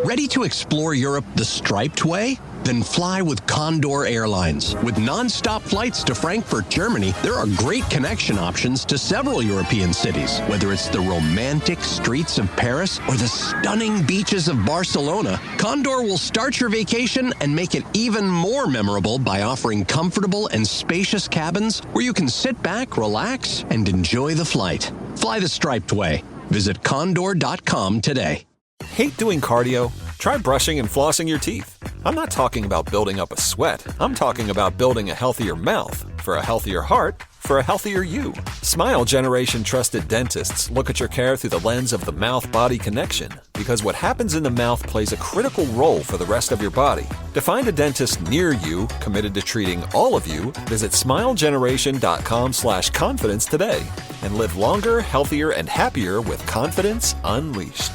Ready to explore Europe the striped way? Then fly with Condor Airlines. With non-stop flights to Frankfurt, Germany, there are great connection options to several European cities. Whether it's the romantic streets of Paris or the stunning beaches of Barcelona, Condor will start your vacation and make it even more memorable by offering comfortable and spacious cabins where you can sit back, relax, and enjoy the flight. Fly the striped way. Visit condor.com today. Hate doing cardio? Try brushing and flossing your teeth. I'm not talking about building up a sweat. I'm talking about building a healthier mouth. For a healthier heart, for a healthier you. Smile Generation trusted dentists look at your care through the lens of the mouth-body connection, because what happens in the mouth plays a critical role for the rest of your body. To find a dentist near you committed to treating all of you, visit smilegeneration.com/confidence today and live longer, healthier, and happier with confidence unleashed.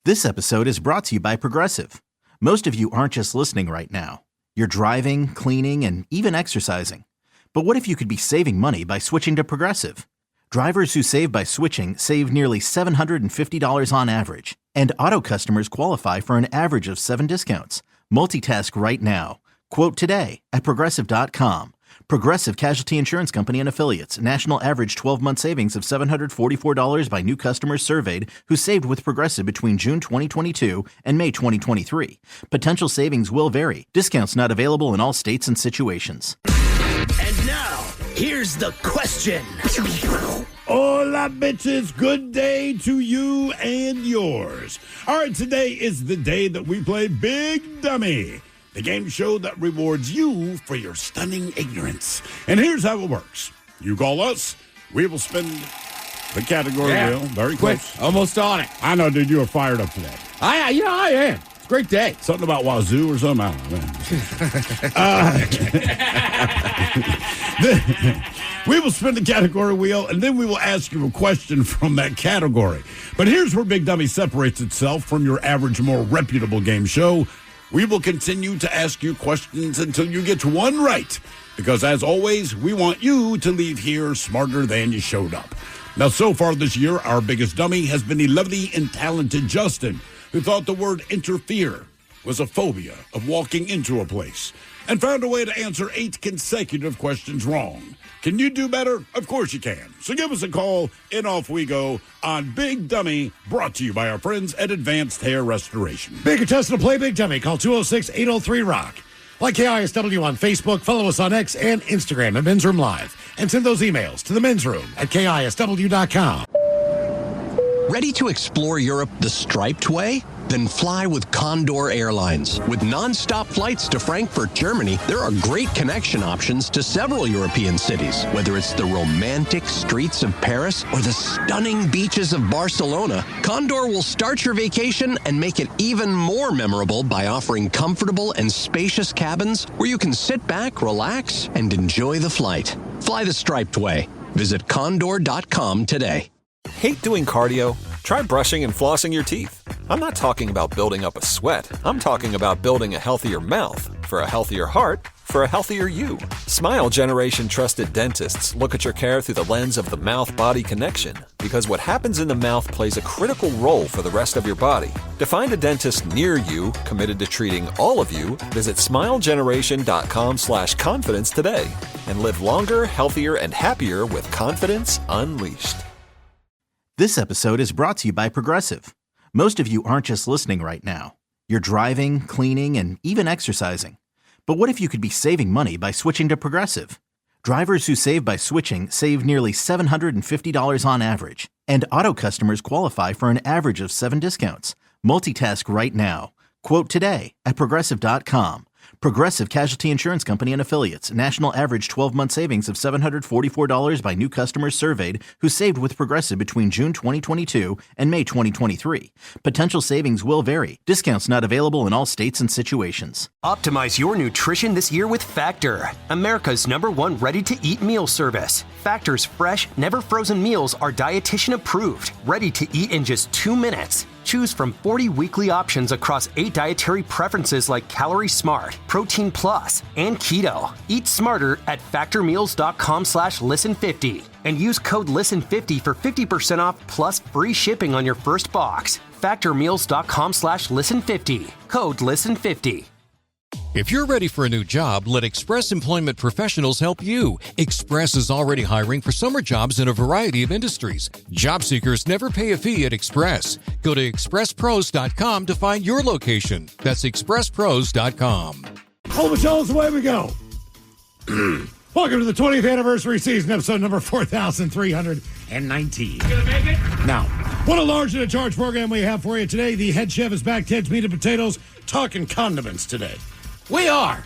This episode is brought to you by Progressive. Most of you aren't just listening right now. You're driving, cleaning, and even exercising. But what if you could be saving money by switching to Progressive? Drivers who save by switching save nearly $750 on average. And auto customers qualify for an average of 7 discounts. Multitask right now. Quote today at Progressive.com. Progressive Casualty Insurance Company and Affiliates. National average 12-month savings of $744 by new customers surveyed who saved with Progressive between June 2022 and May 2023. Potential savings will vary. Discounts not available in all states and situations. And now, here's the question. Hola, bitches. Good day to you and yours. All right, today is the day that we play Big Dummy, the game show that rewards you for your stunning ignorance. And here's how it works. You call us, we will spin the category wheel. Very quick. close. Almost on it. I know, dude, you were fired up today. I am. It's a great day. Something about Wazoo or something. I don't know. We will spin the category wheel, and then we will ask you a question from that category. But here's where Big Dummy separates itself from your average, more reputable game show. We will continue to ask you questions until you get one right, because as always, we want you to leave here smarter than you showed up. Now, so far this year, our biggest dummy has been the lovely and talented Justin, who thought the word interfere was a phobia of walking into a place, and found a way to answer 8 consecutive questions wrong. Can you do better? Of course you can. So give us a call, and off we go on Big Dummy, brought to you by our friends at Advanced Hair Restoration. Big contestant to play Big Dummy. Call 206-803-ROCK. Like KISW on Facebook, follow us on X and Instagram at Men's Room Live. And send those emails to the Men's Room at KISW.com. Ready to explore Europe the striped way? Then fly with Condor Airlines. With non-stop flights to Frankfurt, Germany, there are great connection options to several European cities. Whether it's the romantic streets of Paris or the stunning beaches of Barcelona, Condor will start your vacation and make it even more memorable by offering comfortable and spacious cabins where you can sit back, relax, and enjoy the flight. Fly the striped way. Visit condor.com today. Hate doing cardio? Try brushing and flossing your teeth. I'm not talking about building up a sweat. I'm talking about building a healthier mouth. For a healthier heart, for a healthier you. Smile Generation trusted dentists look at your care through the lens of the mouth-body connection, because what happens in the mouth plays a critical role for the rest of your body. To find a dentist near you committed to treating all of you, visit smilegeneration.com/confidence today and live longer, healthier, and happier with confidence unleashed. This episode is brought to you by Progressive. Most of you aren't just listening right now. You're driving, cleaning, and even exercising. But what if you could be saving money by switching to Progressive? Drivers who save by switching save nearly $750 on average. And auto customers qualify for an average of 7 discounts. Multitask right now. Quote today at Progressive.com. Progressive Casualty Insurance Company and Affiliates. National average 12-month savings of $744 by new customers surveyed who saved with Progressive between June 2022 and May 2023. Potential savings will vary. Discounts not available in all states and situations. Optimize your nutrition this year with Factor, America's #1 ready-to-eat meal service. Factor's fresh, never-frozen meals are dietitian approved, ready to eat in just 2 minutes. Choose from 40 weekly options across 8 dietary preferences like Calorie Smart, Protein Plus, and Keto. Eat smarter at factormeals.com/listen50 and use code listen50 for 50% off plus free shipping on your first box. factormeals.com/listen50. Code listen50. If you're ready for a new job, let Express Employment Professionals help you. Express is already hiring for summer jobs in a variety of industries. Job seekers never pay a fee at Express. Go to expresspros.com to find your location. That's expresspros.com. Oh, Michelle's away we go. Welcome to the 20th anniversary season, episode number 4,319. Gonna make it? Now, what a large and a charge program we have for you today. The head chef is back. Ted's Meat and Potatoes, talking condiments today. We are.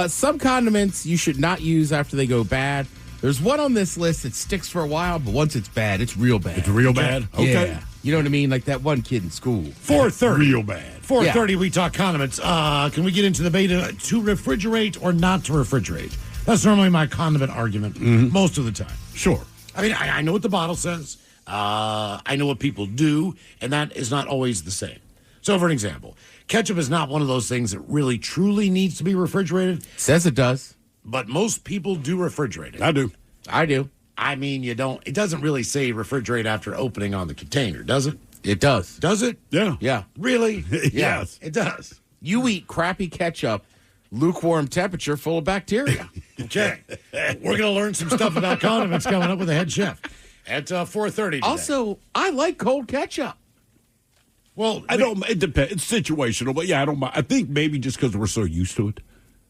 Some condiments you should not use after they go bad. There's one on this list that sticks for a while, but once it's bad, it's real bad. It's real bad? Okay. Yeah. You know what I mean? Like that one kid in school. 4:30. Real bad. 4:30, we talk condiments. Can we get into the debate to refrigerate or not to refrigerate? That's normally my condiment argument most of the time. Sure. I mean, I know what the bottle says. I know what people do, and that is not always the same. So, for an example, ketchup is not one of those things that really, truly needs to be refrigerated. Says it does. But most people do refrigerate it. I do. I do. I mean, you don't. It doesn't really say refrigerate after opening on the container, does it? It does. Does it? Yeah. Yeah. Really? Yes. It does. You eat crappy ketchup, lukewarm temperature, full of bacteria. Okay. We're going to learn some stuff about condiments coming up with the head chef at 4:30 today. Also, I like cold ketchup. Well, I don't. It depends. It's situational, but yeah, I don't mind. I think maybe just because we're so used to it.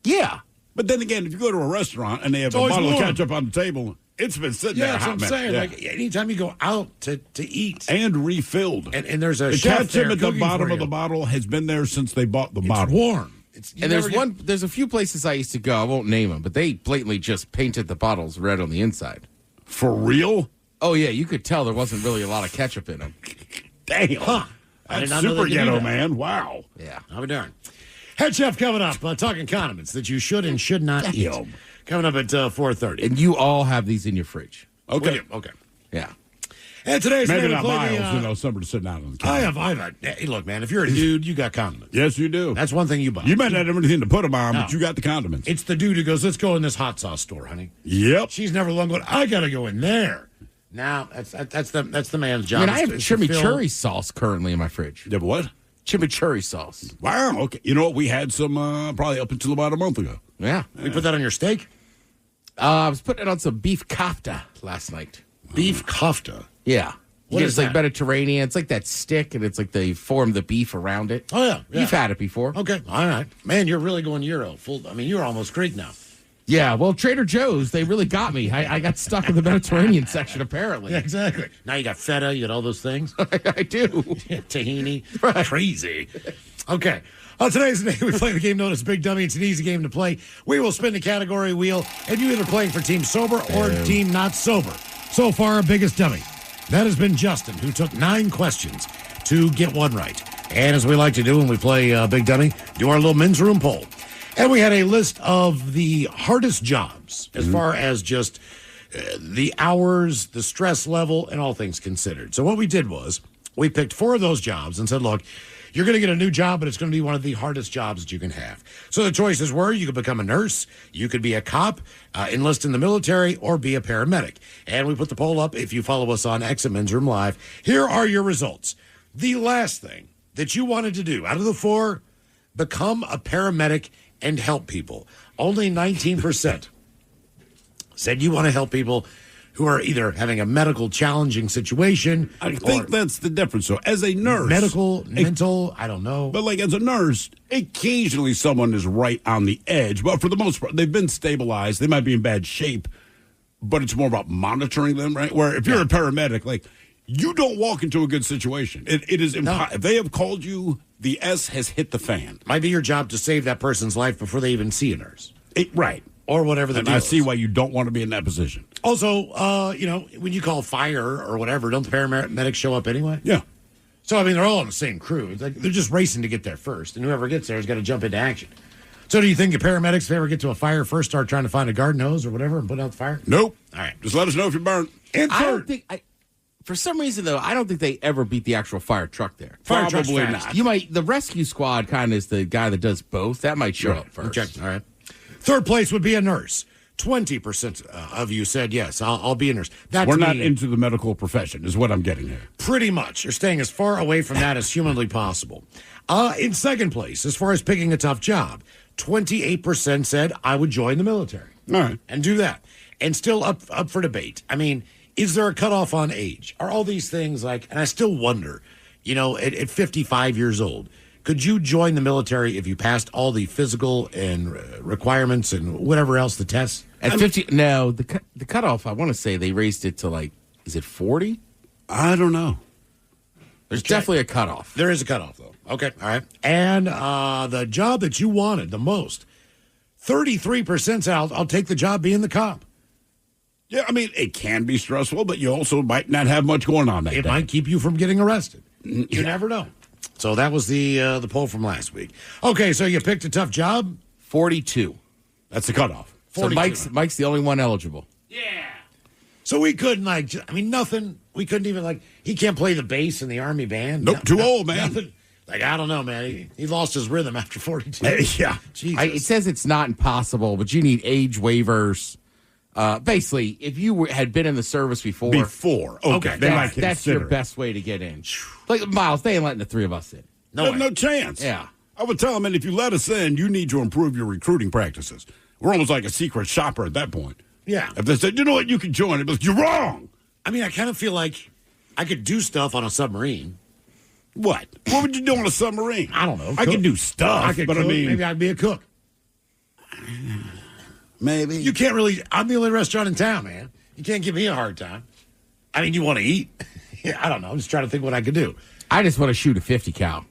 Yeah. But then again, if you go to a restaurant and they have a always bottle of warm. ketchup on the table, it's been sitting there. that's what I'm saying. Yeah. Like, anytime you go out to eat, and refilled. and there's a The chef there ketchup at the cooking bottom for of the you. bottle has been there since they bought the It's bottle. warm. And there's a few places I used to go. I won't name them, but they blatantly just painted the bottles red on the inside. For real? Oh yeah, you could tell there wasn't really a lot of ketchup in them. Damn. Huh. I did That's not know super they could do ghetto, that. man. Wow. Yeah. I'll be darned. Head chef coming up, talking condiments that you should and should not eat. Coming up at 4:30. And you all have these in your fridge. Okay. Okay. Yeah. And today's Maybe name not play miles, the, somebody sitting out on the counter. I have. Hey, look, man, if you're a dude, you got condiments. Yes, you do. That's one thing you buy. You might not have anything to put them on, No. but you got the condiments. It's the dude who goes, let's go in this hot sauce store, honey. Yep. She's never long going, I got to go in there. Now, that's the man's job. I mean, I have is to fill- chimichurri sauce currently in my fridge. Yeah, but what? Chimichurri sauce. Wow. Okay. You know what? We had some probably up until about a month ago. Yeah. You put that on your steak? I was putting it on some beef kafta last night. Beef kofta. Yeah. What It's is like that? Mediterranean. It's like that stick, and it's like they form the beef around it. Oh, yeah. You've had it before. Okay. All right. Man, you're really going Euro. Full. I mean, you're almost Greek now. Yeah, well, Trader Joe's, they really got me. I got stuck in the Mediterranean section, apparently. Yeah, exactly. Now you got feta, you got all those things. I do. Tahini. Crazy. Okay. On today's day, we play the game known as Big Dummy. It's an easy game to play. We will spin the category wheel, and you either playing for Team Sober or Team Not Sober. So far, our biggest dummy. That has been Justin, who took 9 questions to get one right. And as we like to do when we play Big Dummy, do our little men's room poll. And we had a list of the hardest jobs as far as just the hours, the stress level, and all things considered. So what we did was we picked 4 of those jobs and said, look, you're going to get a new job, but it's going to be one of the hardest jobs that you can have. So the choices were you could become a nurse, you could be a cop, enlist in the military, or be a paramedic. And we put the poll up if you follow us on X at Men's Room Live. Here are your results. The last thing that you wanted to do out of the 4, become a paramedic and help people. Only 19% said you want to help people who are either having a medical challenging situation. I think that's the difference. So as a nurse. Mental, I don't know. But like as a nurse, occasionally someone is right on the edge. But for the most part, they've been stabilized. They might be in bad shape, but it's more about monitoring them, right? Where if you're a paramedic, like you don't walk into a good situation. It is impossible. If they have called you, the S has hit the fan. Might be your job to save that person's life before they even see a nurse. Right. Or whatever the And deal I see is. why you don't want to be in that position. Also, when you call fire or whatever, don't the paramedics show up anyway? Yeah. So, I mean, they're all on the same crew. It's like they're just racing to get there first, and whoever gets there has got to jump into action. So do you think the paramedics, if they ever get to a fire, first start trying to find a garden hose or whatever and put out the fire? Nope. All right. Just let us know if you're burnt. And I don't third, think for some reason though, I don't think they ever beat the actual fire truck there. Fire truck's Probably fast. not. The rescue squad kind of is the guy that does both. That might show up first. Okay. All right. Third place would be a nurse. 20% of you said, yes, I'll be a nurse. That We're to not me, into the medical profession, is what I'm getting here. pretty much. You're staying as far away from that as humanly possible. In second place, as far as picking a tough job, 28% said I would join the military. All right. And do that. And still up for debate. I mean, is there a cutoff on age? Are all these things like, and I still wonder, at 55 years old, could you join the military if you passed all the physical and requirements and whatever else, the tests? At 50, no, the cutoff, I want to say they raised it to is it 40? I don't know. There's definitely a cutoff. There is a cutoff, though. Okay, all right. And the job that you wanted the most, 33% said, I'll take the job being the cop. Yeah, I mean, it can be stressful, but you also might not have much going on that It day. might keep you from getting arrested. You never know. So that was the poll from last week. Okay, so you picked a tough job. 42. That's the cutoff. So 42. Mike's the only one eligible. So we couldn't, nothing. We couldn't even, he can't play the bass in the Army band. Nope, too old, man. Nothing. I don't know, man. He lost his rhythm after 42. Yeah. Jesus. It says it's not impossible, but you need age waivers. Basically, if you had been in the service before. Okay. They might That's your consider it. best way to get in. Miles, they ain't letting the three of us in. No way. No chance. Yeah. I would tell them, and if you let us in, you need to improve your recruiting practices. We're almost like a secret shopper at that point. Yeah. If they said, you know what, you can join it, but you're wrong. I mean, I kind of feel like I could do stuff on a submarine. What? What would you do on a submarine? I don't know. I Cook. can do stuff, I could but cook. I mean, Maybe I'd be a cook. maybe. You can't really. I'm the only restaurant in town, man. You can't give me a hard time. I mean, you want to eat? Yeah, I don't know. I'm just trying to think what I could do. I just want to shoot a 50 cal.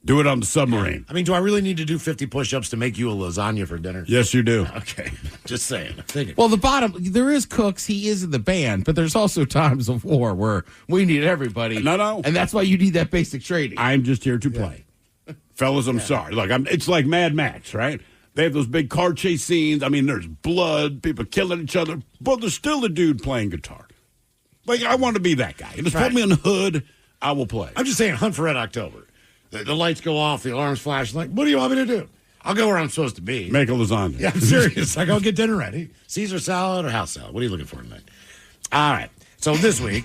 Do it on the submarine. I mean, do I really need to do 50 push-ups to make you a lasagna for dinner? Yes, you do. Okay, just saying. I'm thinking. Well, there is cooks. He is in the band, but there's also times of war where we need everybody. No. And that's why you need that basic training. I'm just here to play. Fellas, I'm sorry. Look, it's like Mad Max, right? They have those big car chase scenes. I mean, there's blood, people killing each other, but there's still a dude playing guitar. I want to be that guy. Just put me in the hood, I will play. I'm just saying, hunt for Red October. The lights go off, the alarms flash. What do you want me to do? I'll go where I'm supposed to be. Make a lasagna. Yeah, I'm serious. I'll get dinner ready. Caesar salad or house salad? What are you looking for tonight? All right. So this week.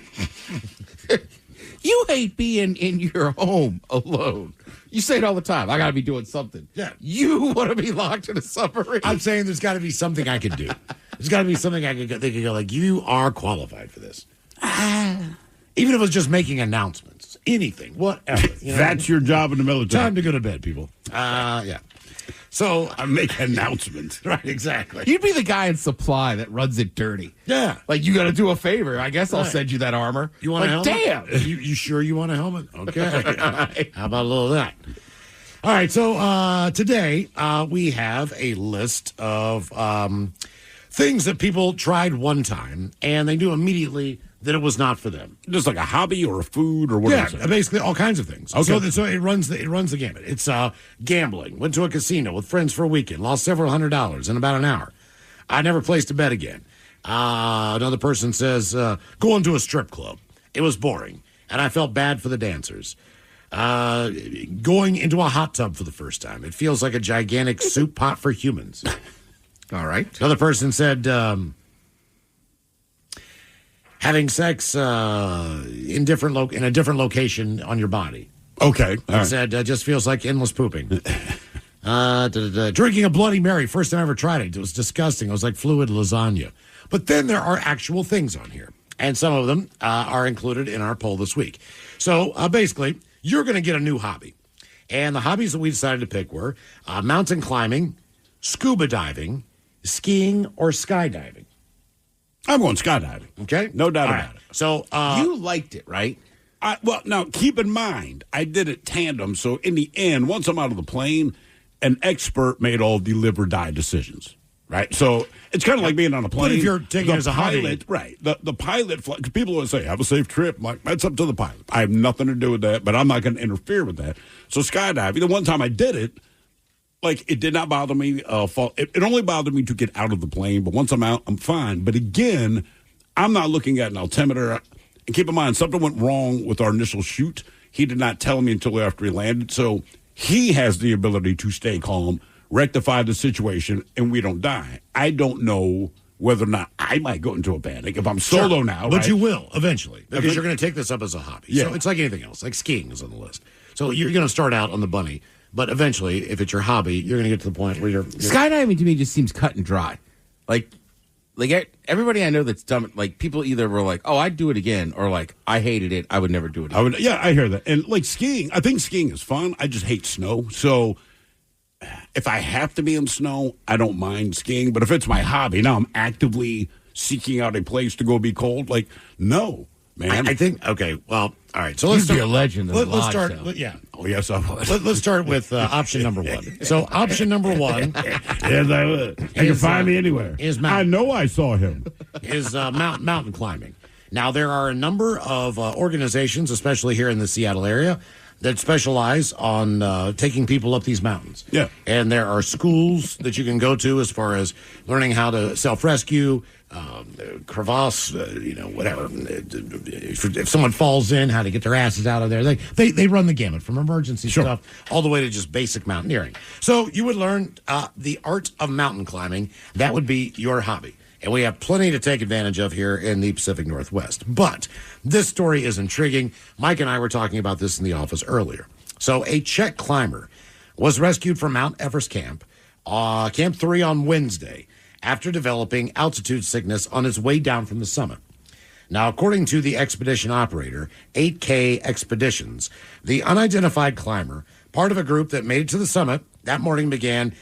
You hate being in your home alone. You say it all the time. I got to be doing something. Yeah. You want to be locked in a submarine. I'm saying there's got to be something I could do. There's got to be something they could go you are qualified for this. Even if it was just making announcements. Anything. Whatever. That's your job in the military. Time to go to bed, people. Yeah. So I make announcements. Right, exactly. You'd be the guy in supply that runs it dirty. Yeah. You got to do a favor. I guess I'll Right. send you that armor. You want a helmet? Damn. You sure you want a helmet? Okay. How about a little of that? All right. So today we have a list of things that people tried one time and they knew immediately that it was not for them. Just like a hobby or a food or what is it? Basically all kinds of things. Okay. So it runs the gamut. It's gambling. Went to a casino with friends for a weekend. Lost several $100s in about an hour. I never placed a bet again. Another person says going to a strip club. It was boring, and I felt bad for the dancers. Going into a hot tub for the first time. It feels like a gigantic soup pot for humans. All right. Another person said having sex in a different location on your body. Okay. All right. Said just feels like endless pooping. Drinking a Bloody Mary, first time I ever tried it. It was disgusting. It was like fluid lasagna. But then there are actual things on here, and some of them are included in our poll this week. So basically, you're going to get a new hobby. And the hobbies that we decided to pick were mountain climbing, scuba diving, skiing, or skydiving. I'm going skydiving. Okay? No doubt All about right. it. So You liked it, right? Well, now, keep in mind, I did it tandem. So in the end, once I'm out of the plane, an expert made all the live or die decisions. Right? So it's kind of like being on a plane. But if you're taking it as a hobby. pilot, right. The pilot, because people always say, have a safe trip. I'm like, that's up to the pilot. I have nothing to do with that, but I'm not going to interfere with that. So skydiving, the one time I did it, it did not bother me. It only bothered me to get out of the plane, but once I'm out, I'm fine. But again, I'm not looking at an altimeter. And keep in mind, something went wrong with our initial shoot. He did not tell me until after he landed. So he has the ability to stay calm rectify the situation, and we don't die. I don't know whether or not I might go into a panic if I'm solo now. But right? you will eventually, because you're going to take this up as a hobby. Yeah. So it's like anything else, like skiing is on the list. So you're going to start out on the bunny, but eventually, if it's your hobby, you're going to get to the point where you're Skydiving to me just seems cut and dry. Like everybody I know that's done, like people either were like, "Oh, I'd do it again," or like, "I hated it, I would never do it again." I hear that. And like skiing, I think skiing is fun. I just hate snow. So if I have to be in snow, I don't mind skiing. But if it's my hobby, now I'm actively seeking out a place to go be cold. Like, no, man. I think, okay, well, all right. So let's You'd be a legend. Let's start. Yeah. Oh, yes, I would. Let's start with option number one. So option number one. Yes, I would. You can find me anywhere. I know I saw him. Is mountain climbing. Now, there are a number of organizations, especially here in the Seattle area, that specialize on taking people up these mountains. Yeah. And there are schools that you can go to as far as learning how to self-rescue, crevasse, whatever. If someone falls in, how to get their asses out of there. They run the gamut from emergency stuff all the way to just basic mountaineering. So you would learn the art of mountain climbing. That would be your hobby. And we have plenty to take advantage of here in the Pacific Northwest. But this story is intriguing. Mike and I were talking about this in the office earlier. So a Czech climber was rescued from Mount Everest Camp 3 on Wednesday, after developing altitude sickness on his way down from the summit. Now, according to the expedition operator, 8K Expeditions, the unidentified climber, part of a group that made it to the summit that morning, began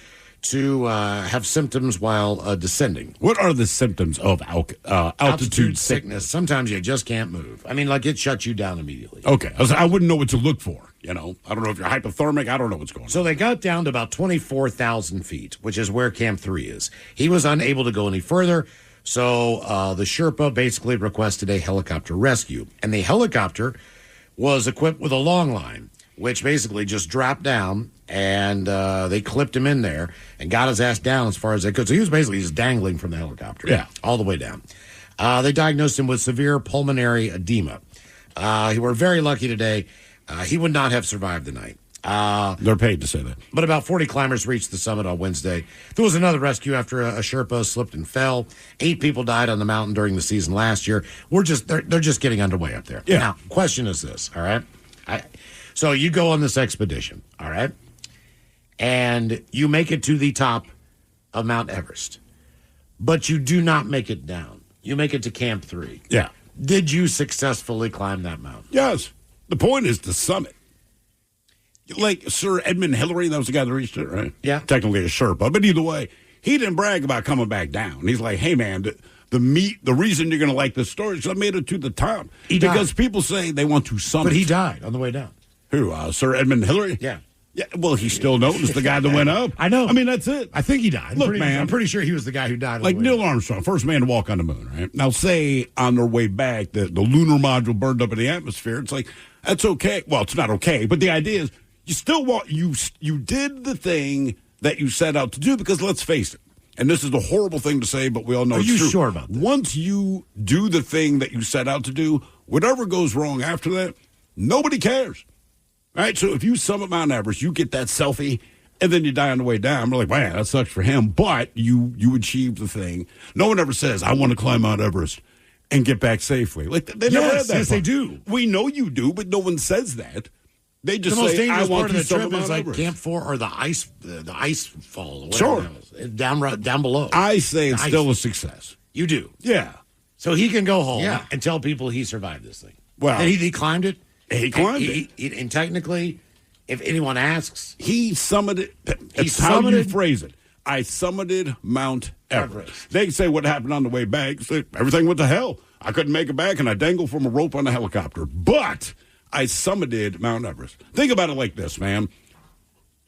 to have symptoms while descending. What are the symptoms of altitude sickness? Sometimes you just can't move. I mean, like it shuts you down immediately. Okay. I wouldn't know what to look for. I don't know if you're hypothermic. I don't know what's going on. So they got down to about 24,000 feet, which is where Camp 3 is. He was unable to go any further, so the Sherpa basically requested a helicopter rescue. And the helicopter was equipped with a long line, which basically just dropped down, and they clipped him in there and got his ass down as far as they could. So he was basically just dangling from the helicopter all the way down. They diagnosed him with severe pulmonary edema. He were very lucky today. He would not have survived the night. They're paid to say that. But about 40 climbers reached the summit on Wednesday. There was another rescue after a Sherpa slipped and fell. 8 people died on the mountain during the season last year. They're just getting underway up there. Yeah. Now, question is this, all right? So you go on this expedition, all right? And you make it to the top of Mount Everest. But you do not make it down. You make it to Camp 3. Yeah. Did you successfully climb that mountain? Yes. The point is the summit. Like Sir Edmund Hillary, that was the guy that reached it, right? Yeah. Technically a Sherpa. But either way, he didn't brag about coming back down. He's like, hey, man, the reason you're going to like this story is I made it to the top. Because people say they want to summit. But he died on the way down. Who, Sir Edmund Hillary? Yeah. Yeah, well, he's still known as the guy that went up. I know. I mean, that's it. I think he died. Look, man. I'm pretty sure he was the guy who died. Like Neil Armstrong, first man to walk on the moon, right? Now, say on their way back, the lunar module burned up in the atmosphere. It's like, that's okay. Well, it's not okay, but the idea is you still want, you did the thing that you set out to do, because let's face it, and this is a horrible thing to say, but we all know it's true. Are you sure about that? Once you do the thing that you set out to do, whatever goes wrong after that, nobody cares. All right, so if you summit Mount Everest, you get that selfie, and then you die on the way down. We're like, man, that sucks for him, but you achieved the thing. No one ever says, I want to climb Mount Everest and get back safely. Like, they never had that. Yes, they do. We know you do, but no one says that. They just The most say, I dangerous want part of to the summit trip Mount is like Everest. Camp 4 or the ice fall. Or Sure. Down below. I say it's still a success. You do. Yeah. So he can go home and tell people he survived this thing. Well, and he climbed it. He climbed it. And technically, if anyone asks, he summited. That's how you phrase it. I summited Mount Everest. They say what happened on the way back. Say, everything went to hell. I couldn't make it back, and I dangled from a rope on a helicopter. But I summited Mount Everest. Think about it like this, man.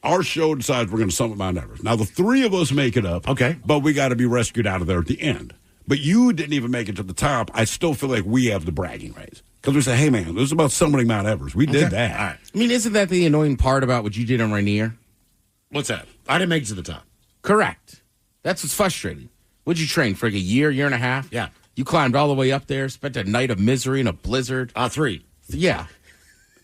Our show decides we're going to summit Mount Everest. Now, the 3 of us make it up. Okay. But we got to be rescued out of there at the end. But you didn't even make it to the top. I still feel like we have the bragging rights. Because we say, hey, man, this is about summiting Mount Everest. We did that. All right. I mean, isn't that the annoying part about what you did on Rainier? What's that? I didn't make it to the top. Correct. That's what's frustrating. What'd you train for, like a year and a half? Yeah. You climbed all the way up there, spent a night of misery in a blizzard. 3. Yeah.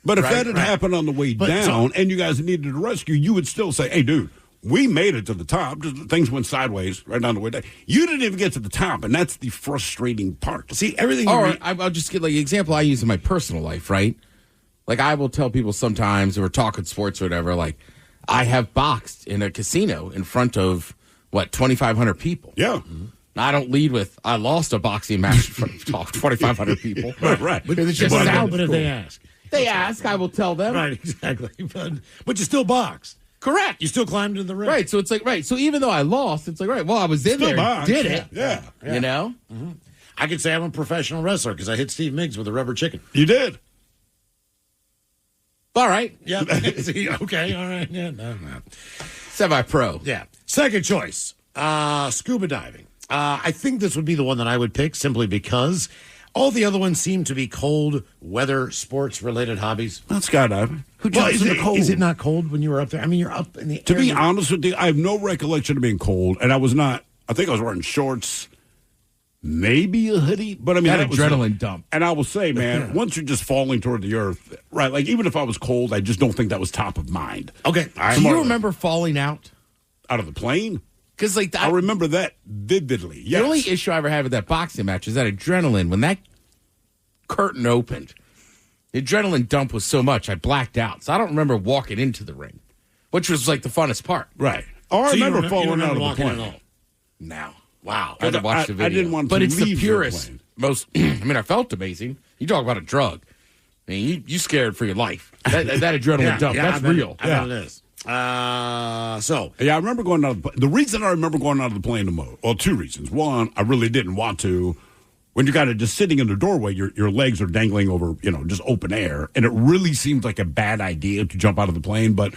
But if that had happened on the way down and you guys needed a rescue, you would still say, hey, dude, We made it to the top. Just things went sideways right down the way down. You didn't even get to the top, and that's the frustrating part. See, everything. Or I'll just get like an example I use in my personal life, right? Like I will tell people sometimes, or we're talking sports or whatever, like I have boxed in a casino in front of, 2,500 people. Yeah. Mm-hmm. I don't lead with, I lost a boxing match in front of 2,500 people. Right. But it's just But if cool. they ask. They ask, I will tell them. Right, exactly. But you still boxed. Correct. You still climbed into the ring. Right, so it's like, right. So even though I lost, it's like, right, well, I was in Still there, boxed. did it. Yeah. You know? Mm-hmm. I could say I'm a professional wrestler because I hit Steve Miggs with a rubber chicken. You did. All right. Yeah. See, okay, all right. Yeah, no. Semi-pro. Yeah. Second choice, scuba diving. I think this would be the one that I would pick simply because all the other ones seem to be cold weather sports related hobbies. Not skydiving. Who Well, jumps in the cold? is it not cold when you were up there? I mean, you're up in the To air. be honest with you, I have no recollection of being cold, and I was not. I think I was wearing shorts, maybe a hoodie, but I mean That was adrenaline dump. And I will say, man, once you're just falling toward the earth, right? Like even if I was cold, I just don't think that was top of mind. Okay. All right. Do you remember falling out? Out of the plane? Because like I remember that vividly. Yes. The only issue I ever had with that boxing match is that adrenaline. When that curtain opened, the adrenaline dump was so much I blacked out. So I don't remember walking into the ring, which was like the funnest part. Right. Oh, I So you remember don't- you falling don't out remember of the walking plane. at all? Now, Wow. I had to watch the video. I didn't want to but it's the leave the purest, plane. most. I mean, I felt amazing. You talk about a drug. I mean, you scared for your life. That adrenaline dump, that's I bet- real. I bet it is. So Yeah, I remember going out of the plane. The reason I remember going out of the plane the most, well, two reasons. One, I really didn't want to. When you're kind of just sitting in the doorway, your legs are dangling over, just open air. And it really seemed like a bad idea to jump out of the plane. But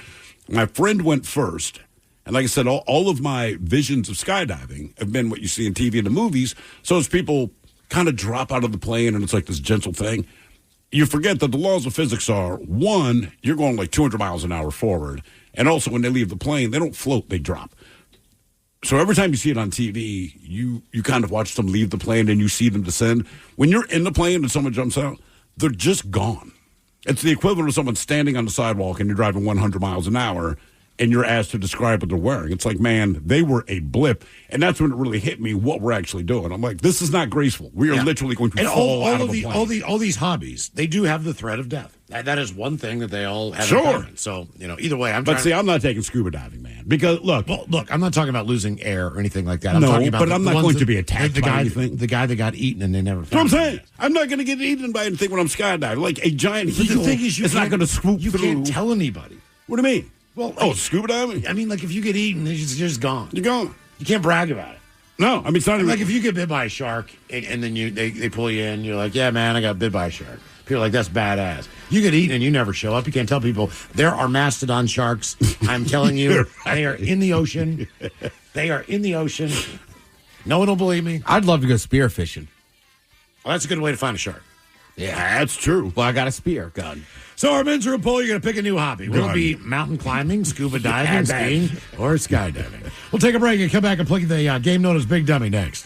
my friend went first. And like I said, all of my visions of skydiving have been what you see in TV and the movies. So as people kind of drop out of the plane and it's like this gentle thing, you forget that the laws of physics are, one, you're going like 200 miles an hour forward. And also when they leave the plane, they don't float, they drop. So every time you see it on TV, you kind of watch them leave the plane and you see them descend. When you're in the plane and someone jumps out, they're just gone. It's the equivalent of someone standing on the sidewalk and you're driving 100 miles an hour and you're asked to describe what they're wearing. It's like, man, they were a blip. And that's when it really hit me what we're actually doing. I'm like, this is not graceful. We are literally going to and fall out of the, a plane. all these hobbies, they do have the threat of death. That is one thing that they all have Sure. in common. So, either way, But see, I'm not taking scuba diving, man. Because, look, I'm not talking about losing air or anything like that. I'm No, talking about but I'm not ones going to be attacked the by guy, anything. The guy that got eaten and they never that's what I'm found saying. I'm not going to get eaten by anything when I'm skydiving. Like a giant But eagle the thing is, it's not going to swoop You through. can't tell anybody. What do you mean? Well, Scuba diving? I mean, like if you get eaten, it's just gone. You're gone. You can't brag about it. No, I mean, it's not even Like if you get bit by a shark and then they pull you in, you're like, yeah, man, I got bit by a shark. People are like, that's badass. You get eaten and you never show up. You can't tell people there are mastodon sharks. I'm telling you, they are in the ocean. They are in the ocean. No one will believe me. I'd love to go spear fishing. Well, that's a good way to find a shark. Yeah, that's true. Well, I got a spear gun. So our men's room poll, you're going to pick a new hobby. Will it be mountain climbing, scuba diving, skiing, or skydiving? We'll take a break and come back and play the game known as Big Dummy next.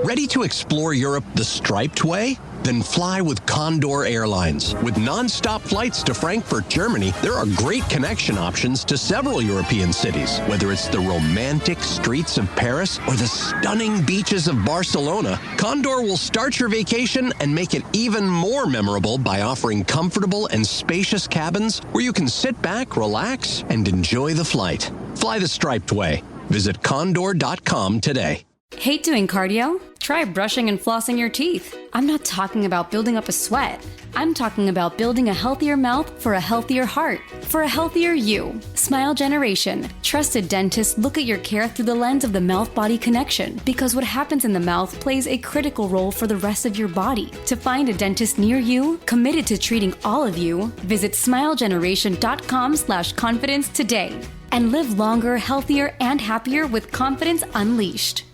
Ready to explore Europe the striped way? Then fly with Condor Airlines. With non-stop flights to Frankfurt, Germany, there are great connection options to several European cities. Whether it's the romantic streets of Paris or the stunning beaches of Barcelona, Condor will start your vacation and make it even more memorable by offering comfortable and spacious cabins where you can sit back, relax, and enjoy the flight. Fly the striped way. Visit condor.com today. Hate doing cardio? Try brushing and flossing your teeth. I'm not talking about building up a sweat. I'm talking about building a healthier mouth for a healthier heart, for a healthier you. Smile Generation. Trusted dentists look at your care through the lens of the mouth-body connection because what happens in the mouth plays a critical role for the rest of your body. To find a dentist near you, committed to treating all of you, visit smilegeneration.com/confidence today and live longer, healthier, and happier with confidence unleashed.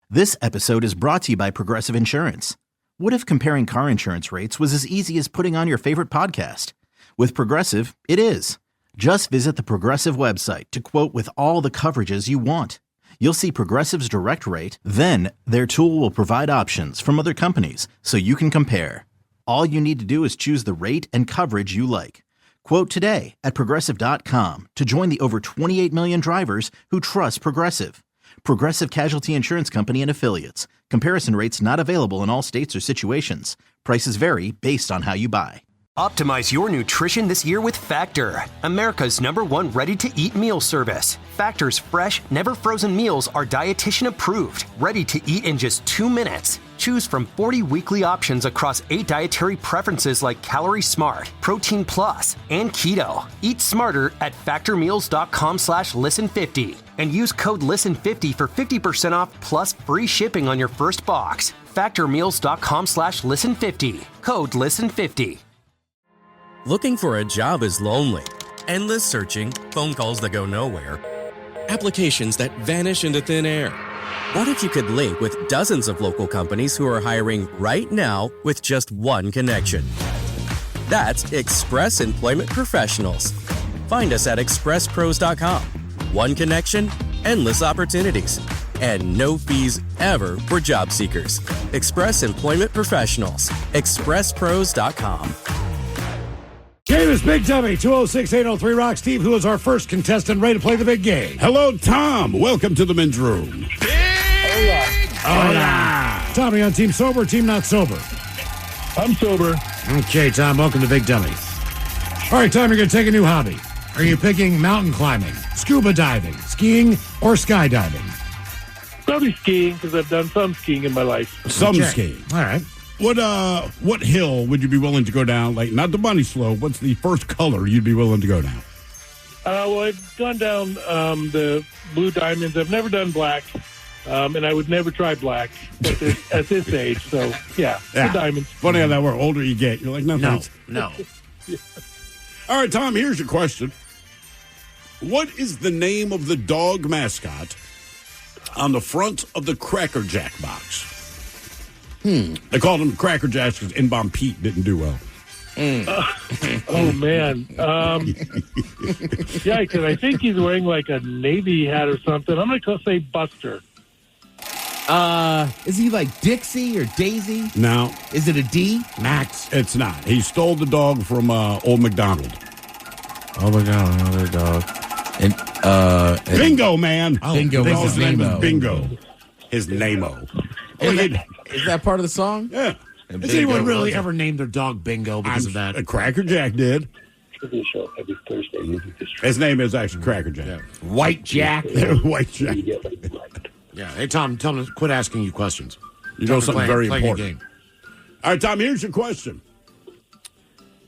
This episode is brought to you by Progressive Insurance. What if comparing car insurance rates was as easy as putting on your favorite podcast? With Progressive, it is. Just visit the Progressive website to quote with all the coverages you want. You'll see Progressive's direct rate, then their tool will provide options from other companies so you can compare. All you need to do is choose the rate and coverage you like. Quote today at Progressive.com to join the over 28 million drivers who trust Progressive. Progressive Casualty Insurance Company and Affiliates. Comparison rates not available in all states or situations. Prices vary based on how you buy. Optimize your nutrition this year with Factor, America's #1 ready-to-eat meal service. Factor's fresh, never frozen meals are dietitian approved, ready to eat in just 2 minutes. Choose from 40 weekly options across 8 dietary preferences like Calorie Smart, Protein Plus, and Keto. Eat smarter at factormeals.com/listen50 and use code LISTEN50 for 50% off plus free shipping on your first box. Factormeals.com/listen50. Code LISTEN50. Looking for a job is lonely. Endless searching, phone calls that go nowhere, applications that vanish into thin air. What if you could link with dozens of local companies who are hiring right now with just one connection? That's Express Employment Professionals. Find us at expresspros.com. One connection, endless opportunities, and no fees ever for job seekers. Express Employment Professionals. expresspros.com. Game is Big Dummy, 206-803-ROCK. Steve, who is our first contestant ready to play the big game? Hello, Tom. Welcome to the men's room. Hola. Tommy on Team Sober, Team Not Sober. I'm sober. Okay, Tom, welcome to Big Dummy. All right, Tom, you're going to take a new hobby. Are you picking mountain climbing, scuba diving, skiing, or skydiving? Probably skiing, because I've done some skiing in my life. Some skiing. All right. What hill would you be willing to go down? Like, not the bunny slope. What's the first color you'd be willing to go down? Well, I've gone down the blue diamonds. I've never done black, and I would never try black at this age. So, yeah, the diamonds. Funny how that works. Older you get, you're like, no, thanks. No. All right, Tom, here's your question. What is the name of the dog mascot on the front of the Cracker Jack box? They called him Cracker Jack because N-Bomb Pete didn't do well. Oh, man. Yeah, because I think he's wearing like a Navy hat or something. I'm going to say Buster. Is he like Dixie or Daisy? No. Is it a D? Max. It's not. He stole the dog from Old McDonald. Oh my God, another dog. And Bingo, man. Bingo. His name is Bingo. His name-o. Is that part of the song? Yeah. Has anyone really ever named their dog Bingo because of that? Cracker Jack did. Trivia show every Thursday. His name is actually Cracker Jack. Yeah. White Jack. White Jack. Yeah. Hey, Tom, tell him to quit asking you questions. You know something very playing important. All right, Tom, here's your question.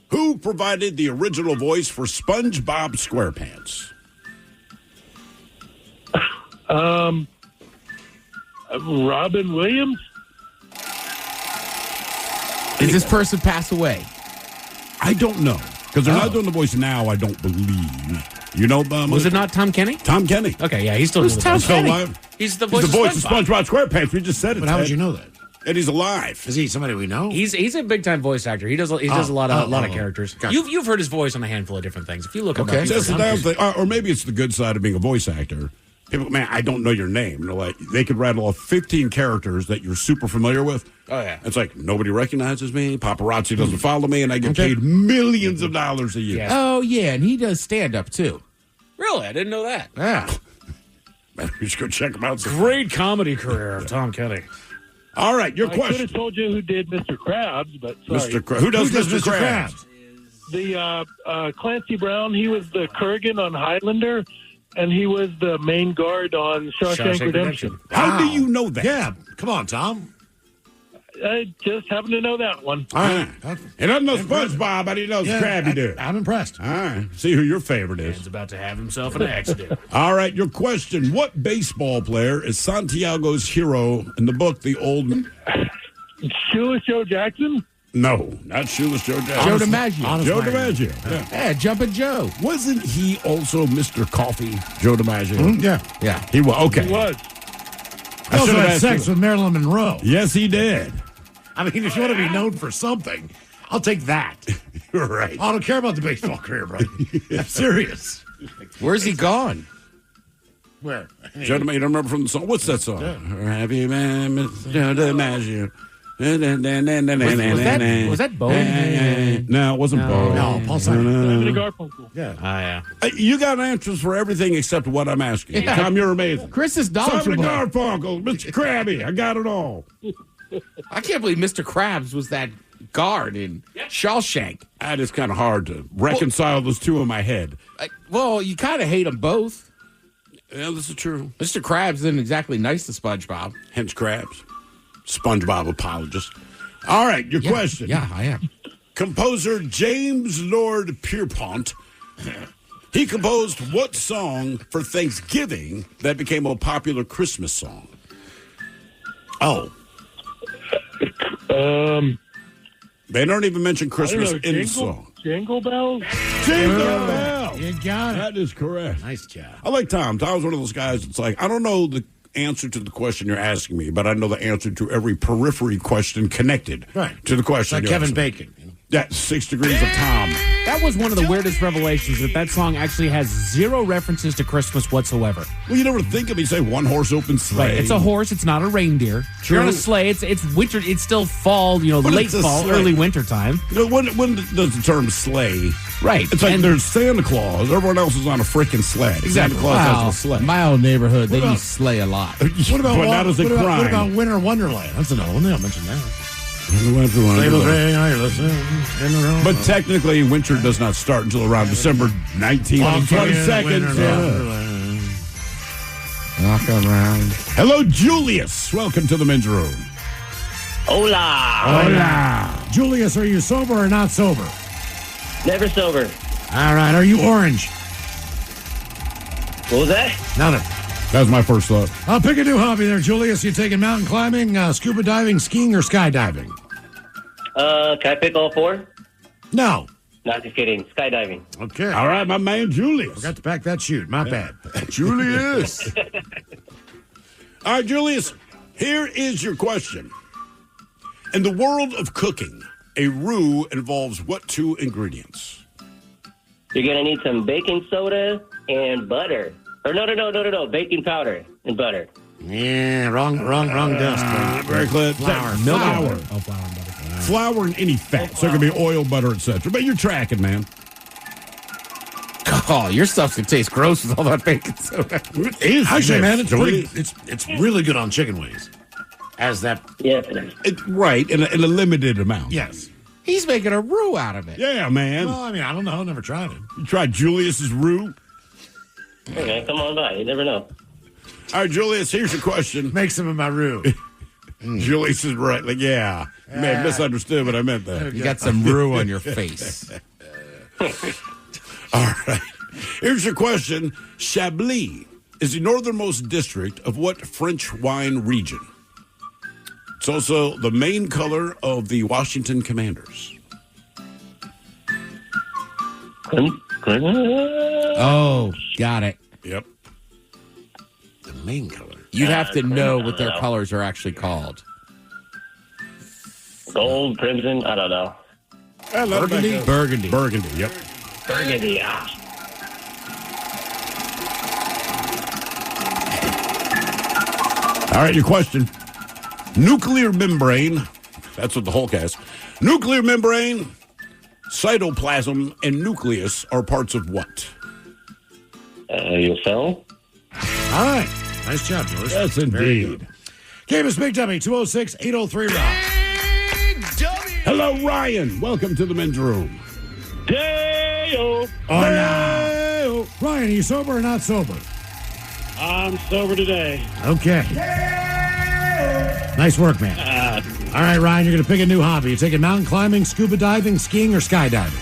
Who provided the original voice for SpongeBob SquarePants? Robin Williams? Does this person pass away? I don't know. Because they're not doing the voice now, I don't believe. You know, was it not Tom Kenny? Tom Kenny. Okay, yeah, he's still Who's Tom Kenny? alive. He's the voice, of SpongeBob SquarePants. We just said it. But how would you know that? And he's alive. Is he somebody we know? He's a big time voice actor. He does a lot of characters. Gotcha. You've heard his voice on a handful of different things. If you look him up, That's the damn thing. Or maybe it's the good side of being a voice actor. People, man, I don't know your name. And they're like, they could rattle off 15 characters that you're super familiar with. Oh, yeah. It's like, nobody recognizes me. Paparazzi doesn't follow me. And I get paid millions of dollars a year. Yeah. Oh, yeah, and he does stand-up, too. Really? I didn't know that. Yeah. Man, we should go check him out. Great comedy career of Tom Kenny. All right, your I question. could have told you who did Mr. Krabs, but sorry. Who does Mr. Krabs? The Clancy Brown, he was the Kurgan on Highlander, and he was the main guard on Shawshank Redemption. How do you know that? Yeah. Come on, Tom. I just happen to know that one. All right. He doesn't know SpongeBob, but he knows Krabby do. I'm impressed. All right. See who your favorite is. Man's about to have himself an accident. All right, your question. What baseball player is Santiago's hero in the book, The Old... Shoeless Joe Jackson? No, not Shoeless Joe Jackson. Joe DiMaggio. Joe DiMaggio. Yeah, Jumpin' Joe. Wasn't he also Mr. Coffee, Joe DiMaggio? Yeah. He was. Okay. He was. He also had sex with Marilyn Monroe. Yes, he did. I mean, if you want to be known for something, I'll take that. You're right. I don't care about the baseball career, bro. I'm serious. Where's he gone? Where? Joe DiMaggio, you don't remember from the song? What's that song? Happy man, Mr. Joe DiMaggio. Was that Bone? No, it wasn't Bone. No, Paul Simon. Simon and Garfunkel. Yeah. Yeah. You got answers for everything except what I'm asking. Yeah. Tom, you're amazing. Chris is Simon knowledgeable. and Garfunkel, Mr. Krabby, I got it all. I can't believe Mr. Krabs was that guard in Shawshank. That is kind of hard to reconcile those two in my head. Well, you kind of hate them both. Yeah, this is true. Mr. Krabs isn't exactly nice to SpongeBob. Hence Krabs. SpongeBob apologist. All right, your question. Yeah, I am. Composer James Lord Pierpont. He composed what song for Thanksgiving that became a popular Christmas song? Um, They don't even mention Christmas I don't know, in the song. Jingle Bells? Jingle Bell. You got it. That is correct. Nice job. I like Tom. Tom's one of those guys that's like, I don't know the answer to the question you're asking me, but I know the answer to every periphery question connected to the question. Like you're Kevin asking. Bacon. Yeah, 6 degrees of Tom. That was one of the weirdest revelations that song actually has zero references to Christmas whatsoever. Well, you never think of me say one horse open sleigh. Right, it's a horse. It's not a reindeer. True. You're on a sleigh. It's winter. It's still fall. But Late it's a fall, sleigh. early winter time. You know, when does the term sleigh? Right. It's like there's Santa Claus. Everyone else is on a freaking sled. Exactly. Santa Claus Wow. has a sled. My old neighborhood, they use sleigh a lot. What about, But not as a what about, crime. what about Winter Wonderland? That's another one. They don't mention that. But technically, winter does not start until around December 19th, 22nd. Knock around. Hello, Julius. Welcome to the men's room. Hola. Julius, are you sober or not sober? Never sober. All right. Are you orange? What was that? Nothing. That was my first thought. I'll pick a new hobby there, Julius. You taking mountain climbing, scuba diving, skiing, or skydiving? Can I pick all four? No. Not just kidding. Skydiving. Okay. All right, my man, Julius. Forgot to pack that chute. My bad. Julius. All right, Julius, here is your question. In the world of cooking, a roux involves what two ingredients? You're going to need some baking soda and butter. Or no. Baking powder and butter. Yeah, wrong dust. Very clear. Flour. Flour. Oh, flour and butter. Flour and any fat. So it can be oil, butter, etc. But you're tracking, man. Oh, your stuff's going to taste gross with all that baking soda. It is. Actually, man, it's Julius. it's really good on chicken wings. As that. Yes. Right, in a limited amount. Yes. He's making a roux out of it. Yeah, man. Well, I mean, I don't know. I've never tried it. You tried Julius's roux? Okay, come on by. You never know. All right, Julius, here's your question. Make some of my roux. Julius is right. Like, yeah. You may have misunderstood, but I meant that. You got some roux on your face. All right. Here's your question. Chablis is the northernmost district of what French wine region? It's also the main color of the Washington Commanders. Oh, got it. Yep. The main color. You'd have to know what their colors are actually called. Gold, crimson, I don't know. Burgundy? Burgundy. Burgundy, yep. Burgundy, yeah. All right, your question. Nuclear membrane, that's what the Hulk has. Nuclear membrane, cytoplasm, and nucleus are parts of what? Your cell? All right. Nice job, Julius. Yes, Very indeed. good. Game is Big Dummy, 206-803-ROCK. Hello, Ryan. Welcome to the men's room. Day-o. Ryan, are you sober or not sober? I'm sober today. Okay. Nice work, man. All right, Ryan, you're going to pick a new hobby. You taking mountain climbing, scuba diving, skiing, or skydiving?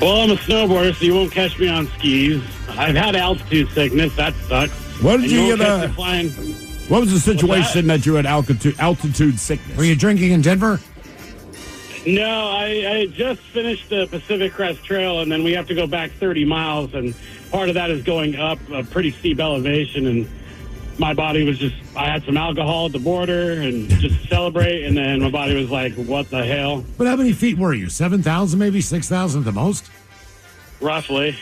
Well, I'm a snowboarder, so you won't catch me on skis. I've had altitude sickness. That sucks. What did And you won't get? catch me flying. What was the situation that you had altitude sickness? Were you drinking in Denver? No, I just finished the Pacific Crest Trail, and then we have to go back 30 miles, and part of that is going up a pretty steep elevation, and my body was just, I had some alcohol at the border and just to celebrate, and then my body was like, what the hell? But how many feet were you? 7,000, maybe 6,000 at the most? Roughly.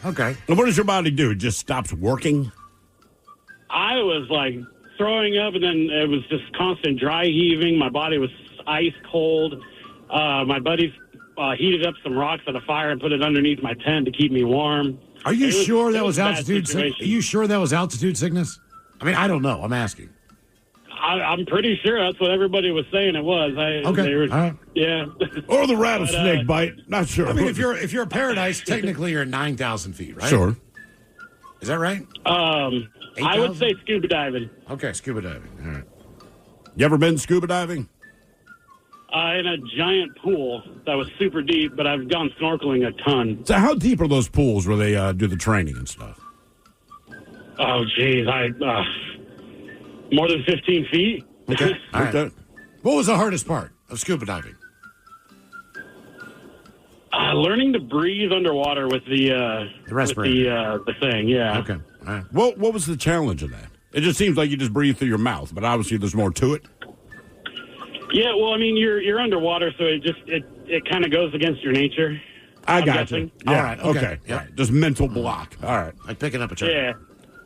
Okay. And what does your body do? It just stops working? I was like throwing up, and then it was just constant dry heaving. My body was ice cold. My buddies heated up some rocks at a fire and put it underneath my tent to keep me warm. Are you sure that was a bad altitude sickness? situation. Are you sure that was altitude sickness? I mean, I don't know. I'm asking. I'm pretty sure that's what everybody was saying it was. Okay. All right. Yeah. Or the rattlesnake bite. Not sure. I mean, if you're at Paradise, technically you're at 9,000 feet, right? Sure. Is that right? I would say scuba diving. Okay, scuba diving. All right. You ever been scuba diving? In a giant pool that was super deep, but I've gone snorkeling a ton. So how deep are those pools where they do the training and stuff? Oh, geez. More than 15 feet. Okay. All right. Okay. What was the hardest part of scuba diving? Learning to breathe underwater with the respirator. With the thing, yeah. Okay. All right. What was the challenge of that? It just seems like you just breathe through your mouth, but obviously there's more to it. Yeah, well, I mean, you're underwater, so it kind of goes against your nature. I got guessing. you. Yeah. All right. Okay. All right. Just mental block. All right. Like picking up a child. Yeah.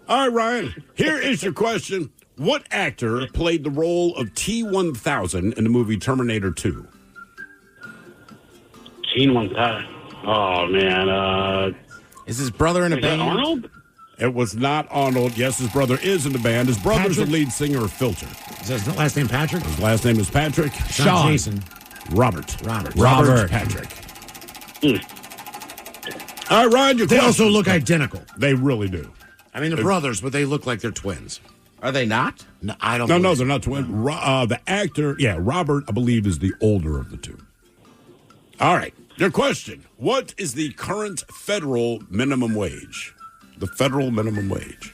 All right, Ryan. Here is your question. What actor played the role of T-1000 in the movie Terminator 2? T-1000. Oh, man. Is his brother in a Is that band? Arnold? It was not Arnold. Yes, his brother is in the band. His brother's Patrick? the lead singer of Filter. Is his last name Patrick? His last name is Patrick. Sean. Jason. Robert. Robert. Patrick. All right, Ryan, your They question. also look identical. They really do. I mean, they're brothers, but they look like they're twins. Are they not? No, I don't. No, believe they're not twins. The actor, Robert, I believe, is the older of the two. All right, your question. What is the current federal minimum wage? The federal minimum wage.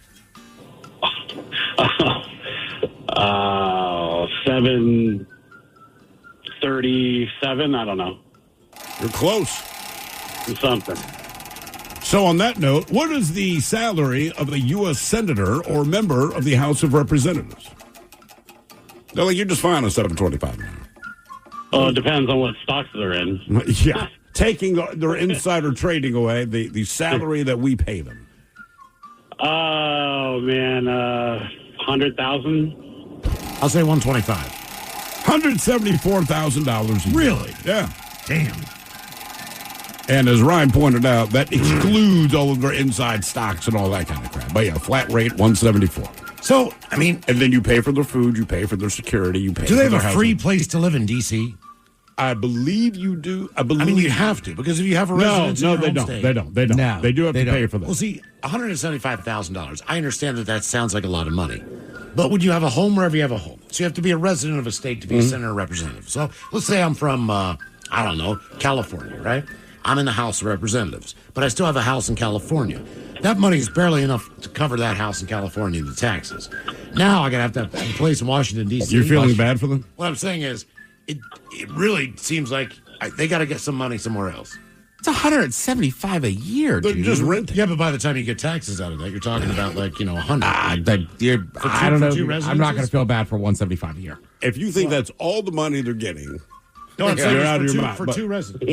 $7.37. I don't know. You're close. Something. So on that note, what is the salary of a U.S. senator or member of the House of Representatives? They're like, you're just fine on $7.25 an hour. Oh, it depends on what stocks they're in. Yeah. Taking their insider trading away, the salary that we pay them. Oh, man. 100,000? I'll say 125. $174,000. Really? Yeah. Damn. And as Ryan pointed out, that excludes all of their inside stocks and all that kind of crap. But yeah, flat rate, 174. So, I mean... And then you pay for their food, you pay for their security, you pay Do they for have their a free housing. place to live in D.C.? I believe you do. I mean, you have to, because if you have a residence in No, your they home don't. state- They don't. They don't. No, they do have they to pay don't. for that. Well, see, $175,000. I understand that sounds like a lot of money. But would you have a home wherever you have a home? So you have to be a resident of a state to be a senator or representative. So let's say I'm from, I don't know, California, right? I'm in the House of Representatives, but I still have a house in California. That money is barely enough to cover that house in California and the taxes. Now I'm going to have a place in Washington, D.C. You're feeling bad for them? What I'm saying is, it really seems like they got to get some money somewhere else. It's $175 a year, They're dude. just renting. Yeah, but by the time you get taxes out of that, you're talking about like, 100. I don't know. for two I'm not residences? going to feel bad for $175 a year. If you think that's all the money they're getting, No, I'm saying you're out of it's your for, mind. for But- two residents.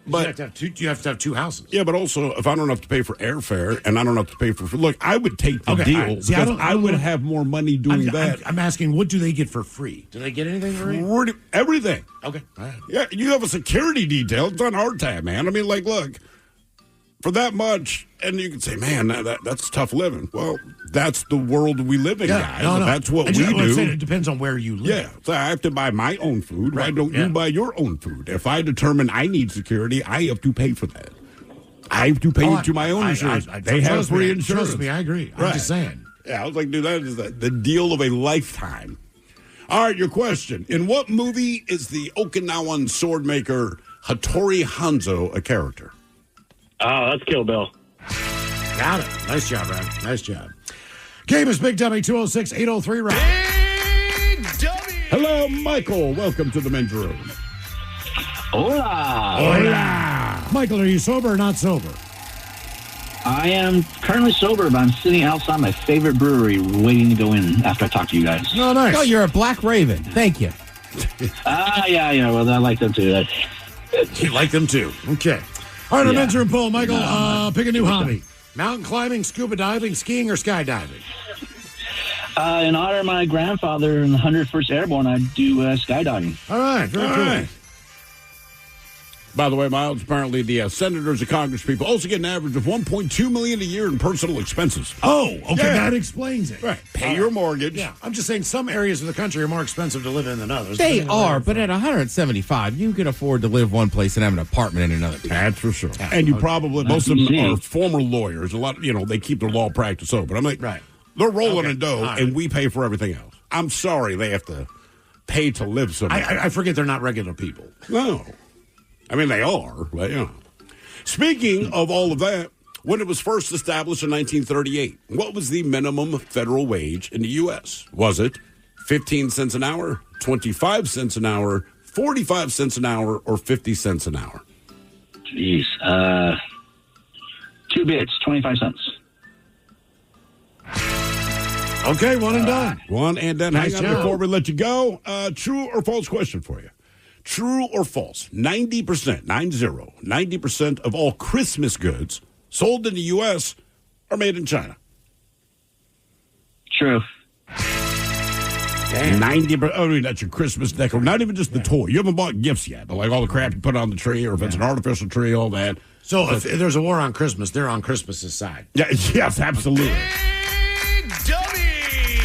But You have to have two houses. yeah, but also if I don't have to pay for airfare and I don't have to pay for look, I would take the Okay, deal all right. See, I because don't- I would have more money doing that. I'm asking, what do they get for free? Do they get anything for free? Everything. Okay. All right. Yeah, you have a security detail. It's on our time, man. I mean, like, look, for that much, and you can say, man, that's tough living. Well, that's the world we live in, guys. no. That's what And we I'm saying do. it depends on where you live. Yeah, so I have to buy my own food. Why Right, don't yeah. you buy your own food? If I determine I need security, I have to pay for that. I have to pay into my own insurance. They have trust free me, insurance. Trust me, I agree. I'm Right. just saying. Yeah, I was like, dude, that is the deal of a lifetime. All right, your question. In what movie is the Okinawan sword maker Hattori Hanzo a character? Oh, that's Kill Bill. Got it. Nice job, Ryan. Nice job. Game is Big Dummy 206-803 round. Hello, Michael. Welcome to the men's room. Hola. Hola. Michael, are you sober or not sober? I am currently sober, but I'm sitting outside my favorite brewery waiting to go in after I talk to you guys. No, nice. Oh, you're a Black Raven. Thank you. Yeah. Well, I like them too. You like them too. Okay. All right, our Yeah. men's room poll. Michael, pick a new hobby. Mountain climbing, scuba diving, skiing, or skydiving? In honor of my grandfather in the 101st Airborne, I do skydiving. All right, very cool. By the way, Miles, apparently the senators and congresspeople also get an average of $1.2 million a year in personal expenses. Oh, okay, that explains it. Right. Pay your mortgage. Yeah, I'm just saying some areas of the country are more expensive to live in than others. They are, but at 175, you can afford to live one place and have an apartment in another. That's for sure. And you probably, most of them are former lawyers. A lot, they keep their law practice open. I'm like, they're rolling in dough, and we pay for everything else. I'm sorry they have to pay to live somewhere. I forget they're not regular people. No. I mean, they are, but, Speaking of all of that, when it was first established in 1938, what was the minimum federal wage in the U.S.? Was it 15 cents an hour, 25 cents an hour, 45 cents an hour, or 50 cents an hour? Jeez. 2 bits, 25 cents. Okay, one and done. One and done. Nice Hang on job. before we let you go. True or false question for you. True or false? 90% of all Christmas goods sold in the U.S. are made in China. True. 90%. I mean, that's your Christmas decor. Not even just the toy. You haven't bought gifts yet, but like all the crap you put on the tree, or if it's an artificial tree, all that. So if there's a war on Christmas, they're on Christmas's side. Yeah, yes, absolutely.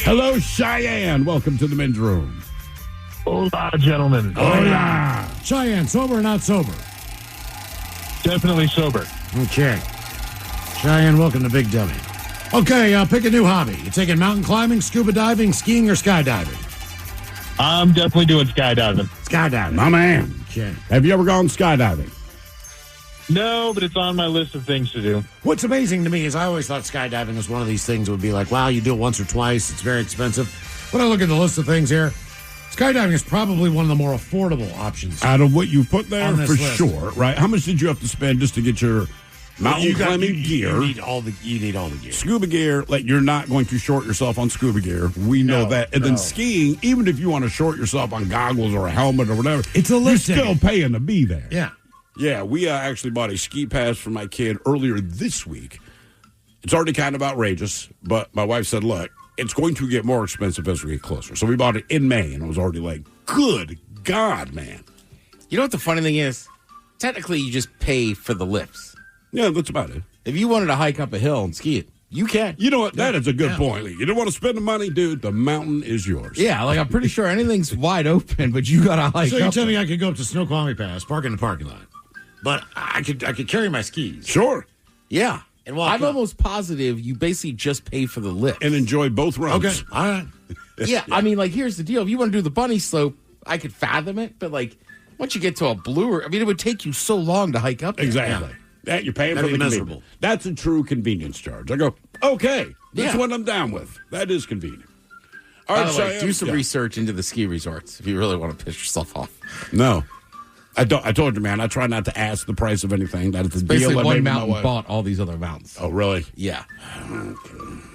Hello, Cheyenne. Welcome to the men's room. Hola, gentlemen. Hola. Cheyenne, sober or not sober? Definitely sober. Okay. Cheyenne, welcome to Big Dummy. Okay, pick a new hobby. You taking mountain climbing, scuba diving, skiing, or skydiving? I'm definitely doing skydiving. Skydiving. My man. Okay. Have you ever gone skydiving? No, but it's on my list of things to do. What's amazing to me is I always thought skydiving was one of these things that would be like, wow, you do it once or twice. It's very expensive. When I look at the list of things here, skydiving is probably one of the more affordable options. Out of what you put there, On this for list. sure, right? How much did you have to spend just to get your mountain climbing gear? You need all the gear. Scuba gear, like you're not going to short yourself on scuba gear. We know that. And then skiing, even if you want to short yourself on goggles or a helmet or whatever, it's a lift you're still paying to be there. Yeah. Yeah, we actually bought a ski pass for my kid earlier this week. It's already kind of outrageous, but my wife said, look, it's going to get more expensive as we get closer. So we bought it in May, and I was already like, good God, man. You know what the funny thing is? Technically, you just pay for the lifts. Yeah, that's about it. If you wanted to hike up a hill and ski it, you can. You know what? That is a good point, Lee. You don't want to spend the money, dude. The mountain is yours. Yeah, like I'm pretty sure anything's wide open, but you got to hike So you up. tell me I could go up to Snoqualmie Pass, park in the parking lot, but I could carry my skis. Sure. Yeah. And walk I'm up. almost positive you basically just pay for the lift. And enjoy both runs. Okay, all right. Yeah, I mean, like, here's the deal. If you want to do the bunny slope, I could fathom it, but, like, once you get to a bluer, I mean, it would take you so long to hike up there. Exactly. That you're paying That'd for the be convenience. miserable. That's a true convenience charge. I go, okay, that's what I'm down with. That is convenient. All By right, the way, Cheyenne, do some research into the ski resorts if you really want to piss yourself off. No. I told you, man, I try not to ask the price of anything. That is the Basically, deal I made one with my mountain wife. bought all these other mountains. Oh, really? Yeah.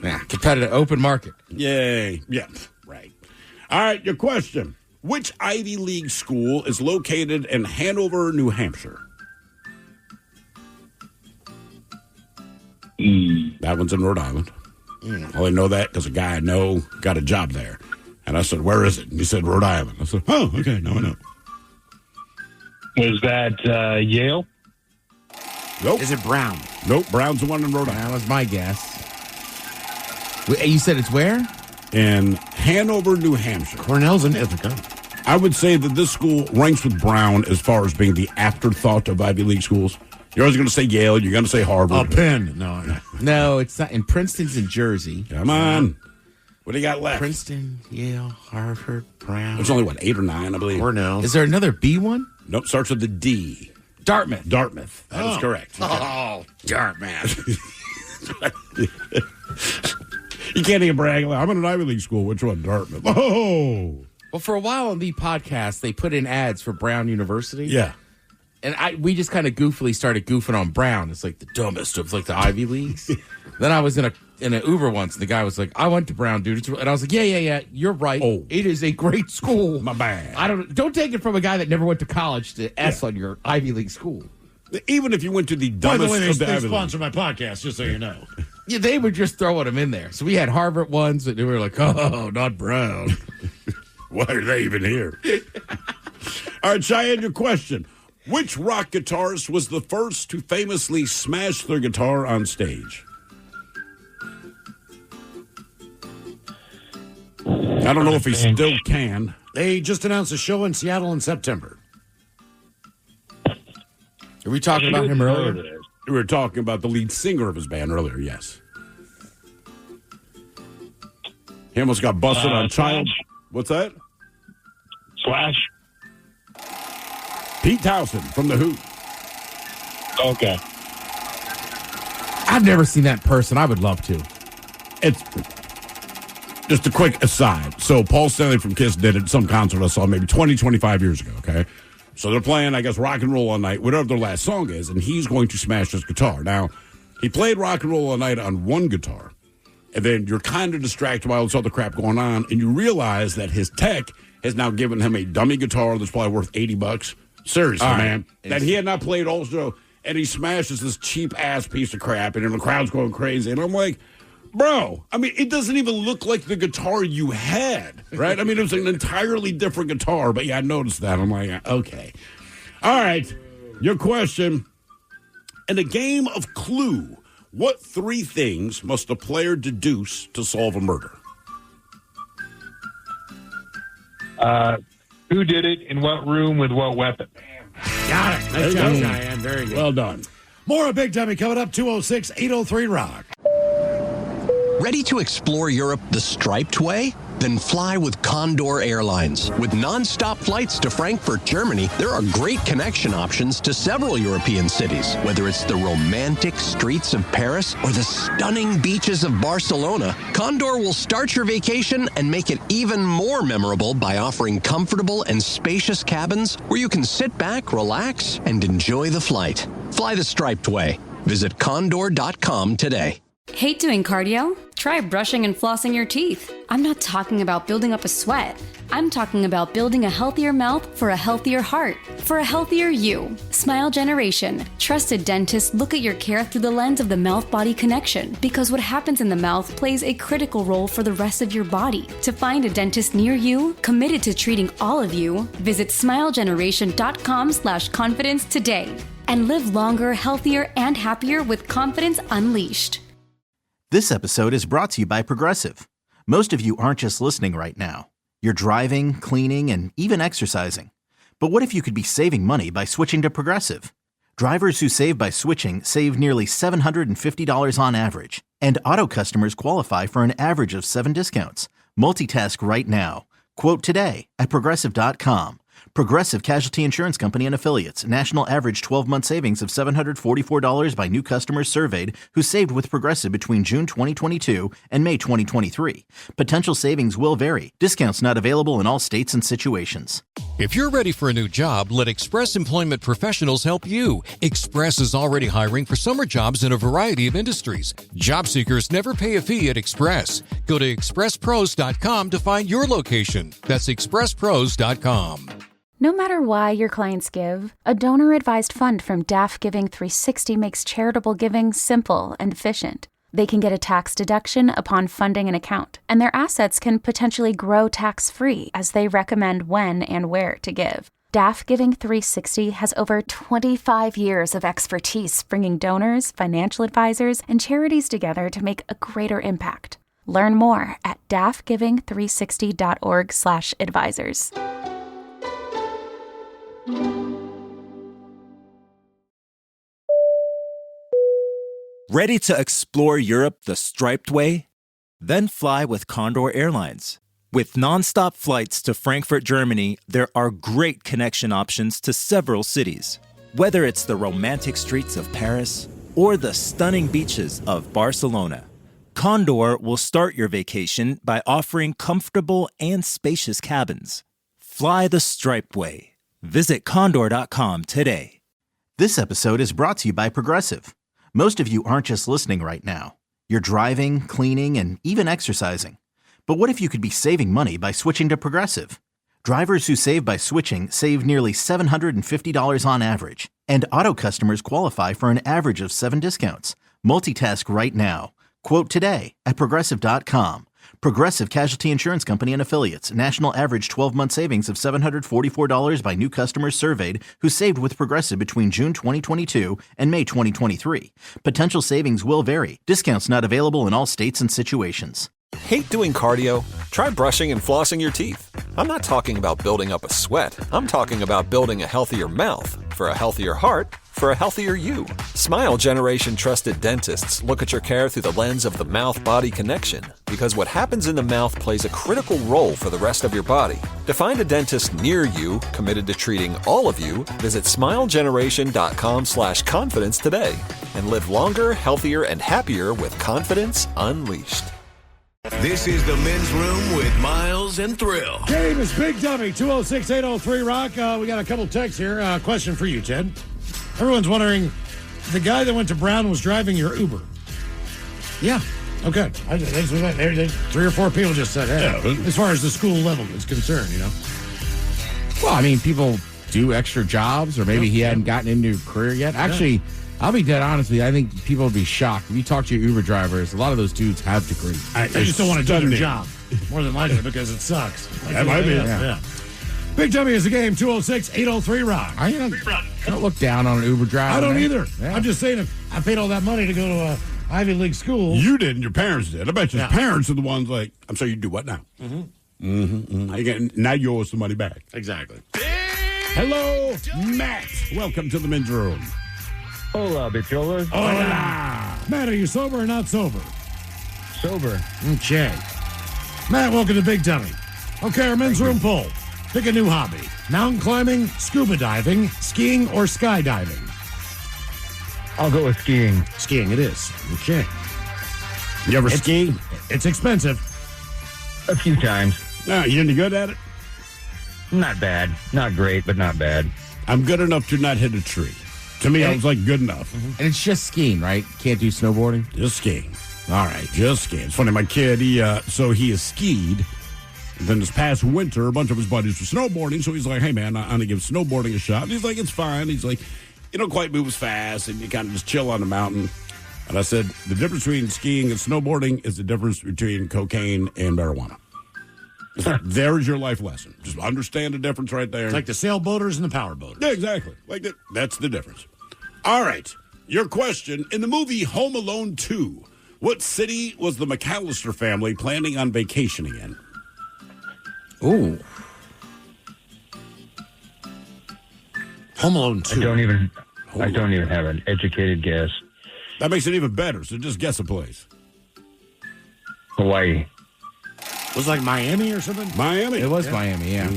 Yeah. Competitive, open market. Yay. Yeah, right. All right, your question. Which Ivy League school is located in Hanover, New Hampshire? That one's in Rhode Island. I only know that because a guy I know got a job there. And I said, where is it? And he said, Rhode Island. I said, oh, okay, now I know. Was that Yale? Nope. Is it Brown? Nope, Brown's the one in Rhode Island. That was my guess. You said it's where? In Hanover, New Hampshire. Cornell's in Ithaca. I would say that this school ranks with Brown as far as being the afterthought of Ivy League schools. You're always going to say Yale. You're going to say Harvard. Penn. No. No, it's not. In Princeton's in Jersey. Come on. What do you got left? Princeton, Yale, Harvard, Brown. There's only, 8 or 9, I believe. Cornell. Is there another B one? Nope, starts with the D. Dartmouth. Dartmouth. That is correct. Oh, Dartmouth. You can't even brag. I'm in an Ivy League school. Which one? Dartmouth. Oh. Well, for a while on the podcast, they put in ads for Brown University. Yeah. And we just kind of goofily started goofing on Brown. It's like the dumbest of like the Ivy Leagues. Then I was in an Uber once, and the guy was like, "I went to Brown, dude." And I was like, "Yeah, you're right. Oh. It is a great school." My bad. Don't take it from a guy that never went to college to S on your Ivy League school. Even if you went to the By dumbest the way, of the they Ivy League. sponsor my podcast, just so you know. Yeah, they were just throwing them in there. So we had Harvard ones, and we were like, oh, not Brown. Why are they even here? All right, Cheyenne, your question. Which rock guitarist was the first to famously smash their guitar on stage? I don't know if he still can. They just announced a show in Seattle in September. Are we talking about him earlier? We were talking about the lead singer of his band earlier, yes. He almost got busted on child. What's that? Slash. Pete Townsend from The Who. Okay. I've never seen that in person. I would love to. It's just a quick aside. So Paul Stanley from KISS did it at some concert I saw maybe 20, 25 years ago, okay? So they're playing, I guess, Rock and Roll All Night, whatever their last song is, and he's going to smash his guitar. Now, he played Rock and Roll All Night on one guitar, and then you're kind of distracted by all this other crap going on, and you realize that his tech has now given him a dummy guitar that's probably worth $80. Seriously, man. That he had not played also, and he smashes this cheap-ass piece of crap, and then the crowd's going crazy. And I'm like, bro, I mean, it doesn't even look like the guitar you had, right? I mean, it was an entirely different guitar, but yeah, I noticed that. I'm like, okay. All right, your question. In a game of Clue, what three things must a player deduce to solve a murder? Who did it, in what room, with what weapon? Got it. Nice job, Cheyenne. Very good. Well done. More of Big Dummy coming up, 206-803-ROCK. Ready to explore Europe the striped way? Then fly with Condor Airlines. With non-stop flights to Frankfurt, Germany, there are great connection options to several European cities. Whether it's the romantic streets of Paris or the stunning beaches of Barcelona, Condor will start your vacation and make it even more memorable by offering comfortable and spacious cabins where you can sit back, relax, and enjoy the flight. Fly the striped way. Visit condor.com today. Hate doing cardio? Try brushing and flossing your teeth. I'm not talking about building up a sweat. I'm talking about building a healthier mouth for a healthier heart, for a healthier you. Smile Generation. Trusted dentists look at your care through the lens of the mouth-body connection, because what happens in the mouth plays a critical role for the rest of your body. To find a dentist near you, committed to treating all of you, visit smilegeneration.com/confidence today. And live longer, healthier, and happier with confidence unleashed. This episode is brought to you by Progressive. Most of you aren't just listening right now. You're driving, cleaning, and even exercising. But what if you could be saving money by switching to Progressive? Drivers who save by switching save nearly $750 on average. And auto customers qualify for an average of 7 discounts. Multitask right now. Quote today at Progressive.com. Progressive Casualty Insurance Company and Affiliates. National average 12-month savings of $744 by new customers surveyed who saved with Progressive between June 2022 and May 2023. Potential savings will vary. Discounts not available in all states and situations. If you're ready for a new job, let Express Employment Professionals help you. Express is already hiring for summer jobs in a variety of industries. Job seekers never pay a fee at Express. Go to expresspros.com to find your location. That's expresspros.com. No matter why your clients give, a donor-advised fund from DAF Giving 360 makes charitable giving simple and efficient. They can get a tax deduction upon funding an account, and their assets can potentially grow tax-free as they recommend when and where to give. DAF Giving 360 has over 25 years of expertise bringing donors, financial advisors, and charities together to make a greater impact. Learn more at dafgiving360.org/advisors. Ready to explore Europe the striped way? Then fly with Condor Airlines. With nonstop flights to Frankfurt, Germany, there are great connection options to several cities. Whether it's the romantic streets of Paris or the stunning beaches of Barcelona, Condor will start your vacation by offering comfortable and spacious cabins. Fly the striped way. Visit condor.com today. This episode is brought to you by Progressive. Most of you aren't just listening right now. You're driving, cleaning, and even exercising. But what if you could be saving money by switching to Progressive? Drivers who save by switching save nearly $750 on average. And auto customers qualify for an average of 7 discounts. Multitask right now. Quote today at Progressive.com. Progressive Casualty Insurance Company and Affiliates. National average 12-month savings of $744 by new customers surveyed who saved with Progressive between June 2022 and May 2023. Potential savings will vary. Discounts not available in all states and situations. Hate doing cardio? Try brushing and flossing your teeth. I'm not talking about building up a sweat. I'm talking about building a healthier mouth for a healthier heart for a healthier you. Smile Generation trusted dentists look at your care through the lens of the mouth-body connection because what happens in the mouth plays a critical role for the rest of your body. To find a dentist near you committed to treating all of you, visit smilegeneration.com/confidence today and live longer, healthier, and happier with confidence unleashed. This is the men's room with Miles and Thrill. Game is Big Dummy, 206-803-ROCK. We got a couple texts here. Question for you, Ted. Everyone's wondering, the guy that went to Brown was driving your Uber. Yeah. Okay. Three or four people just said, hey, as far as the school level is concerned, you know. Well, I mean, people do extra jobs, or maybe he hadn't gotten into a career yet. Actually, I'll be dead honest with you. I think people would be shocked. If you talk to your Uber drivers, a lot of those dudes have degrees. They just don't want to do their job, more than likely, because it sucks. That might be. Yeah. Big Dummy is the game, 206-803-ROCK. I don't look down on an Uber driver. I don't either. Yeah. I'm just saying, if I paid all that money to go to a Ivy League school. You didn't. Your parents did. I bet your parents are the ones like, I'm sorry, you do what now? Now you owe us the money back. Exactly. Hello, Matt. Welcome to the men's room. Hola, bicholas. Hola. Matt, are you sober or not sober? Sober. Okay. Matt, welcome to Big Dummy. Okay, our men's room poll. Pick a new hobby. Mountain climbing, scuba diving, skiing, or skydiving. I'll go with skiing. Skiing it is. Okay. You ever ski? It's expensive. A few times. No, you any good at it? Not bad. Not great, but not bad. I'm good enough to not hit a tree. To me, I was like good enough. And it's just skiing, right? Can't do snowboarding? Just skiing. All right, just skiing. It's funny, my kid, he has skied. And then this past winter, a bunch of his buddies were snowboarding, so he's like, hey, man, I'm going to give snowboarding a shot. And he's like, it's fine. He's like, you don't quite move as fast, and you kind of just chill on the mountain. And I said, the difference between skiing and snowboarding is the difference between cocaine and marijuana. There's your life lesson. Just understand the difference right there. It's like the sailboaters and the powerboaters. Yeah, exactly. Like that. That's the difference. All right. Your question. In the movie Home Alone 2, what city was the McAllister family planning on vacationing in? Ooh. Home Alone 2. I don't even have an educated guess. That makes it even better, so just guess a place. Hawaii. Was it like Miami or something? Miami. It was Miami, yeah.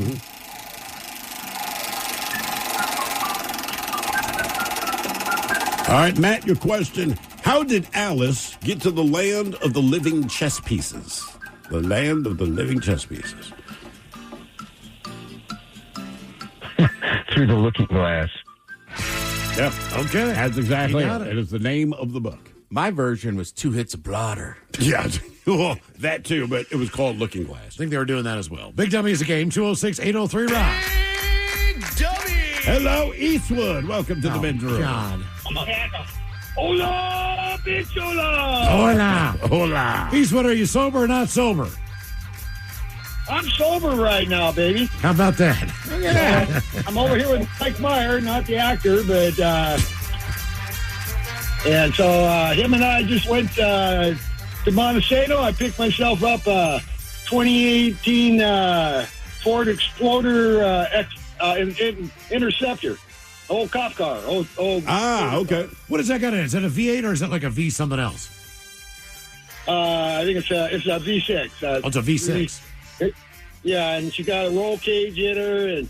All right, Matt, your question. How did Alice get to the land of the living chess pieces? The land of the living chess pieces. Through the looking glass. Yep. Okay. That's exactly You got it. it. It is the name of the book. My version was 2 hits of blotter. Yeah, well, that too, but it was called Looking Glass. I think they were doing that as well. Big Dummy is a game, 206-803-ROCK. Big Dummy. Hello, Eastwood. Welcome to the men's room. God. Hola, bichola. Hola. Hola. Eastwood, are you sober or not sober? I'm sober right now, baby. How about that? Yeah. I'm over here with Mike Meyer, not the actor, but and so him and I just went to Montecito. I picked myself up a 2018 Ford Explorer Interceptor, old cop car. Old. Okay. What does that got in it? Is that a V8 or is that like a V something else? I think it's a V6. It's a V6. Yeah, and she got a roll cage in her, and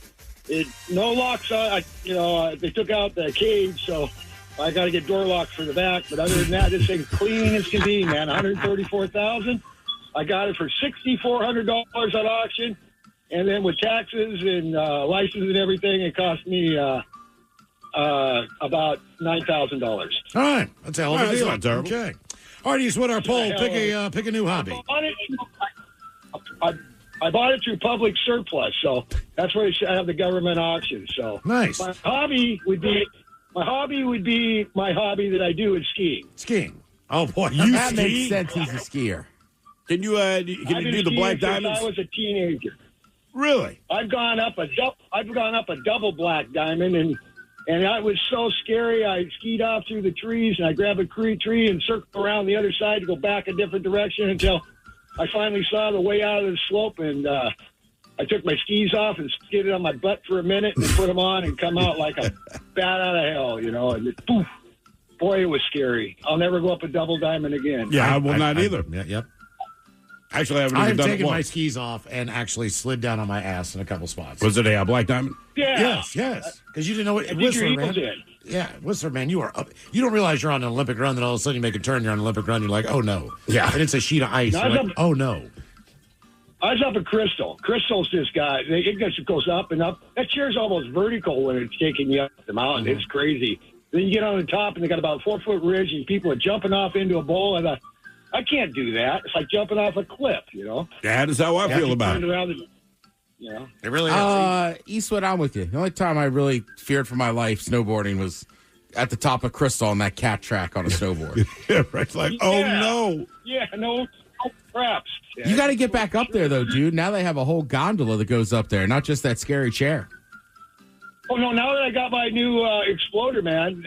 no locks on. They took out the cage, so I got to get door locks for the back. But other than that, this thing's clean as can be, man. $134,000. I got it for $6,400 on auction, and then with taxes and license and everything, it cost me about $9,000. All right, that's a hell of a deal. Not terrible. Okay. All right, Eastwood, our poll. Pick a new hobby. I bought it through public surplus, so that's where I have the government auction. So nice. My hobby would be my hobby that I do is skiing. Skiing. Oh, boy. That makes sense. He's a skier. Can you do the black diamonds? I was a teenager. Really? I've gone up a double black diamond, and it was so scary. I skied off through the trees, and I grabbed a tree and circled around the other side to go back a different direction until I finally saw the way out of the slope, and I took my skis off and skidded on my butt for a minute and put them on and come out like a bat out of hell, and it, poof. Boy, it was scary. I'll never go up a double diamond again. Yeah, I will not either. Yep. Actually, I've done it taken my once. skis off and actually slid down on my ass in a couple spots. Was it a black diamond? Yeah. Yes. Because you didn't know what I think your Whistler, man. Eagles did. Yeah, Whistler, man, you are up. You don't realize you're on an Olympic run, then all of a sudden you make a turn, you're on an Olympic run, you're like, oh no. Yeah. And it's a sheet of ice. No, You're like, oh no. I was up at Crystal. Crystal's this guy. It goes up and up. That chair's almost vertical when it's taking you up the mountain. It's crazy. Then you get on the top, and they got about a 4-foot ridge, and people are jumping off into a bowl. And I can't do that. It's like jumping off a cliff, That is how I feel about it. It really is. Eastwood, I'm with you. The only time I really feared for my life snowboarding was at the top of Crystal on that cat track on a snowboard. Yeah, right. Like, oh no. Yeah, no craps. You got to get back up there, though, dude. Now they have a whole gondola that goes up there, not just that scary chair. Oh, no, now that I got my new Exploder, man,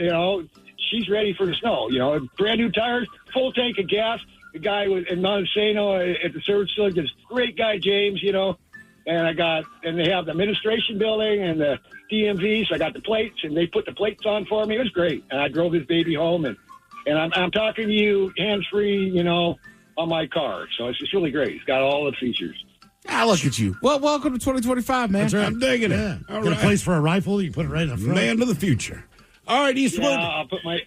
she's ready for the snow. Brand new tires, full tank of gas. The guy in Montesano at the service facility, this great guy, James, and they have the administration building and the DMV, so I got the plates, and they put the plates on for me. It was great. And I drove this baby home, and I'm talking to you hands-free, on my car. So it's just really great. It's got all the features. Look at you. Well, welcome to 2025, man. That's right. I'm digging Yeah. it. All Got right. a place for a rifle? You can put it right in the front. Man of the future. All right, Eastwood. Yeah, I'll put my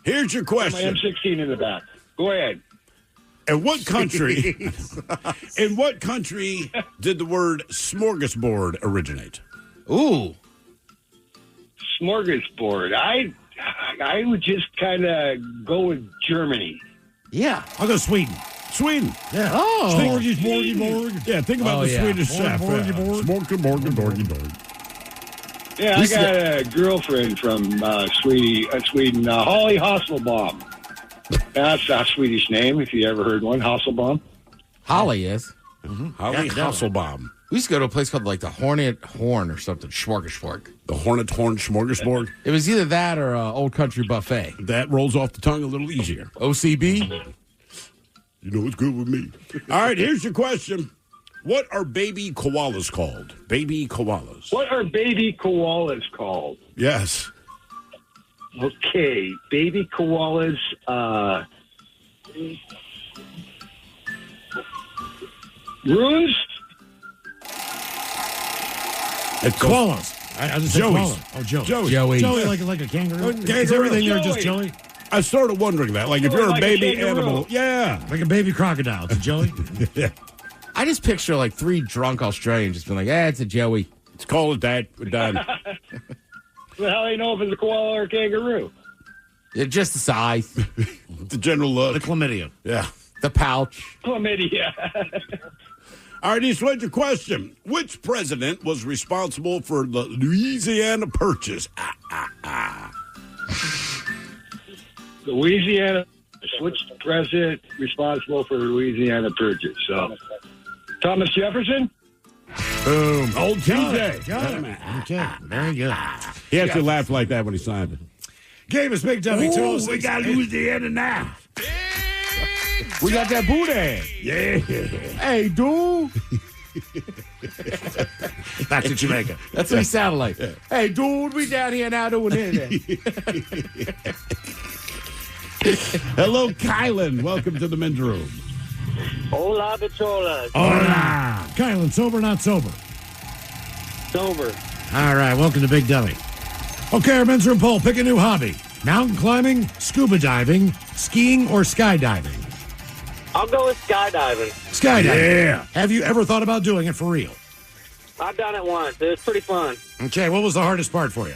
Here's your my question. M16 in the back. Go ahead. In what country did the word smorgasbord originate? Ooh. Smorgasbord. I would just kind of go with Germany. Yeah. I'll go Sweden. Sweden. Yeah. Oh. Smorgasbord. Yeah, think about the Swedish chef. Smorgasbord. Yeah, I got a girlfriend from Sweden, Holly Hasselbaum. That's a Swedish name, if you ever heard one. Hasselbaum. Holly is. Holly Hasselbaum. We used to go to a place called like the Hornet Horn or something, Schmorgasborg. The Hornet Horn Smorgasbord. It was either that or Old Country Buffet. That rolls off the tongue a little easier. OCB? It's good with me. All right, here's your question. What are baby koalas called? Baby koalas. What are baby koalas called? Yes. Okay, baby koalas. Runes? It's Koalas. I just said Joey's. koala. Oh, Joey. Joey. Joey like a kangaroo. Is Kangaroo. everything there just Joey. Joey? I started wondering that. Like, if you're a Like a baby kangaroo. animal. Yeah. Like a baby crocodile. It's a Joey. Yeah. I just picture like three drunk Australians just being like, it's a Joey. Let's call it that. We're done. Well, how do you know if it's a koala or a kangaroo? Just the size, The general look. The chlamydia. Yeah. the pouch. Chlamydia. All right, Eastwood, your question. Which president was responsible for the Louisiana Purchase? Louisiana, which president responsible for Louisiana Purchase? So, Thomas Jefferson? Boom. Old TJ. Got it. Okay. Very good. He actually laughed like that when he signed it. Game is Big Dummy. Oh, we got Louisiana now. We got that booty. Yeah. Hey, dude. Back to Jamaica. That's what he sounded like. Hey, dude, we down here now doing it. Hello, Kylan. Welcome to the men's room. Hola, bicholas. Hola. Kylan, sober, not sober? Sober. All right, welcome to Big Dummy. Okay, our men's room poll. Pick a new hobby. Mountain climbing, scuba diving, skiing, or skydiving? I'll go with skydiving. Skydiving. Yeah. Have you ever thought about doing it for real? I've done it once. It was pretty fun. Okay, what was the hardest part for you?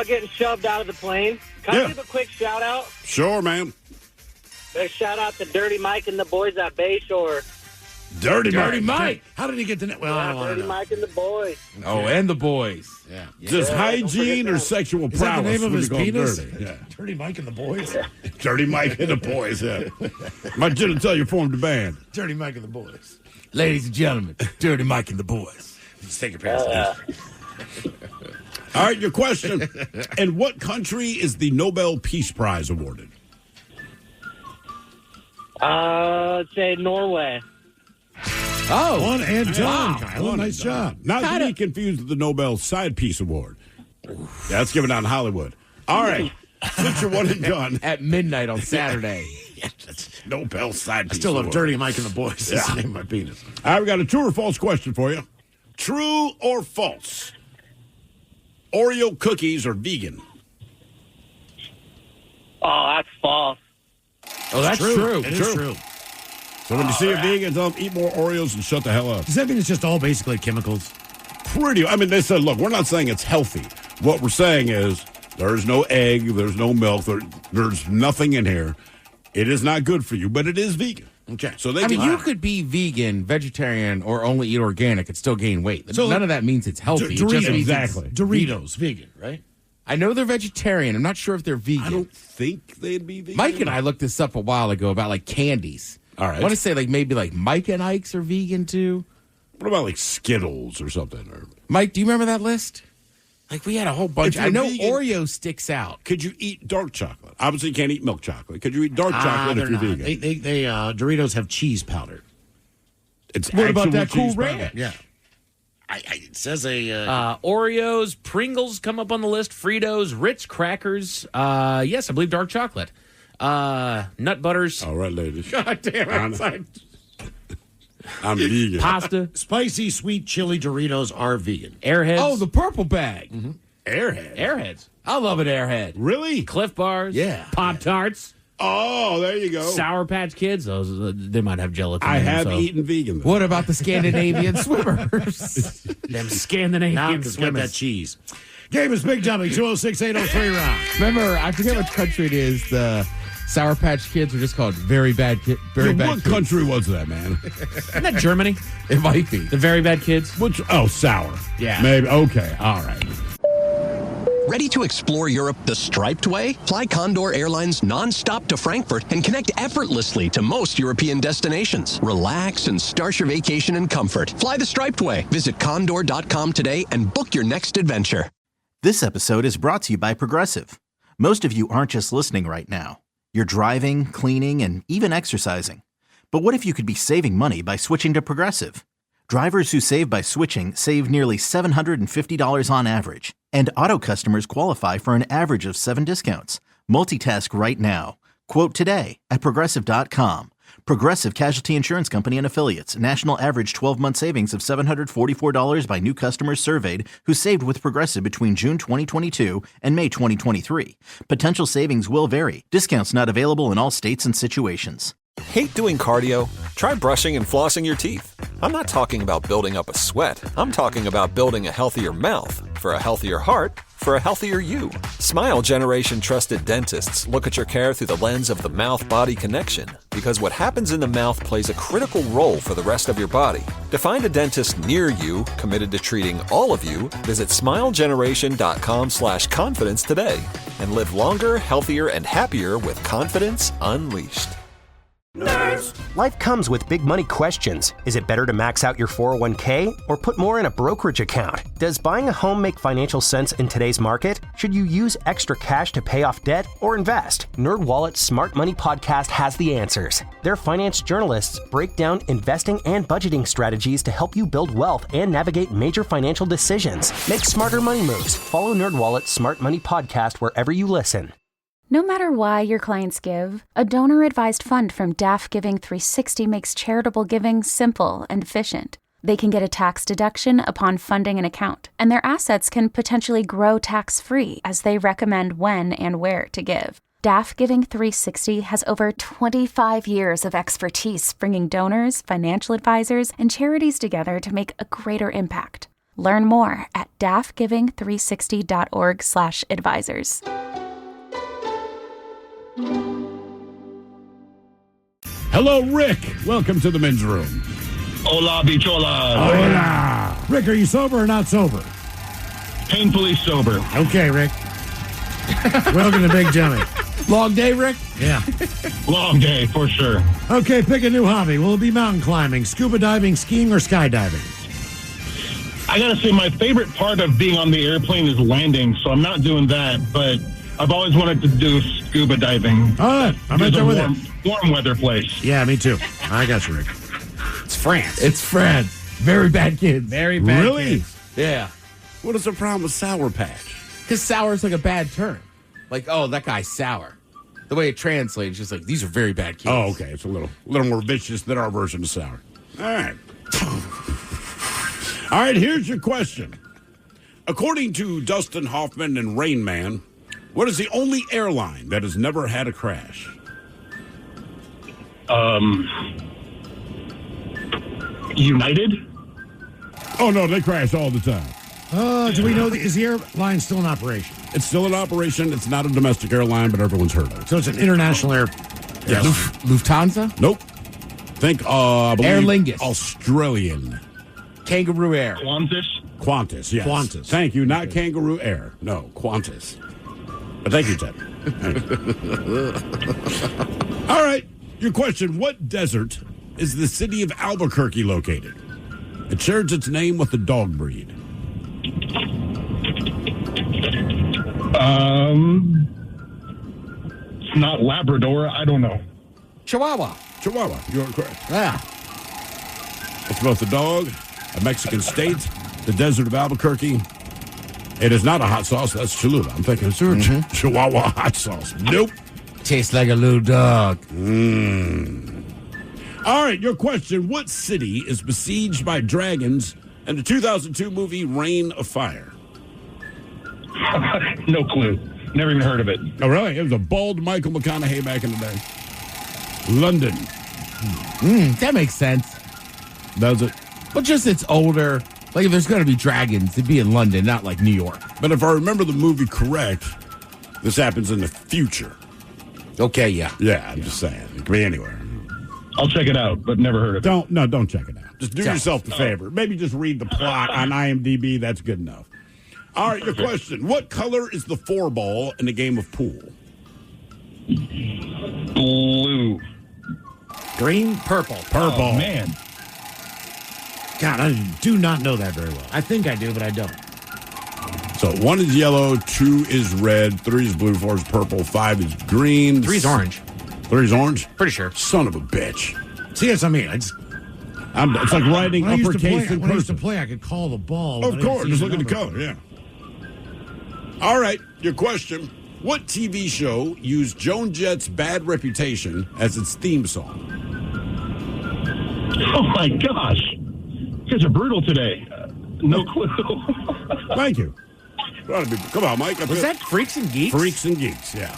Getting shoved out of the plane. Can I give a quick shout out? Sure, man. A shout out to Dirty Mike and the boys at Bayshore. Dirty Mike. How did he get the name? Well, I don't want to Dirty know. Mike and the boys. Oh, and the boys. Yeah. Just hygiene or sexual Is that prowess? the name of when his you call him penis? Dirty? Yeah. Dirty Mike and the boys. Dirty Mike and the boys. Yeah. My genitalia formed a band. Dirty Mike and the boys. Ladies and gentlemen, Dirty Mike and the boys. Just take your pants off. All right, your question. In what country is the Nobel Peace Prize awarded? Let's say Norway. Oh, one and done. Wow. Kyle, nice job. Not to be confused with the Nobel Side Peace Award. That's given out in Hollywood. All right. Since you're one and done. At midnight on Saturday. That's Nobel Side I Peace still love Award. Dirty Mike and the boys. That's the name of my penis. All right, we got a true or false question for you. True or false? Oreo cookies are vegan. Oh, that's false. Oh, that's true. It is true. So when you see a vegan, tell them eat more Oreos and shut the hell up. Does that mean it's just all basically chemicals? I mean, they said, look, we're not saying it's healthy. What we're saying is there's no egg, there's no milk, there's nothing in here. It is not good for you, but it is vegan. Okay. So you could be vegan, vegetarian, or only eat organic and still gain weight. So None of that means it's healthy. It Doritos, just means exactly. Doritos, vegan, right? I know they're vegetarian. I'm not sure if they're vegan. I don't think they'd be vegan. Mike and I looked this up a while ago about like candies. All right. I want to say like maybe like Mike and Ike's are vegan too. What about like Skittles or something? Or Mike, do you remember that list? Like we had a whole bunch. If you're I know vegan- Oreo sticks out. could you eat dark chocolate? Obviously, you can't eat milk chocolate. Could you eat dark chocolate if They're you're not. vegan? They Doritos have cheese powder. It's What about actual that Cool cheese powder. Ranch? Yeah. It says Oreos, Pringles come up on the list, Fritos, Ritz crackers. Yes, I believe dark chocolate. Nut butters. All right, ladies. God damn it. I'm vegan. Pasta. Spicy sweet chili Doritos are vegan. Airheads. Oh, the purple bag. Airhead. Airheads. I love an Airhead. Really? Cliff Bars. Yeah. Pop-Tarts. Oh, there you go. Sour Patch Kids. Those they might have gelatin. I in them, have so. eaten vegan. Though. What about the Scandinavian swimmers? Them Scandinavian Now get swimmers. that cheese. Game is Big Dummy, 206-803 round. Remember, I forget which country it is. The Sour Patch Kids are just called very bad kids. What country was that, man? Isn't that Germany? It might be. The Very Bad Kids? Which? Oh, sour. Yeah. Maybe. Okay. All right. Ready to explore Europe the striped way? Fly Condor Airlines non-stop to Frankfurt and connect effortlessly to most European destinations. Relax and start your vacation in comfort. Fly the striped way. Visit condor.com today and book your next adventure. This episode is brought to you by Progressive. Most of you aren't just listening right now. You're driving, cleaning, and even exercising. But what if you could be saving money by switching to Progressive? Drivers who save by switching save nearly $750 on average. And auto customers qualify for an average of 7 discounts. Multitask right now. Quote today at Progressive.com. Progressive Casualty Insurance Company and Affiliates. National average 12-month savings of $744 by new customers surveyed who saved with Progressive between June 2022 and May 2023. Potential savings will vary. Discounts not available in all states and situations. Hate doing cardio? Try brushing and flossing your teeth. I'm not talking about building up a sweat. I'm talking about building a healthier mouth. For a healthier heart, for a healthier you. Smile Generation trusted dentists look at your care through the lens of the mouth-body connection, because what happens in the mouth plays a critical role for the rest of your body. To find a dentist near you committed to treating all of you, visit smilegeneration.com/confidence today and live longer, healthier, and happier with confidence unleashed. Life comes with big money questions. Is it better to max out your 401k or put more in a brokerage account? Does buying a home make financial sense in today's market? Should you use extra cash to pay off debt or invest? NerdWallet's Smart Money podcast has the answers. Their finance journalists break down investing and budgeting strategies to help you build wealth and navigate major financial decisions. Make smarter money moves. Follow NerdWallet's Smart Money podcast wherever you listen. No matter why your clients give, a donor-advised fund from DAF Giving 360 makes charitable giving simple and efficient. They can get a tax deduction upon funding an account, and their assets can potentially grow tax-free as they recommend when and where to give. DAF Giving 360 has over 25 years of expertise bringing donors, financial advisors, and charities together to make a greater impact. Learn more at dafgiving360.org/advisors. Hello, Rick. Welcome to the men's room. Hola, bichola. Hola. Rick, are you sober or not sober? Painfully sober. Okay, Rick. Welcome to Big Dummy. Long day, Rick? Yeah. Long day, for sure. Okay, pick a new hobby. Will it be mountain climbing, scuba diving, skiing, or skydiving? I gotta say, my favorite part of being on the airplane is landing, so I'm not doing that, but I've always wanted to do scuba diving. All right, I'm right there with it. Warm weather place. Yeah, me too. I got you, Rick. It's France. It's France. Very bad kids. Very bad Really? kids. Yeah. What is the problem with Sour Patch? Because sour is like a bad term. Like, oh, that guy's sour. The way it translates, just like, these are very bad kids. Oh, okay. It's a little more vicious than our version of sour. All right. All right, here's your question. According to Dustin Hoffman and Rain Man, what is the only airline that has never had a crash? United? Oh, no, they crash all the time. Do we know, is the airline still in operation? It's still in operation. It's not a domestic airline, but everyone's heard of it. So it's an international air. Yes. Lufthansa? Nope. Think, I believe Aer Lingus. Australian. Kangaroo Air. Qantas, yes. Qantas. Thank you. Not Kangaroo Air. No, Qantas. But thank you, Ted. All right. Your question, what desert is the city of Albuquerque located? It shares its name with the dog breed. It's not Labrador. I don't know. Chihuahua. Chihuahua. You're correct. Yeah. It's both a dog, a Mexican state, the desert of Albuquerque. It is not a hot sauce. That's Cholula. I'm thinking it's Chihuahua hot sauce. Nope. Tastes like a little dog. All right, your question. What city is besieged by dragons in the 2002 movie Reign of Fire? No clue. Never even heard of it. Oh, really? It was a bald Michael McConaughey back in the day. London. That makes sense. Does it? But just it's older. Like, if there's going to be dragons, it'd be in London, not like New York. But if I remember the movie correct, this happens in the future. Okay, yeah. Yeah, I'm just saying. It could be anywhere. I'll check it out, but never heard of it. Don't check it out. Just do yourself the favor. Maybe just read the plot on IMDb. That's good enough. All right, your question. What color is the 4-ball in the game of pool? Blue. Green? Purple. Purple. Oh, man. God, I do not know that very well. I think I do, but I don't. So 1 is yellow, 2 is red, 3 is blue, 4 is purple, 5 is green. 3 is orange. 3 is orange? Pretty sure. Son of a bitch. See, that's what I mean. It's like writing uppercase in When I used to cursive. play, I could call the ball. Of course, just look at the color, yeah. All right, your question. What TV show used Joan Jett's bad reputation as its theme song? Oh, my gosh. You guys are brutal today. No clue. Thank you. Come on, Mike. Was that Freaks and Geeks? Freaks and Geeks, yeah.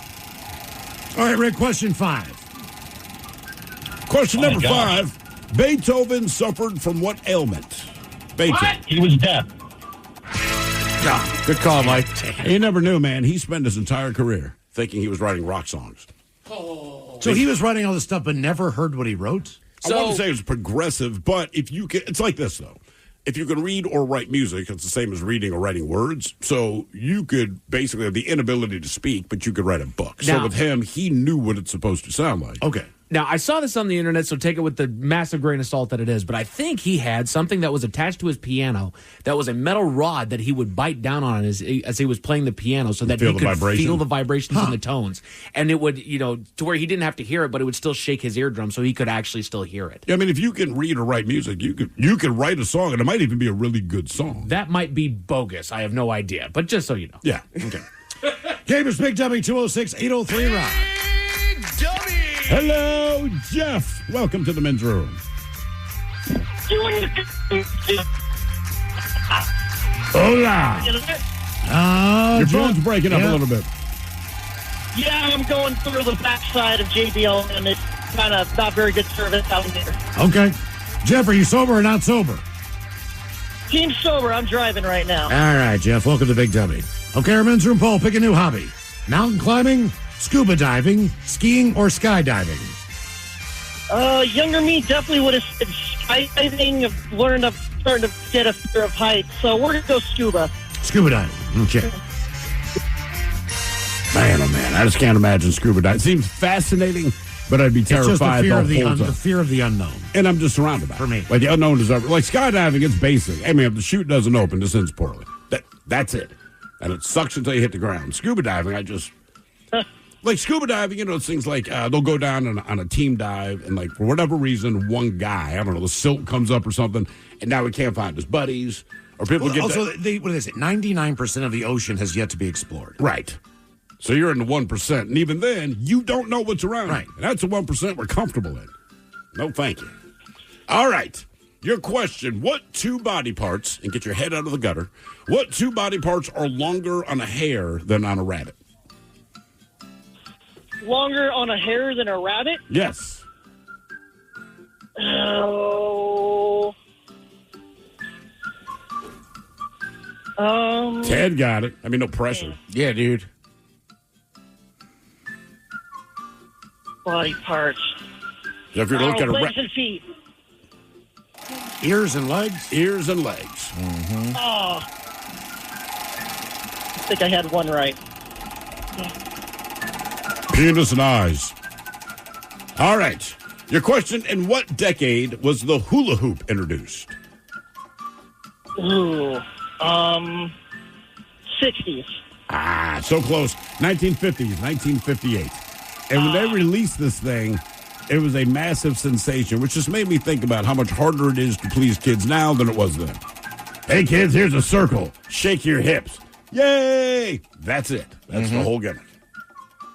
All right, Rick, question 5. Question number 5. Beethoven suffered from what ailment? Beethoven. He was deaf. Good call, Mike. You never knew, man. He spent his entire career thinking he was writing rock songs. So he was writing all this stuff, but never heard what he wrote? I wouldn't say it was progressive, but if you can, it's like this, though. If you can read or write music, it's the same as reading or writing words. So you could basically have the inability to speak, but you could write a book. So Now- with him, he knew what it's supposed to sound like. Okay. Now, I saw this on the internet, so take it with the massive grain of salt that it is, but I think he had something that was attached to his piano that was a metal rod that he would bite down on as he was playing the piano so that Feel he the could vibration? feel the vibrations and the tones. And it would, to where he didn't have to hear it, but it would still shake his eardrum so he could actually still hear it. Yeah, I mean, if you can read or write music, you could write a song, and it might even be a really good song. That might be bogus. I have no idea, but just so you know. Yeah, okay. Gamers Big Dummy 206-803 Rock. Hello, Jeff. Welcome to the men's room. Hola. Your phone's breaking up a little bit. Yeah, I'm going through the backside of JBL, and it's kind of not very good service out there. Okay. Jeff, are you sober or not sober? Team sober, I'm driving right now. All right, Jeff. Welcome to Big Dummy. Okay, our men's room poll. Pick a new hobby. Mountain climbing, scuba diving, skiing, or skydiving. Younger me definitely would have said skydiving. I've learned I'm starting to get a fear of heights, so we're going to go scuba. Scuba diving. Okay. Man, oh man, I just can't imagine scuba diving. It seems fascinating, but I'd be terrified It's just the fear, whole time. the fear of the unknown. And I'm just surrounded by it. For me. Like the unknown is like skydiving, it's basic. I mean, if the chute doesn't open, this ends poorly. That's it. And it sucks until you hit the ground. Scuba diving, like scuba diving, those things like they'll go down on a team dive, and like for whatever reason, one guy, I don't know, the silt comes up or something, and now we can't find his buddies, or people get also, what is it? 99% of the ocean has yet to be explored. Right. So you're in the 1%, and even then, you don't know what's around. Right. And that's the 1% we're comfortable in. No, thank you. All right. Your question, what two body parts, and get your head out of the gutter, what two body parts are longer on a hare than on a rabbit? Longer on a hare than a rabbit? Yes. Oh. Ted got it. I mean, no pressure. Yeah, dude. Body parts. So if you're looking at a legs and feet. Ears and legs? Ears and legs. Mm-hmm. Oh. I think I had one right. Penis and eyes. All right. Your question, in what decade was the hula hoop introduced? Ooh. 60s. Ah, so close. 1950s, 1958. And when they released this thing, it was a massive sensation, which just made me think about how much harder it is to please kids now than it was then. Hey, kids, here's a circle. Shake your hips. Yay! That's it. That's the whole gimmick.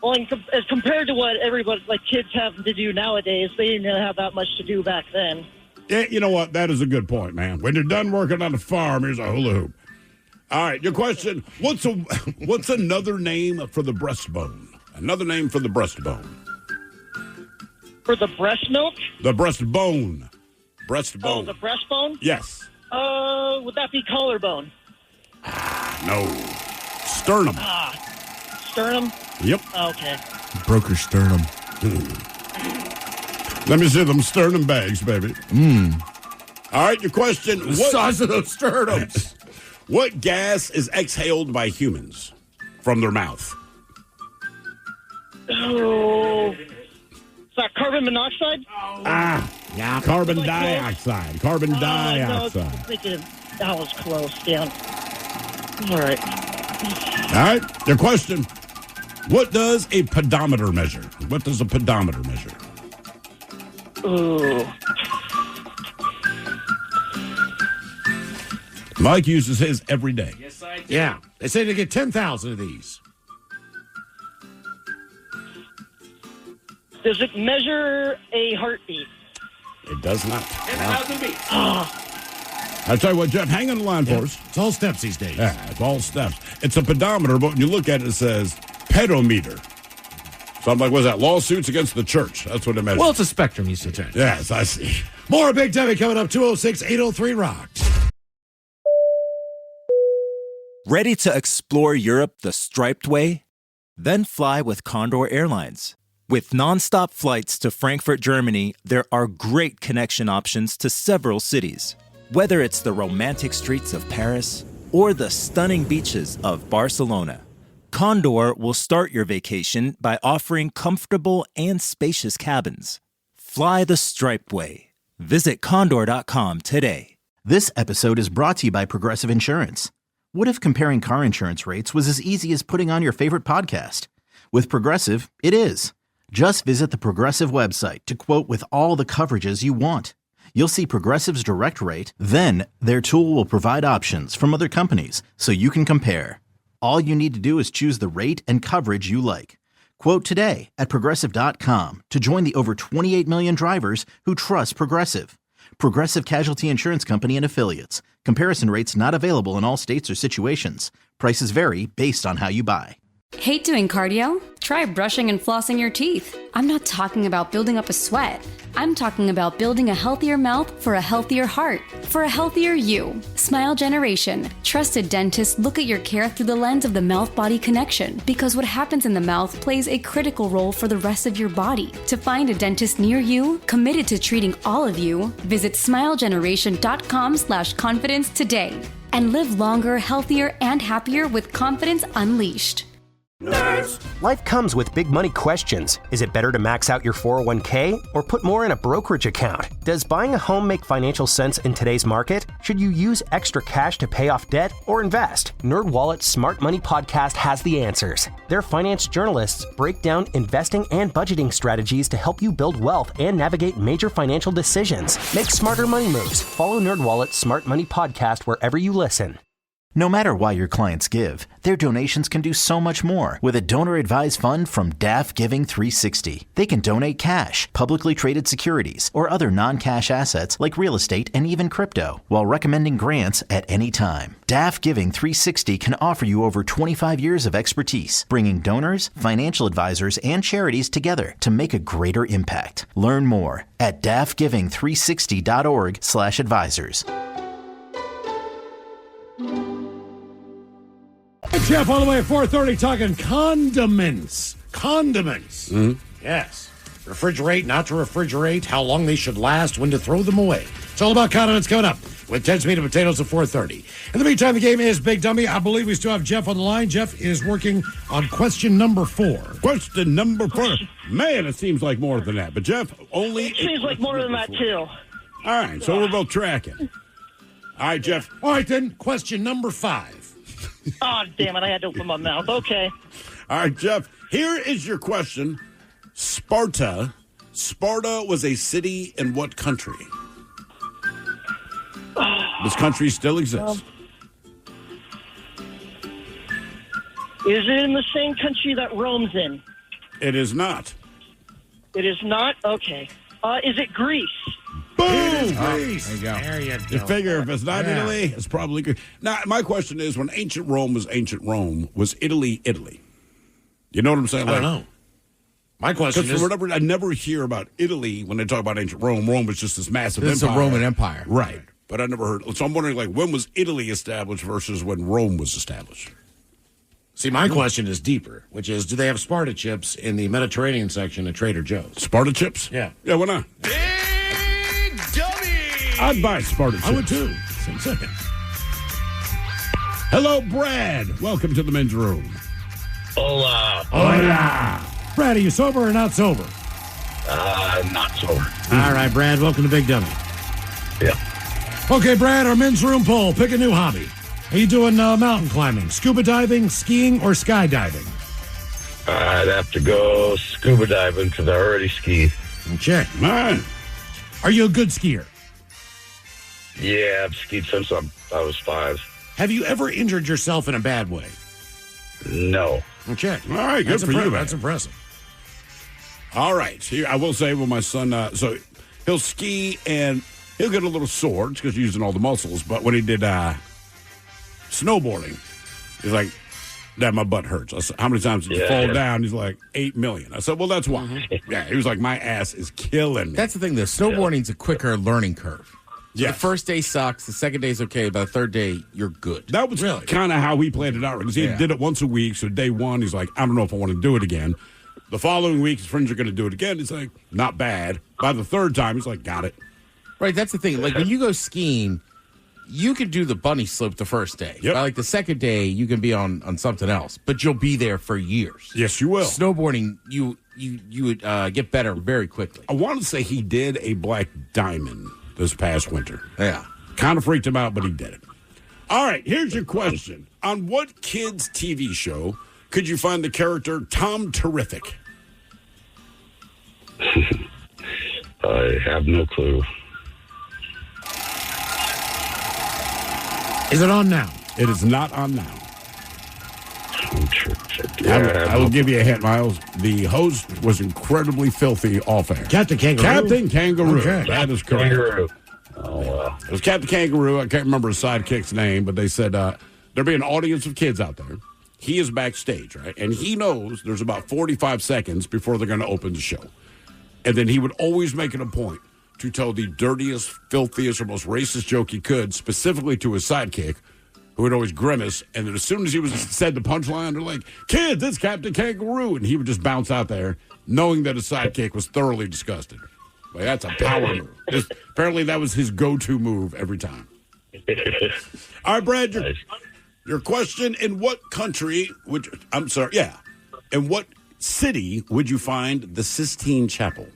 Well, as compared to what everybody, like kids have to do nowadays, they didn't really have that much to do back then. Yeah, you know what? That is a good point, man. When you're done working on the farm, here's a hula hoop. All right, your question, what's another name for the breastbone? Another name for the breastbone. For the breast milk? The breastbone. Breastbone. Oh, the breastbone? Yes. Would that be collarbone? No. Sternum. Sternum? Yep. Okay. Broke her sternum. Let me see them sternum bags, baby. All right, your question. The size of those sternums. What gas is exhaled by humans from their mouth? Oh. Is that carbon monoxide? Yeah. Carbon dioxide. Carbon dioxide. No, I was thinking that was close. Damn. All right. All right, your question. What does a pedometer measure? What does a pedometer measure? Ooh. Mike uses his every day. Yes, I do. Yeah. They say to get 10,000 of these. Does it measure a heartbeat? It does not. 10,000 beats. I'll tell you what, Jeff, hang on the line for us. It's all steps these days. Yeah, it's all steps. It's a pedometer, but when you look at it, it says pedometer. So I'm like, what's that? Lawsuits against the church. That's what it measures. Well, it's a spectrum, you see. Yes, I see. More Big Debbie coming up, 206-803-ROCK. Ready to explore Europe the striped way? Then fly with Condor Airlines. With nonstop flights to Frankfurt, Germany, there are great connection options to several cities. Whether it's the romantic streets of Paris or the stunning beaches of Barcelona, Condor will start your vacation by offering comfortable and spacious cabins. Fly the striped way. Visit Condor.com today. This episode is brought to you by Progressive Insurance. What if comparing car insurance rates was as easy as putting on your favorite podcast? With Progressive, it is. Just visit the Progressive website to quote with all the coverages you want. You'll see Progressive's direct rate, then their tool will provide options from other companies so you can compare. All you need to do is choose the rate and coverage you like. Quote today at Progressive.com to join the over 28 million drivers who trust Progressive. Progressive Casualty Insurance Company and Affiliates. Comparison rates not available in all states or situations. Prices vary based on how you buy. Hate doing cardio? Try brushing and flossing your teeth. I'm not talking about building up a sweat. I'm talking about building a healthier mouth for a healthier heart, for a healthier you. Smile Generation. Trusted dentists look at your care through the lens of the mouth-body connection because what happens in the mouth plays a critical role for the rest of your body. To find a dentist near you, committed to treating all of you, visit smilegeneration.com/confidence today and live longer, healthier, and happier with confidence unleashed. Nerds. Life comes with big money questions. Is it better to max out your 401k or put more in a brokerage account? Does buying a home make financial sense in today's market? Should you use extra cash to pay off debt or invest? NerdWallet's Smart Money podcast has the answers. Their finance journalists break down investing and budgeting strategies to help you build wealth and navigate major financial decisions. Make smarter money moves. Follow NerdWallet's Smart Money podcast wherever you listen. No matter why your clients give, their donations can do so much more with a donor-advised fund from DAF Giving 360. They can donate cash, publicly traded securities, or other non-cash assets like real estate and even crypto, while recommending grants at any time. DAF Giving 360 can offer you over 25 years of expertise, bringing donors, financial advisors, and charities together to make a greater impact. Learn more at dafgiving360.org/advisors. Jeff, all the way at 4:30, talking condiments. Condiments. Mm-hmm. Yes. Refrigerate, not to refrigerate, how long they should last, when to throw them away. It's all about condiments coming up with Ted's Meat and Potatoes at 4:30. In the meantime, the game is Big Dummy. I believe we still have Jeff on the line. Jeff is working on question number 4. Question number 4. Man, it seems like more than that. But, Jeff, only... It seems like more than that, too. All right, so we're both tracking. All right, Jeff. All right, then, question number 5. Oh, damn it. I had to open my mouth. Okay. All right, Jeff. Here is your question. Sparta. Sparta was a city in what country? This country still exists. Is it in the same country that Rome's in? It is not. It is not? Okay. Is it Greece? Boom! Greece. There you go. There you go. You figure if it's not Italy, it's probably good. Now, my question is, when ancient Rome was ancient Rome, was Italy Italy? You know what I'm saying? I don't know. My question is... I never hear about Italy when they talk about ancient Rome. Rome was just this massive empire. It's a Roman Empire. Right. But I never heard... So I'm wondering, when was Italy established versus when Rome was established? See, my question is deeper, which is, do they have Sparta chips in the Mediterranean section at Trader Joe's? Sparta chips? Yeah. Yeah, why not? Big Dummy! I'd buy Sparta chips. I would too. Same second. Hello, Brad. Welcome to the men's room. Hola. Hola. Brad, are you sober or not sober? Not sober. All right, Brad, welcome to Big Dummy. Yeah. Okay, Brad, our men's room poll. Pick a new hobby. Are you doing mountain climbing, scuba diving, skiing, or skydiving? I'd have to go scuba diving because I already ski. Okay. All right. Are you a good skier? Yeah, I've skied since I was 5. Have you ever injured yourself in a bad way? No. Okay. All right, good for you, man. That's impressive. All right. Here, I will say, when my son, so he'll ski and he'll get a little sore because he's using all the muscles. But when he did snowboarding, he's like, Dad, my butt hurts. I said, how many times did you fall down? He's like, 8 million. I said, well, that's why. Mm-hmm. Yeah, he was like, my ass is killing me. That's the thing, though. Snowboarding's a quicker learning curve. So Yeah. the first day sucks. The second day's okay. By the third day, you're good. That was kind of how he planned it out. Because he did it once a week. So day one, he's like, I don't know if I want to do it again. The following week, his friends are going to do it again. He's like, not bad. By the third time, he's like, got it. Right, that's the thing. Like, when you go skiing, you can do the bunny slope the first day. Yep. By like the second day, you can be on something else. But you'll be there for years. Yes, you will. Snowboarding, you would get better very quickly. I want to say he did a black diamond this past winter. Yeah. Kind of freaked him out, but he did it. All right, here's your question. On what kids' TV show could you find the character Tom Terrific? I have no clue. Is it on now? It is not on now. Yeah, I will give you a hint, Miles. The host was incredibly filthy off air. Captain Kangaroo? Captain Kangaroo. Okay. That is correct. Kangaroo. Oh, wow. It was Captain Kangaroo. I can't remember his sidekick's name, but they said there'd be an audience of kids out there. he is backstage, right? And he knows there's about 45 seconds before they're going to open the show. And then he would always make it a point to tell the dirtiest, filthiest, or most racist joke he could, specifically to his sidekick, who would always grimace. And then as soon as he said the punchline, they're like, "Kids, it's Captain Kangaroo." And he would just bounce out there, knowing that his sidekick was thoroughly disgusted. Like, that's a power move. Apparently, that was his go-to move every time. All right, Brad, your question: in what country in what city would you find the Sistine Chapel?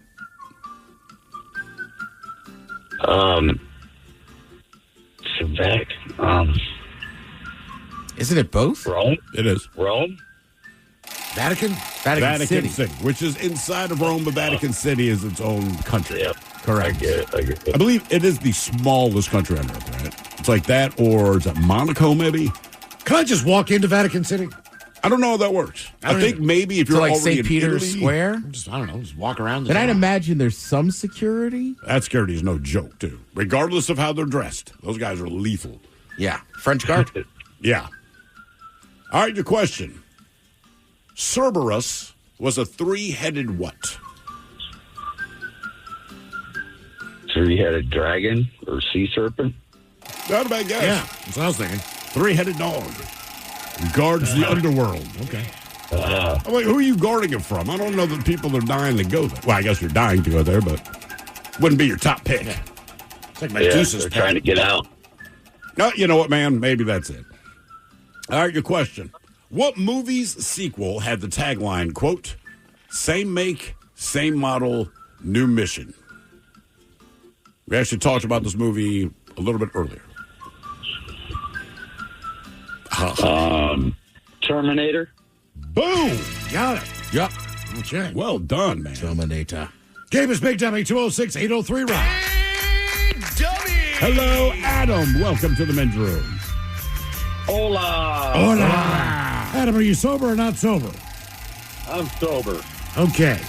Isn't it both? Rome? It is. Rome? Vatican? Vatican City, which is inside of Rome, but Vatican City is its own country. Yep. Correct. I get it. I believe it is the smallest country on earth, right? It's like that, or is it Monaco, maybe? Can I just walk into Vatican City? I don't know how that works. I think maybe if you're like already St. Peter's in Italy, Square? I don't know, just walk around. And I'd imagine there's some security. That security is no joke, too. Regardless of how they're dressed. Those guys are lethal. Yeah. French guard? Yeah. All right, your question. Cerberus was a three-headed what? Three-headed dragon or sea serpent? Not a bad guess. Yeah, that's what I was thinking. Three-headed dog. Guards the underworld. Okay. I'm like, who are you guarding it from? I don't know that people are dying to go there. Well, I guess you're dying to go there, but wouldn't be your top pick. Yeah. It's like Medusa's they're trying to get out. No, you know what, man? Maybe that's it. All right, your question. What movie's sequel had the tagline, quote, "Same make, same model, new mission"? We actually talked about this movie a little bit earlier. Terminator? Boom! Got it. Yep. Okay. Well done, man. Terminator. Game is Big Dummy 206-803 Rob. Hello, Adam. Welcome to the men's room. Hola. Hola. Adam, are you sober or not sober? I'm sober. Okay.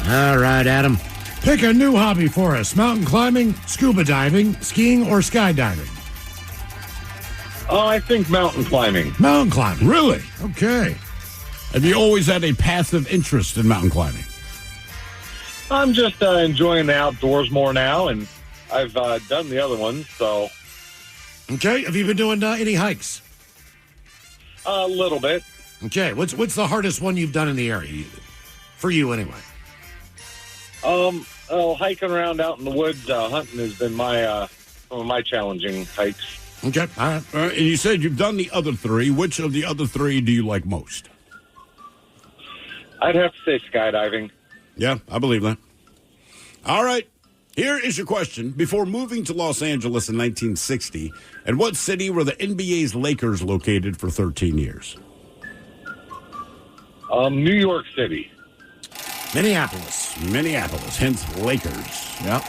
All right, Adam. Pick a new hobby for us. Mountain climbing, scuba diving, skiing, or skydiving. Oh, I think mountain climbing. Mountain climbing. Really? Okay. Have you always had a passive interest in mountain climbing? I'm just enjoying the outdoors more now, and I've done the other ones, so. Okay. Have you been doing any hikes? A little bit. Okay. What's the hardest one you've done in the area? For you, anyway. Hiking around out in the woods, hunting has been my some of my challenging hikes. Okay. All right. And you said you've done the other three. Which of the other three do you like most? I'd have to say skydiving. Yeah, I believe that. All right. Here is your question. Before moving to Los Angeles in 1960, in what city were the NBA's Lakers located for 13 years? New York City. Minneapolis. Minneapolis, hence Lakers. Yep.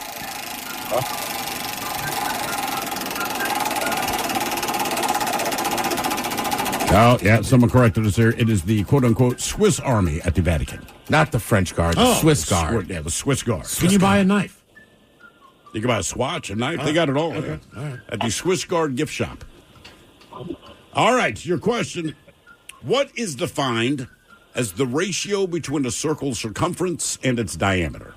Oh, yeah, someone corrected us here. It is the quote-unquote Swiss Army at the Vatican. Not the French guard, the Swiss guard. Yeah, the Swiss guard. Can you buy a knife? You can buy a swatch, a knife. They got it all. Okay. All right. At the Swiss Guard gift shop. All right, your question. What is defined as the ratio between a circle's circumference and its diameter?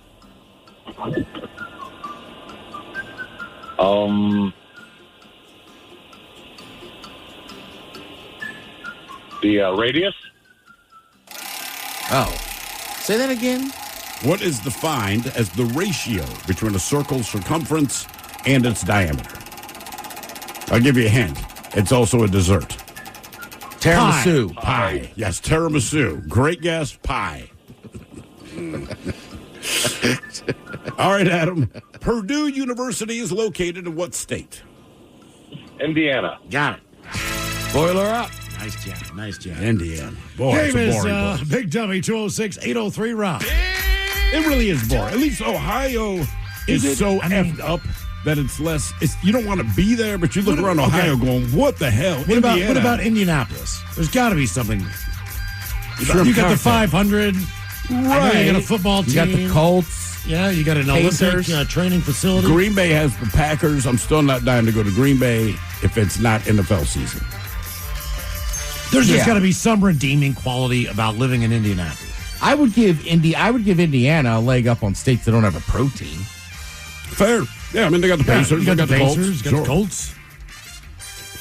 The radius? Oh. Say that again? What is defined as the ratio between a circle's circumference and its diameter? I'll give you a hint. It's also a dessert. Tiramisu. Pie. Yes, tiramisu. Great guess. Pie. All right, Adam. Purdue University is located in what state? Indiana. Got it. Boiler up. Nice job. Nice job. Indiana. Boy, Game it's a is boring book. Big Dummy 206-803 Rob. It really is boring. At least Ohio is so effed up that it's less. You don't want to be there, but you look around Ohio going, what the hell? What about Indianapolis? There's got to be something. You got the 500. Right. I know you got a football team. You got the Colts. Yeah, you got an Olympic training facility. Green Bay has the Packers. I'm still not dying to go to Green Bay if it's not NFL season. There's just got to be some redeeming quality about living in Indianapolis. I would give Indiana a leg up on states that don't have a pro team. Fair. Yeah, I mean, they got the Pacers. You got the Colts. Pacers, got the Colts.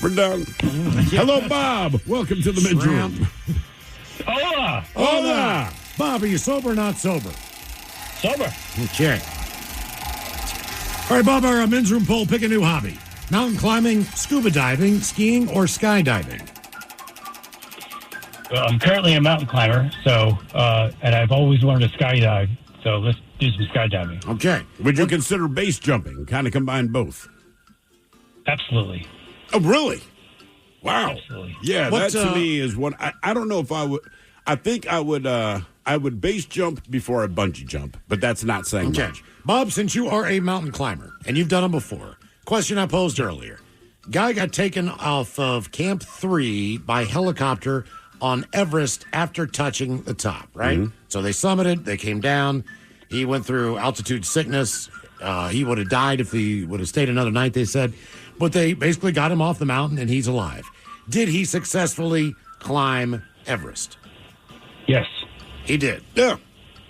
We're done. Hello, Bob. Welcome to the men's room. Hola. Hola. Bob, are you sober or not sober? Sober. Okay. All right, Bob, our men's room poll, pick a new hobby. Mountain climbing, scuba diving, skiing, or skydiving? Well, I'm currently a mountain climber, so and I've always wanted to skydive. So let's do some skydiving. Okay. Would you consider base jumping? Kind of combine both. Absolutely. Oh, really? Wow. Absolutely. Yeah, that to me is what I don't know if I would. I think I would base jump before I bungee jump, but that's not saying much. Bob, since you are a mountain climber and you've done them before, question I posed earlier. Guy got taken off of Camp 3 by helicopter on Everest after touching the top, right? Mm-hmm. So they summited, they came down. He went through altitude sickness. He would have died if he would have stayed another night, they said. But they basically got him off the mountain and he's alive. Did he successfully climb Everest? Yes. He did. Yeah.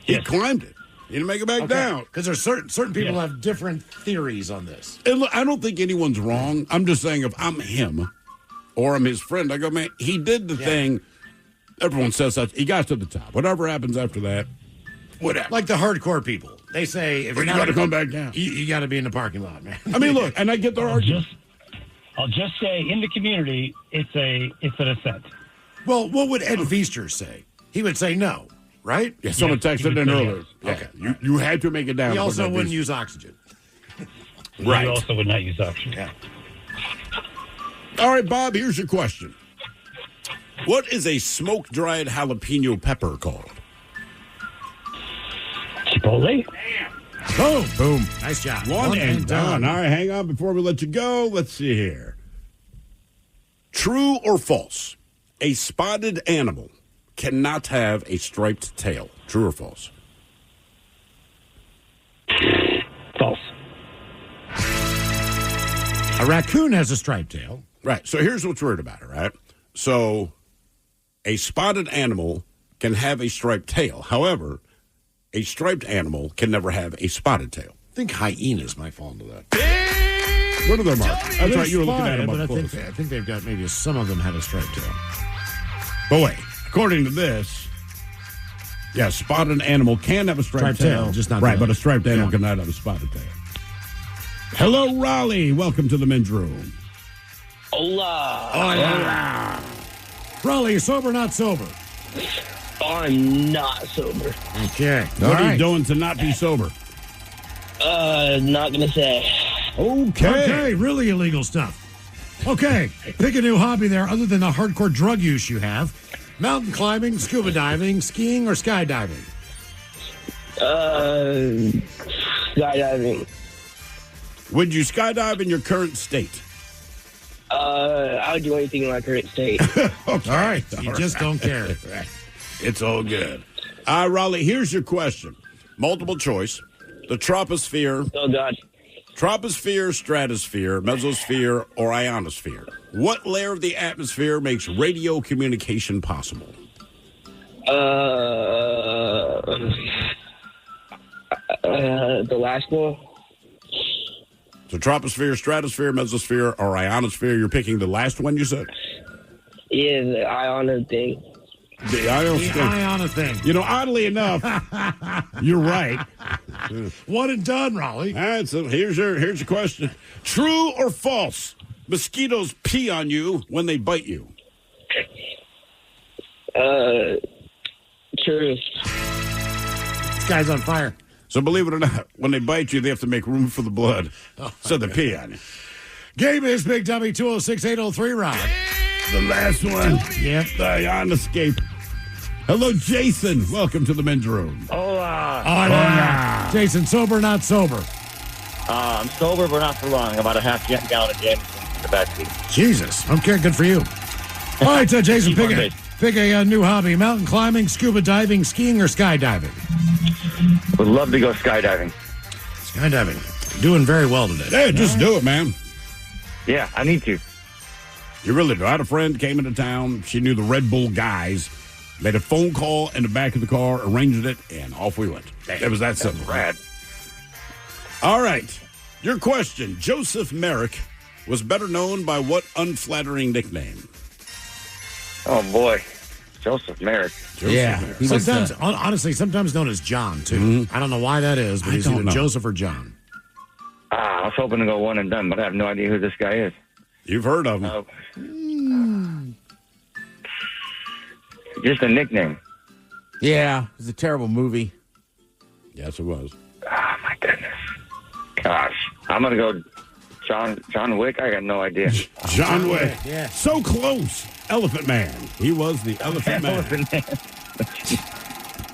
He climbed it. He didn't make it back down. Because there's certain people have different theories on this. And look, I don't think anyone's wrong. I'm just saying if I'm him or I'm his friend, I go, man, he did the thing. Everyone says that. He got to the top. Whatever happens after that, whatever. Like the hardcore people. They say if you're not got to come back down. You got to be in the parking lot, man. I mean, look, and I get their argument. I'll just say, in the community, it's an ascent. Well, what would Ed Feaster say? He would say no, right? Yeah, someone texted in earlier. Yeah. Okay. You had to make it down. He also wouldn't use oxygen. Right. You also would not use oxygen. Yeah. All right, Bob, here's your question. What is a smoke-dried jalapeno pepper called? Chipotle. Boom. Boom. Nice job. One and done. All right, hang on before we let you go. Let's see here. True or false? A spotted animal cannot have a striped tail. True or false? False. A raccoon has a striped tail. Right. So here's what's weird about it, right? So a spotted animal can have a striped tail. However, a striped animal can never have a spotted tail. I think hyenas might fall into that. What are their marks? That's right. You were looking at them but up close. I think they've got maybe some of them had a striped tail. But wait, according to this, yeah, spotted animal can have a striped tail, just not right. the- But a striped animal cannot have a spotted tail. Hello, Raleigh. Welcome to the men's room. Hola. Hola. Raleigh, you sober or not sober? I'm not sober. Okay. What are you doing to not be sober? Not gonna say. Okay, really illegal stuff. Okay, pick a new hobby there other than the hardcore drug use you have. Mountain climbing, scuba diving, skiing, or skydiving? Skydiving. Would you skydive in your current state? I would do anything in my current state. Okay. All right, you just don't care. It's all good. Raleigh, here's your question. Multiple choice. The troposphere. Oh, God. Troposphere, stratosphere, mesosphere, or ionosphere. What layer of the atmosphere makes radio communication possible? The last one. So troposphere, stratosphere, mesosphere, or ionosphere. You're picking the last one, you said? Yeah, the Iona thing. The Iona thing. You know, oddly enough, you're right. One and done, Raleigh. All right, so here's your question. True or false? Mosquitoes pee on you when they bite you. True. This guy's on fire. So believe it or not, when they bite you, they have to make room for the blood. So they pee on you. Game is Big Dummy 206-803, Rob. The last one. Yep. The Ion escape. Hello, Jason. Welcome to the men's room. Hola. Jason, sober or not sober? I'm sober, but not for long. About a half gallon of Jameson in the backseat. Jesus. Okay, good for you. All right, Jason, pick a new hobby. Mountain climbing, scuba diving, skiing, or skydiving? Would love to go skydiving. Skydiving. Doing very well today. Hey, just do it, man. Yeah, I need to. You really do. I had a friend came into town. She knew the Red Bull guys. Made a phone call in the back of the car, arranged it, and off we went. It was that simple. Rad. All right. Your question. Joseph Merrick was better known by what unflattering nickname? Oh, boy. Joseph Merrick. Sometimes, honestly, sometimes known as John, too. I don't know why that is, but he's either Joseph or John. I was hoping to go one and done, but I have no idea who this guy is. You've heard of him. Just a nickname. Yeah, it was a terrible movie. Yes, it was. Oh, my goodness. Gosh. I'm going to go John Wick. I got no idea. John Wick. Yeah. So close. Elephant Man. He was the Elephant Man.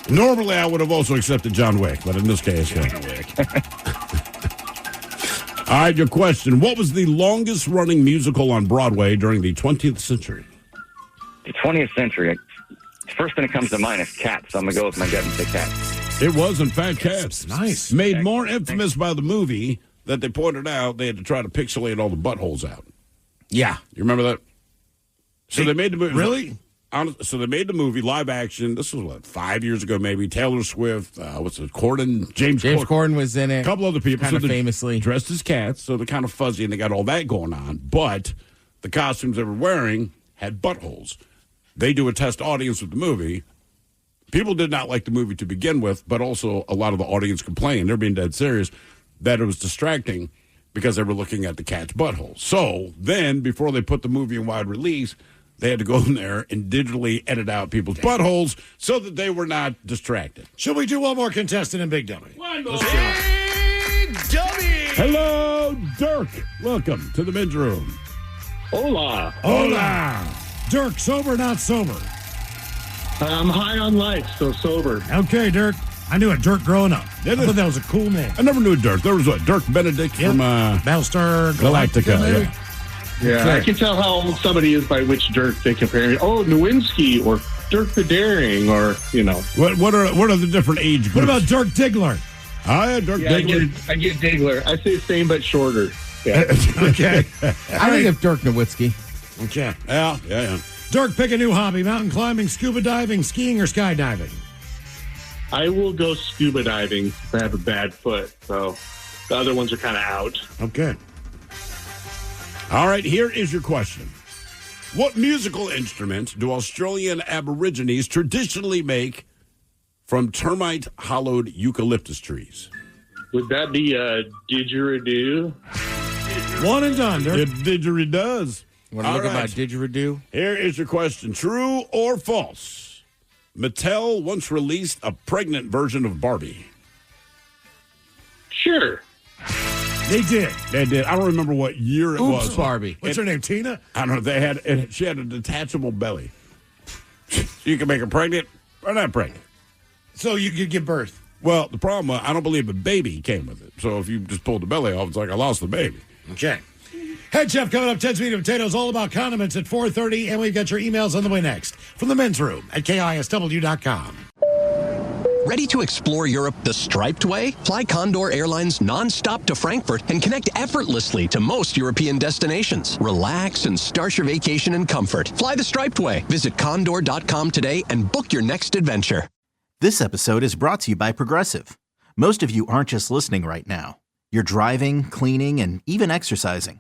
Normally, I would have also accepted John Wick, but in this case, John Wick. All right, your question. What was the longest-running musical on Broadway during the 20th century? The 20th century. The first thing that comes to mind is Cats, so I'm going to go with my gut and say Cats. It was, in fact, Cats. Nice. Made more infamous by the movie that they pointed out they had to try to pixelate all the buttholes out. Yeah. You remember that? So they made the movie. Really? So they made the movie live action. This was, 5 years ago maybe. Taylor Swift, Corden? James Corden was in it. A couple other people. Kind of famously. Dressed as cats, so they're kind of fuzzy and they got all that going on. But the costumes they were wearing had buttholes. They do a test audience with the movie. People did not like the movie to begin with, but also a lot of the audience complained, they're being dead serious, that it was distracting because they were looking at the cat's buttholes. So then, before they put the movie in wide release, they had to go in there and digitally edit out people's buttholes so that they were not distracted. Should we do one more contestant in Big Dummy? Big Dummy! Hello, Dirk. Welcome to the men's room. Hola. Hola. Dirk, sober or not sober? I'm high on life, so sober. Okay, Dirk. I knew a Dirk growing up. I thought that was a cool name. I never knew a Dirk. There was Dirk Benedict from Battlestar Galactica. Yeah, I can tell how old somebody is by which Dirk they compare. Oh, Nowinski or Dirk the Daring, or What are the different age groups? What about Dirk Diggler? Oh, yeah, Dirk Diggler. I get Diggler. I say same but shorter. Yeah. Okay. I think of Dirk Nowitzki. Okay. Yeah. Dirk, pick a new hobby: mountain climbing, scuba diving, skiing, or skydiving. I will go scuba diving. I have a bad foot, so the other ones are kind of out. Okay. All right, here is your question. What musical instrument do Australian Aborigines traditionally make from termite-hollowed eucalyptus trees? Would that be a didgeridoo? One and done, Dirk. It didgeridoes. Want to look at my didgeridoo? Here is your question. True or false? Mattel once released a pregnant version of Barbie. Sure. They did. I don't remember what year it Oops, was. Barbie. What's her name, Tina? I don't know. She had a detachable belly. You can make her pregnant or not pregnant. So you could give birth. Well, the problem was I don't believe the baby came with it. So if you just pulled the belly off, it's like I lost the baby. Okay. Head Chef coming up, Ted's Meat and Potatoes, all about condiments at 4:30, and we've got your emails on the way next from the men's room at KISW.com. Ready to explore Europe the striped way? Fly Condor Airlines nonstop to Frankfurt and connect effortlessly to most European destinations. Relax and start your vacation in comfort. Fly the striped way. Visit condor.com today and book your next adventure. This episode is brought to you by Progressive. Most of you aren't just listening right now. You're driving, cleaning, and even exercising.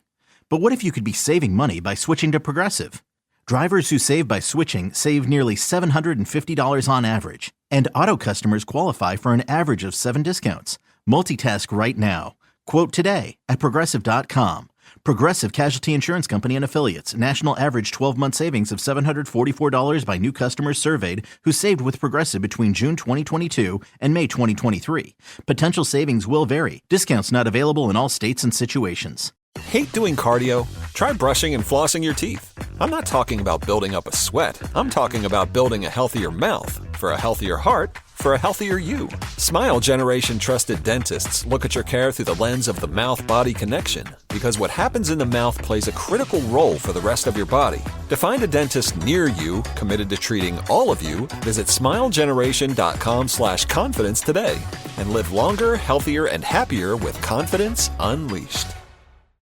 But what if you could be saving money by switching to Progressive? Drivers who save by switching save nearly $750 on average. And auto customers qualify for an average of 7 discounts. Multitask right now. Quote today at Progressive.com. Progressive Casualty Insurance Company and Affiliates. National average 12-month savings of $744 by new customers surveyed who saved with Progressive between June 2022 and May 2023. Potential savings will vary. Discounts not available in all states and situations. Hate doing cardio? Try brushing and flossing your teeth. I'm not talking about building up a sweat. I'm talking about building a healthier mouth. For a healthier heart, for a healthier you. Smile Generation trusted dentists look at your care through the lens of the mouth-body connection, because what happens in the mouth plays a critical role for the rest of your body. To find a dentist near you committed to treating all of you, visit smilegeneration.com/confidence today and live longer, healthier, and happier with confidence unleashed.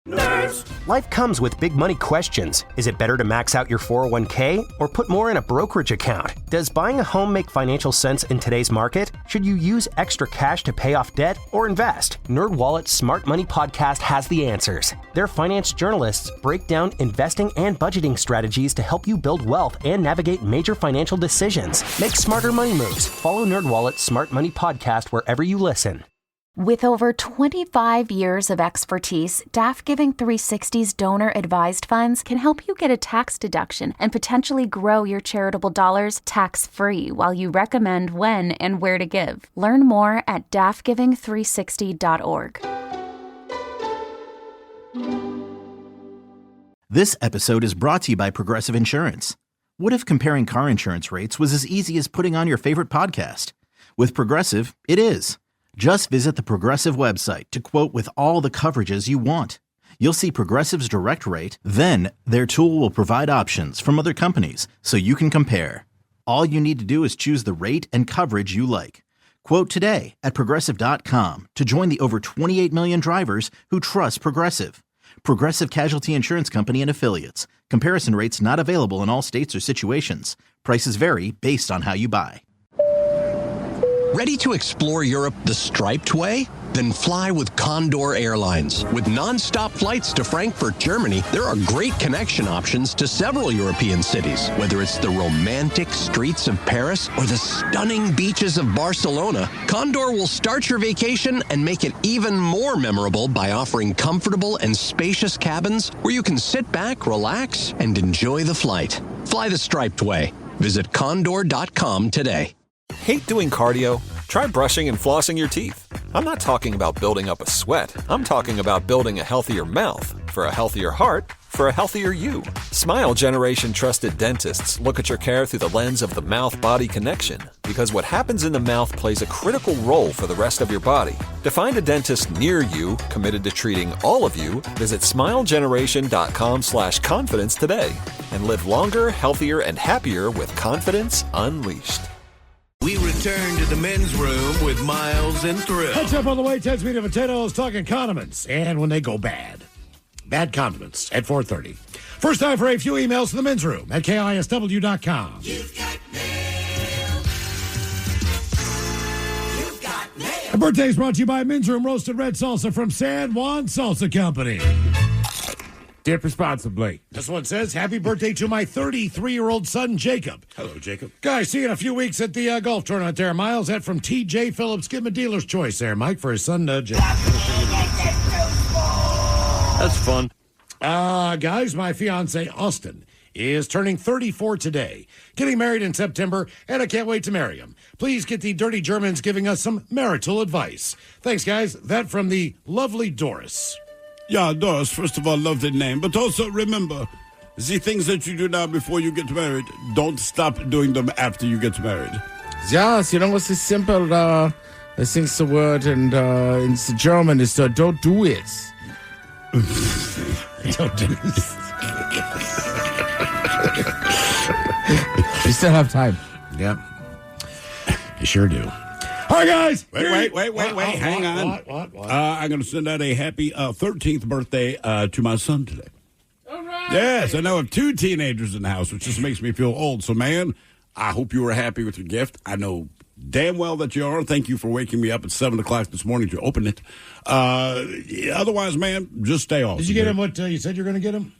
Life comes with big money questions. Is it better to max out your 401k or put more in a brokerage account? Does buying a home make financial sense in today's market? Should you use extra cash to pay off debt or invest? NerdWallet's Smart Money podcast has the answers. Their finance journalists break down investing and budgeting strategies to help you build wealth and navigate major financial decisions. Make smarter money moves. Follow NerdWallet's Smart Money podcast wherever you listen. With over 25 years of expertise, DAF Giving 360's donor-advised funds can help you get a tax deduction and potentially grow your charitable dollars tax-free while you recommend when and where to give. Learn more at dafgiving360.org. This episode is brought to you by Progressive Insurance. What if comparing car insurance rates was as easy as putting on your favorite podcast? With Progressive, it is. Just visit the Progressive website to quote with all the coverages you want. You'll see Progressive's direct rate, then their tool will provide options from other companies so you can compare. All you need to do is choose the rate and coverage you like. Quote today at Progressive.com to join the over 28 million drivers who trust Progressive. Progressive Casualty Insurance Company and Affiliates. Comparison rates not available in all states or situations. Prices vary based on how you buy. Ready to explore Europe the striped way? Then fly with Condor Airlines. With non-stop flights to Frankfurt, Germany, there are great connection options to several European cities. Whether it's the romantic streets of Paris or the stunning beaches of Barcelona, Condor will start your vacation and make it even more memorable by offering comfortable and spacious cabins where you can sit back, relax, and enjoy the flight. Fly the striped way. Visit condor.com today. Hate doing cardio? Try brushing and flossing your teeth. I'm not talking about building up a sweat. I'm talking about building a healthier mouth. For a healthier heart, for a healthier you. Smile Generation trusted dentists look at your care through the lens of the mouth-body connection. Because what happens in the mouth plays a critical role for the rest of your body. To find a dentist near you committed to treating all of you, visit smilegeneration.com/confidence today. And live longer, healthier, and happier with confidence unleashed. We return to the men's room with Miles and Thrill. Catch up on the way, Ted's Meat and Potatoes, talking condiments. And when they go bad. Bad condiments at 4:30. First time for a few emails to the men's room at KISW.com. You've got mail. You've got mail. Our birthday is brought to you by Men's Room Roasted Red Salsa from San Juan Salsa Company. Dip responsibly. This one says, happy birthday to my 33-year-old son, Jacob. Hello, Jacob. Guys, see you in a few weeks at the golf tournament there. Miles, that from T.J. Phillips. Give him a dealer's choice there, Mike, for his son, Jacob. That's fun. Guys, my fiance, Austin, is turning 34 today. Getting married in September, and I can't wait to marry him. Please get the Dirty Germans giving us some marital advice. Thanks, guys. That from the lovely Doris. Yeah, Doris, first of all, lovely name. But also remember, the things that you do now before you get married, don't stop doing them after you get married. Yes, you know what's this simple, I think the word and in German is don't do it. Don't do it. You still have time. Yep. You sure do. All right, guys. Wait. Hang on. What? I'm going to send out a happy 13th birthday to my son today. All right. Yes, I know I have two teenagers in the house, which just makes me feel old. So, man, I hope you were happy with your gift. I know damn well that you are. Thank you for waking me up at 7 o'clock this morning to open it. Otherwise, man, just stay off. Did you get him what you said you're going to get him?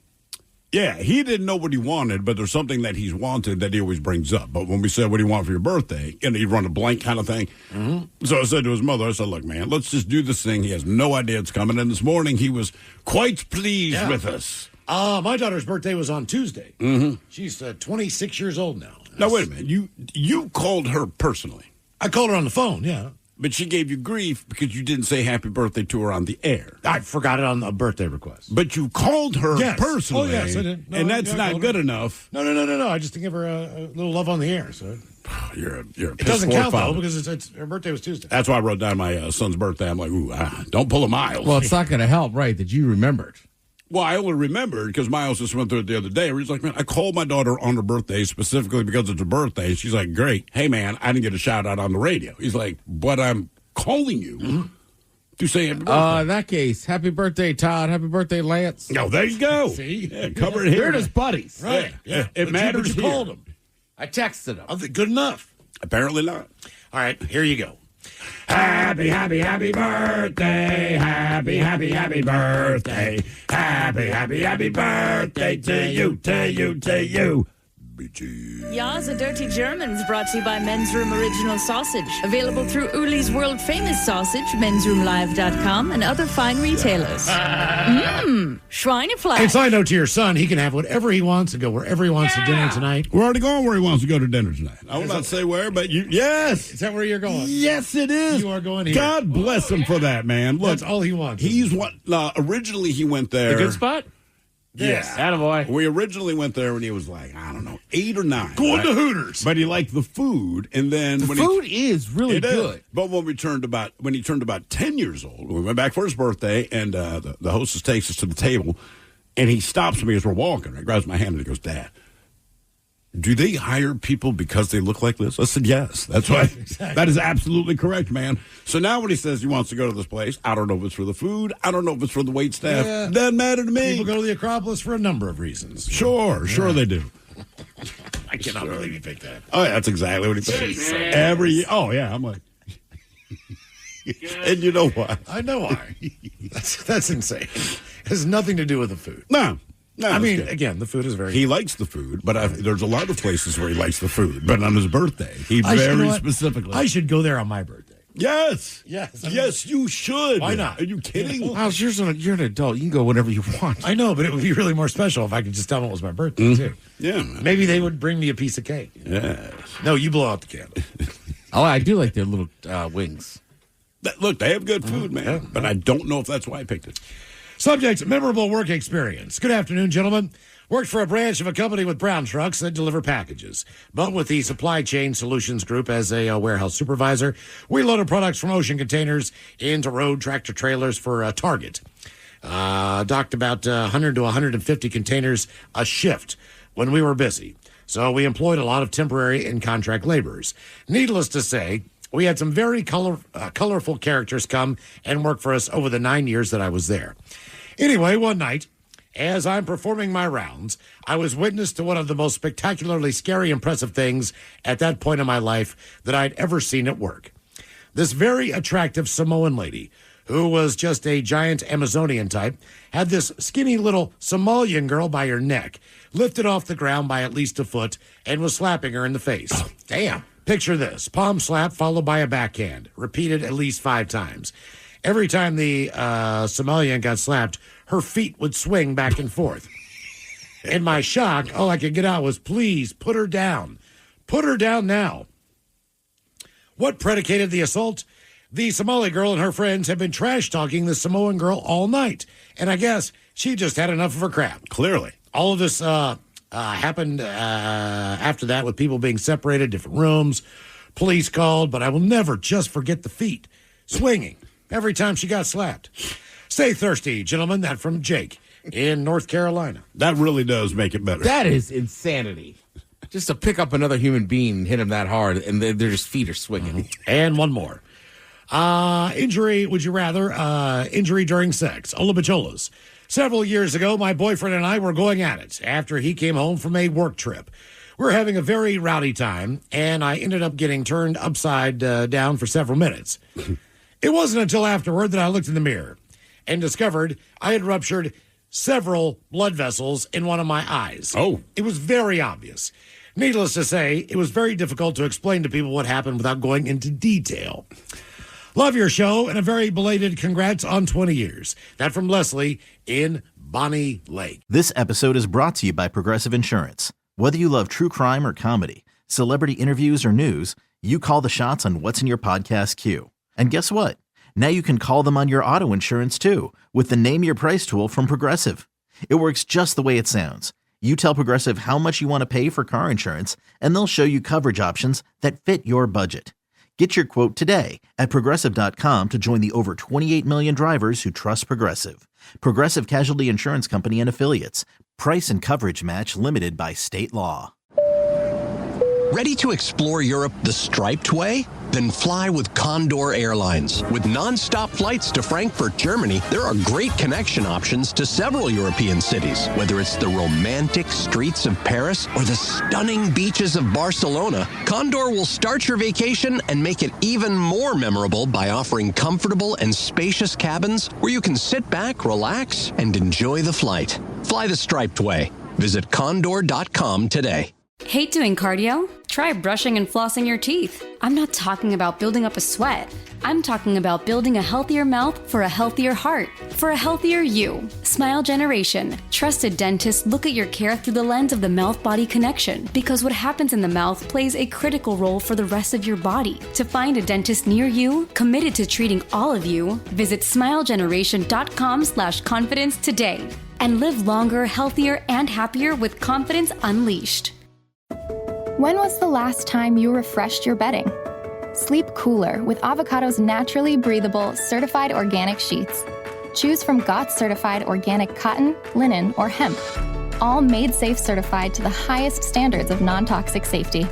Yeah, he didn't know what he wanted, but there's something that he's wanted that he always brings up. But when we said, what do you want for your birthday? And he'd run a blank kind of thing. Mm-hmm. So I said to his mother, I said, look, man, let's just do this thing. He has no idea it's coming. And this morning he was quite pleased with us. My daughter's birthday was on Tuesday. Mm-hmm. She's 26 years old now. Now, wait a minute. You called her personally. I called her on the phone, yeah. But she gave you grief because you didn't say happy birthday to her on the air. I forgot it on the birthday request. But you called her personally. Oh, yes, I did. And that's not good enough. No. I just give her a little love on the air. So You're a it doesn't count, though, because her birthday was Tuesday. That's why I wrote down my son's birthday. I'm like, ooh, don't pull a Miles. Well, it's not going to help, right, that you remembered. Well, I only remembered because Miles just went through it the other day. Where he's like, man, I called my daughter on her birthday specifically because it's her birthday. She's like, great. Hey, man, I didn't get a shout out on the radio. He's like, but I'm calling you. Mm-hmm. to say happy birthday. In that case, happy birthday, Todd. Happy birthday, Lance. No, there you go. See? Yeah, cover it here. They're just buddies. Right. Yeah. It matters But you here. called him. I texted him. I think good enough. Apparently not. All right, here you go. Happy, happy, happy birthday. Happy, happy, happy birthday. Happy, happy, happy birthday to you, to you, to you. Ya's a Dirty Germans brought to you by Men's Room Original Sausage. Available through Uli's world famous sausage, mensroomlive.com, and other fine retailers. Schweinefleisch. And side note to your son, he can have whatever he wants and go wherever he wants to dinner tonight. We're already going where he wants to go to dinner tonight. I will not say where, but yes. Is that where you're going? Yes, it is. You are going here. God bless him for that, man. Look, That's all he wants. He's what? Originally, he went there. The good spot? Yes. Attaboy. We originally went there when he was like, I don't know, 8 or 9. Going to Hooters. But he liked the food, and then The food is really good. But when he turned about 10 years old, we went back for his birthday, and the hostess takes us to the table, and he stops me as we're walking. He grabs my hand and he goes, "Dad, do they hire people because they look like this?" I said, "Yes, that's right. Exactly. That is absolutely correct, man." So now when he says he wants to go to this place, I don't know if it's for the food. I don't know if it's for the wait staff. Yeah. Doesn't matter to me. People go to the Acropolis for a number of reasons. Sure they do. I cannot believe you picked that. Oh, yeah, that's exactly what he says. Every year. Oh, yeah, I'm like. And you know why? I know why. That's insane. It has nothing to do with the food. No, I mean, good. again, the food is very. He likes the food, but there's a lot of places where he likes the food. But on his birthday, he You know very what? specifically. I should go there on my birthday. Yes. Yes. I mean, Yes, you should. Why not? Are you kidding? Miles, you're an adult. You can go whenever you want. I know, but it would be really more special if I could just tell them it was my birthday, too. Yeah. Maybe they would bring me a piece of cake. Yes. No, you blow out the candle. Oh, I do like their little wings. Look, they have good food, man. But I don't know if that's why I picked it. Subject, memorable work experience. Good afternoon, gentlemen. Worked for a branch of a company with brown trucks that deliver packages. But with the Supply Chain Solutions Group as a warehouse supervisor, we loaded products from ocean containers into road tractor trailers for Target. Docked about 100 to 150 containers a shift when we were busy. So we employed a lot of temporary and contract laborers. Needless to say, we had some very colorful characters come and work for us over the 9 years that I was there. Anyway, one night, as I'm performing my rounds, I was witness to one of the most spectacularly scary, impressive things at that point in my life that I'd ever seen at work. This very attractive Samoan lady, who was just a giant Amazonian type, had this skinny little Somalian girl by her neck, lifted off the ground by at least a foot, and was slapping her in the face. Damn. Picture this. Palm slap followed by a backhand, repeated at least 5 times. Every time the Somalian got slapped, her feet would swing back and forth. In my shock, all I could get out was, "Please, put her down. Put her down now." What predicated the assault? The Somali girl and her friends have been trash-talking the Samoan girl all night. And I guess she just had enough of her crap. Clearly. All of this happened after that with people being separated, different rooms. Police called, but I will never just forget the feet swinging every time she got slapped. Stay thirsty, gentlemen. That from Jake in North Carolina. That really does make it better. That is insanity. Just to pick up another human being and hit him that hard, and their just feet are swinging. And one more. Injury, would you rather? Injury during sex. Olabacholas. Several years ago, my boyfriend and I were going at it after he came home from a work trip. We were having a very rowdy time, and I ended up getting turned upside down for several minutes. It wasn't until afterward that I looked in the mirror and discovered I had ruptured several blood vessels in one of my eyes. Oh. It was very obvious. Needless to say, it was very difficult to explain to people what happened without going into detail. Love your show, and a very belated congrats on 20 years. That from Leslie in Bonnie Lake. This episode is brought to you by Progressive Insurance. Whether you love true crime or comedy, celebrity interviews or news, you call the shots on what's in your podcast queue. And guess what? Now you can call them on your auto insurance too with the Name Your Price tool from Progressive. It works just the way it sounds. You tell Progressive how much you want to pay for car insurance, and they'll show you coverage options that fit your budget. Get your quote today at Progressive.com to join the over 28 million drivers who trust Progressive. Progressive Casualty Insurance Company and Affiliates. Price and coverage match limited by state law. Ready to explore Europe the striped way? Then fly with Condor Airlines. With non-stop flights to Frankfurt, Germany, there are great connection options to several European cities. Whether it's the romantic streets of Paris or the stunning beaches of Barcelona, Condor will start your vacation and make it even more memorable by offering comfortable and spacious cabins where you can sit back, relax, and enjoy the flight. Fly the striped way. Visit condor.com today. Hate doing cardio? Try brushing and flossing your teeth. I'm not talking about building up a sweat. I'm talking about building a healthier mouth for a healthier heart, for a healthier you. Smile Generation. Trusted dentists look at your care through the lens of the mouth-body connection, because what happens in the mouth plays a critical role for the rest of your body. To find a dentist near you, committed to treating all of you, visit smilegeneration.com/confidence today. And live longer, healthier, and happier with confidence unleashed. When was the last time you refreshed your bedding? Sleep cooler with Avocado's naturally breathable, certified organic sheets. Choose from GOTS certified organic cotton, linen, or hemp. All made safe certified to the highest standards of non-toxic safety.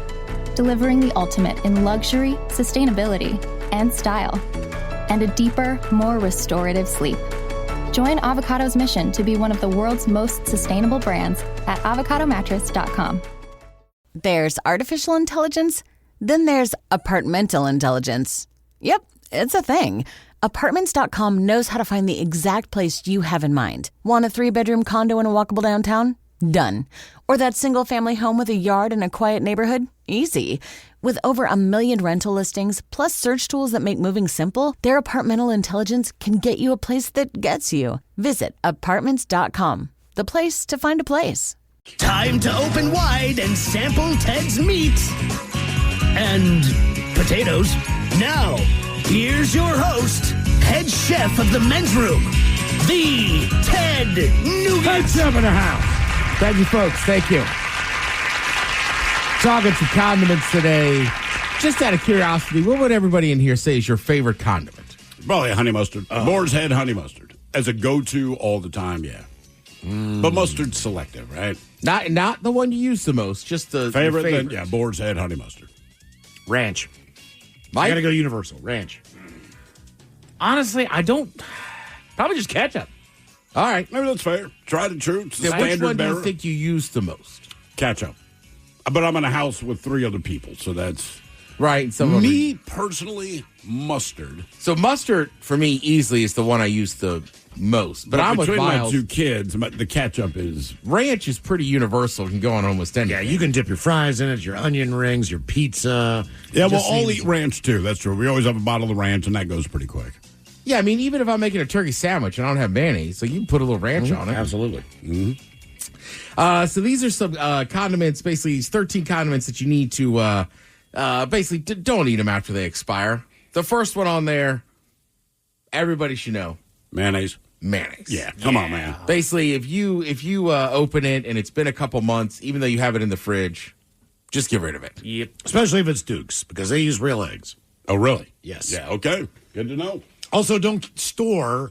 Delivering the ultimate in luxury, sustainability, and style. And a deeper, more restorative sleep. Join Avocado's mission to be one of the world's most sustainable brands at avocadomattress.com. There's artificial intelligence, then there's apartmental intelligence. Yep, it's a thing. Apartments.com knows how to find the exact place you have in mind. Want a 3-bedroom condo in a walkable downtown? Done. Or that single-family home with a yard in a quiet neighborhood? Easy. With over 1 million rental listings, plus search tools that make moving simple, their apartmental intelligence can get you a place that gets you. Visit Apartments.com, the place to find a place. Time to open wide and sample Ted's meat and potatoes. Now, here's your host, head chef of the men's room, the Ted Nugent. Head chef in the house. Thank you, folks. Thank you. Talking some condiments today. Just out of curiosity, what would everybody in here say is your favorite condiment? Probably honey mustard. Boar's Head honey mustard. As a go-to all the time, yeah. But mustard's selective, right? Not the one you use the most, just the favorite. Then, yeah, Boar's Head honey mustard. Ranch. Mike? I gotta go universal. Ranch. Honestly, I don't. Probably just ketchup. All right. Maybe that's fair. Tried and true. It's the Which standard one do bearer. you think you use the most? Ketchup. But I'm in a house with 3 other people, so that's... Right. Me, personally, mustard. So mustard, for me, easily is the one I use the most. But I'm with between my Miles. 2 kids, the ketchup is... Ranch is pretty universal. It can go on almost anything. Yeah, you can dip your fries in it, your onion rings, your pizza. Yeah, we'll all eat ranch, too. That's true. We always have a bottle of ranch, and that goes pretty quick. Yeah, I mean, even if I'm making a turkey sandwich and I don't have mayonnaise, so you can put a little ranch on it. Absolutely. So these are some condiments, basically these 13 condiments that you need to basically don't eat them after they expire. The first one on there, everybody should know. Mayonnaise. Yeah, come on, man. Basically, if you open it and it's been a couple months, even though you have it in the fridge, just get rid of it. Yep. Especially if it's Duke's, because they use real eggs. Oh, really? Yes. Yeah, okay. Good to know. Also, don't store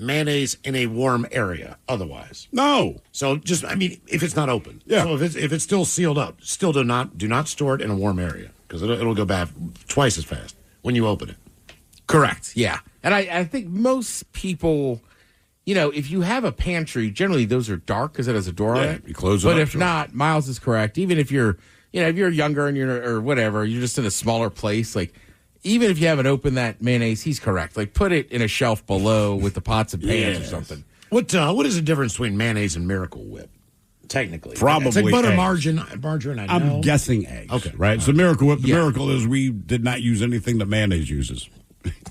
mayonnaise in a warm area otherwise. No. So just, I mean, if it's not open. Yeah. So if it's still sealed up, still do not store it in a warm area, because it'll go bad twice as fast when you open it. Correct. Yeah. And I think most people, if you have a pantry, generally those are dark because it has a door on it. You close it But up, if sure. not, Miles is correct. Even if you're, if you're younger and or whatever, you're just in a smaller place, like even if you haven't opened that mayonnaise, he's correct. Like put it in a shelf below with the pots and pans or something. What is the difference between mayonnaise and Miracle Whip? Technically, Probably it's like butter, eggs. margarine. I know. I'm guessing eggs. Okay. Right? So Miracle Whip. The miracle is we did not use anything that mayonnaise uses.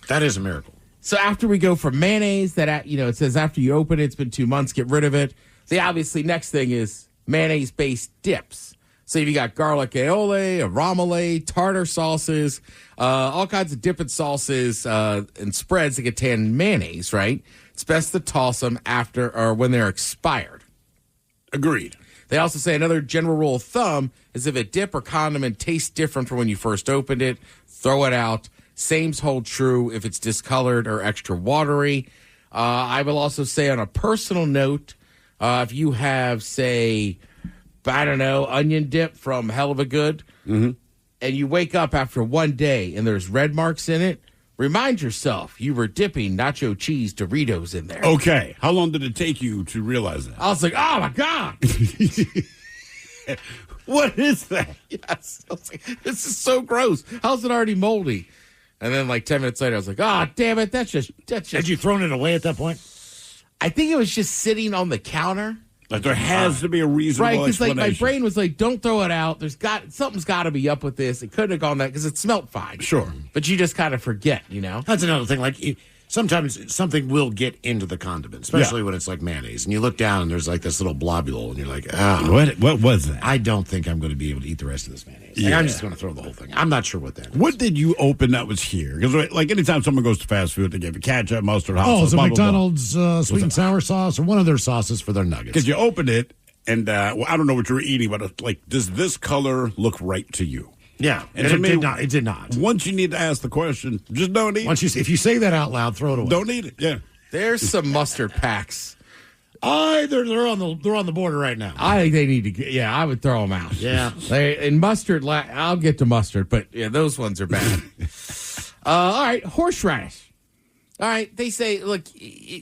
That is a miracle. So after we go from mayonnaise, that it says after you open it, it's been 2 months, get rid of it. The obviously next thing is mayonnaise-based dips. So you got garlic aioli, a remoulade, tartar sauces, all kinds of dipping sauces and spreads that contain mayonnaise, right? It's best to toss them after or when they're expired. Agreed. They also say another general rule of thumb is if a dip or condiment tastes different from when you first opened it, throw it out. Same's hold true if it's discolored or extra watery. I will also say on a personal note, if you have, say, I don't know, onion dip from Hell of a Good, and you wake up after one day and there's red marks in it, remind yourself you were dipping nacho cheese Doritos in there. Okay. How long did it take you to realize that? I was like, oh, my God. What is that? Yes. I was like, this is so gross. How's it already moldy? And then like 10 minutes later, I was like, oh, damn it. That's just. Had you thrown it away at that point? I think it was just sitting on the counter. Like there has to be a reasonable Right, because like my explanation. brain was like, don't throw it out. Something's got to be up with this. It couldn't have gone that because it smelled fine. Sure. But you just kind of forget, you know? That's another thing. Like sometimes something will get into the condiment, especially when it's like mayonnaise. And you look down and there's like this little globule, and you're like, oh. What was that? I don't think I'm going to be able to eat the rest of this mayonnaise. Like, I'm just going to throw the whole thing. I'm not sure what that is. What did you open that was here? Because like anytime someone goes to fast food, they give you ketchup, mustard, hot sauce. Oh, it's a blah, blah, blah. McDonald's sweet and sour sauce or one of their sauces for their nuggets. Because you open it, and well, I don't know what you were eating, but like, does this color look right to you? Yeah, and it did not. It did not. Once you need to ask the question, just don't eat. If you say that out loud, throw it away. Don't eat it. Yeah. There's some mustard packs. They're on the border right now. I think they need to get. Yeah, I would throw them out. Yeah, and mustard. I'll get to mustard, but yeah, those ones are bad. All right, horseradish. All right, they say, look,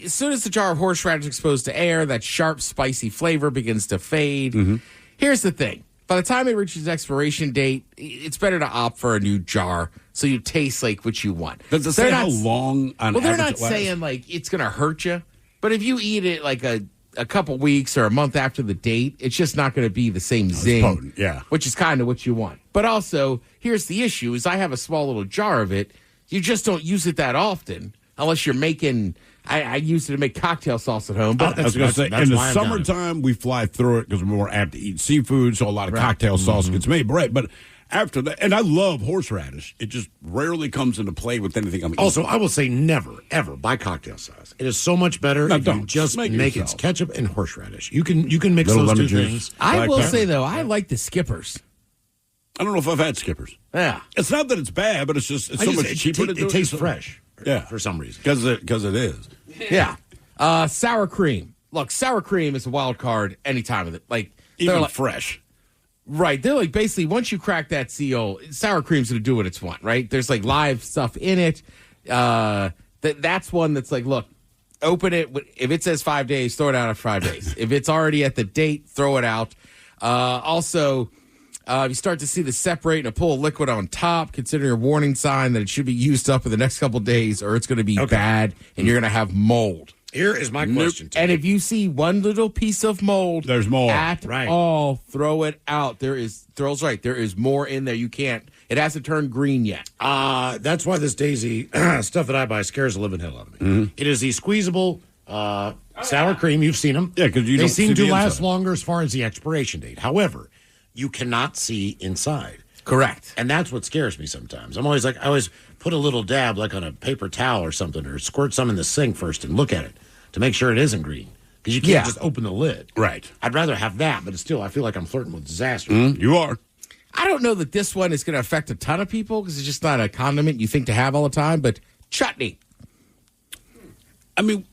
as soon as the jar of horseradish is exposed to air, that sharp, spicy flavor begins to fade. Here's the thing. By the time it reaches expiration date, it's better to opt for a new jar so you taste like what you want. Does it say how long on Well, they're average not it lasts? saying like it's going to hurt you, but if you eat it like a couple weeks or a month after the date, it's just not going to be the same zing, potent, yeah. which is kind of what you want. But also, here's the issue, is I have a small little jar of it. You just don't use it that often unless you're making... I use it to make cocktail sauce at home. But I was going to say, in the summertime, we fly through it because we're more apt to eat seafood, so a lot of cocktail sauce gets made. Right, but after that, and I love horseradish. It just rarely comes into play with anything I'm eating. Also, I will say never, ever buy cocktail sauce. It is so much better if you just make it ketchup and horseradish. You can mix Little those two lemon juice, things. I will say, though, I like the Skippers. I don't know if I've had Skippers. Yeah. It's not that it's bad, but it's just so much cheaper to do it tastes fresh. Yeah. For some reason. Because it is. Yeah. Sour cream. Look, sour cream is a wild card any time of it. Like, Even they're like, fresh. Right. They're like, basically, once you crack that seal, sour cream's going to do what it's want, right? There's like live stuff in it. That's one that's like, look, open it. If it says 5 days, throw it out after 5 days. If it's already at the date, throw it out. Also, if you start to see the separate and a pool of liquid on top, consider a warning sign that it should be used up in the next couple of days or it's going to be bad and you're going to have mold. Here is my question. And if you see one little piece of mold, there's more at all, throw it out. Thrill's right. There is more in there. You can't. It hasn't turned green yet. That's why this Daisy stuff that I buy scares the living hell out of me. It is the squeezable sour cream. You've seen them. Yeah, because they seem to last longer as far as the expiration date. However, you cannot see inside. Correct. And that's what scares me sometimes. I'm always like, I always put a little dab like on a paper towel or something, or squirt some in the sink first and look at it to make sure it isn't green. Because you can't just open the lid. Right. I'd rather have that, but still, I feel like I'm flirting with disaster. You are. I don't know that this one is going to affect a ton of people because it's just not a condiment you think to have all the time, but chutney. I mean,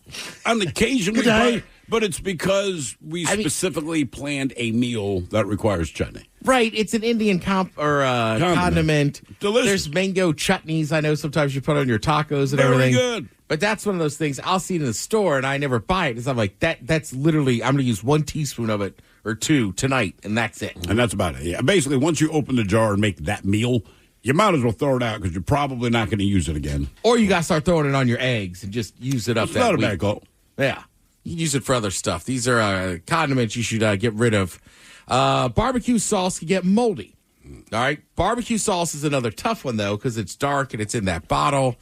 on occasion we buy, but it's because we specifically planned a meal that requires chutney. Right, it's an Indian condiment. Delicious. There's mango chutneys. I know sometimes you put on your tacos and Very everything. good. But that's one of those things I'll see it in the store and I never buy it because I'm like, that's literally, I'm going to use 1 teaspoon of it or 2 tonight, and that's it. And that's about it. Yeah. Basically, once you open the jar and make that meal, you might as well throw it out because you're probably not going to use it again. Or you got to start throwing it on your eggs and just use it up It's that not a week. bad call. Yeah. You can use it for other stuff. These are condiments you should get rid of. Barbecue sauce can get moldy. All right. Barbecue sauce is another tough one, though, because it's dark and it's in that bottle.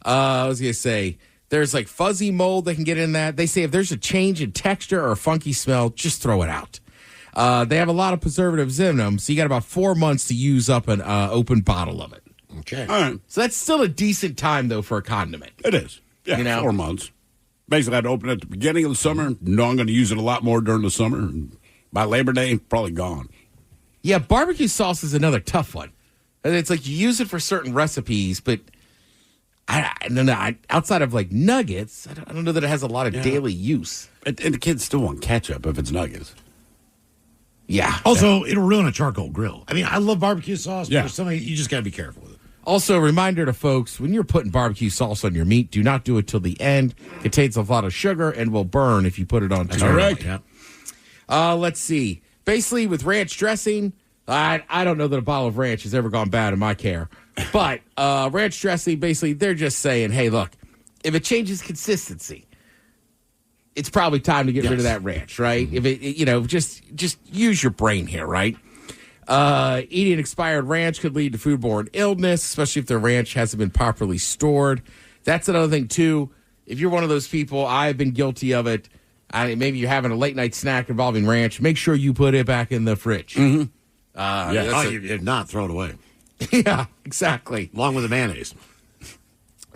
I was going to say, there's like fuzzy mold that can get in that. They say if there's a change in texture or a funky smell, just throw it out. They have a lot of preservatives in them, so you got about 4 months to use up an open bottle of it. Okay. All right. So that's still a decent time, though, for a condiment. It is. Yeah, 4 months. Basically, I'd open it at the beginning of the summer. No, I'm going to use it a lot more during the summer. And by Labor Day, probably gone. Yeah, barbecue sauce is another tough one. And it's like you use it for certain recipes, but I don't know. Outside of like nuggets, I don't know that it has a lot of daily use. And the kids still want ketchup if it's nuggets. Yeah. Also, it'll ruin a charcoal grill. I mean, I love barbecue sauce, but for somebody, you just got to be careful with it. Also, a reminder to folks, when you're putting barbecue sauce on your meat, do not do it till the end. It contains a lot of sugar and will burn if you put it on too early. Correct. Yeah. Let's see. Basically, with ranch dressing, I don't know that a bottle of ranch has ever gone bad in my care. But ranch dressing, basically, they're just saying, hey, look, if it changes consistency, it's probably time to get rid of that ranch, right? If it, just use your brain here, right? Eating expired ranch could lead to foodborne illness, especially if the ranch hasn't been properly stored. That's another thing, too. If you're one of those people, I've been guilty of it. Maybe you're having a late-night snack involving ranch. Make sure you put it back in the fridge. Mm-hmm. If not, throw it away. Yeah, exactly. Along with the mayonnaise.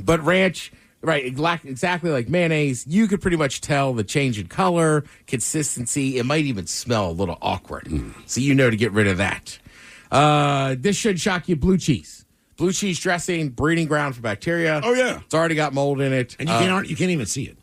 But ranch, right, exactly like mayonnaise, you could pretty much tell the change in color, consistency. It might even smell a little awkward. So you know to get rid of that. This should shock you, blue cheese. Blue cheese dressing, breeding ground for bacteria. Oh, yeah. It's already got mold in it. And you can't even see it.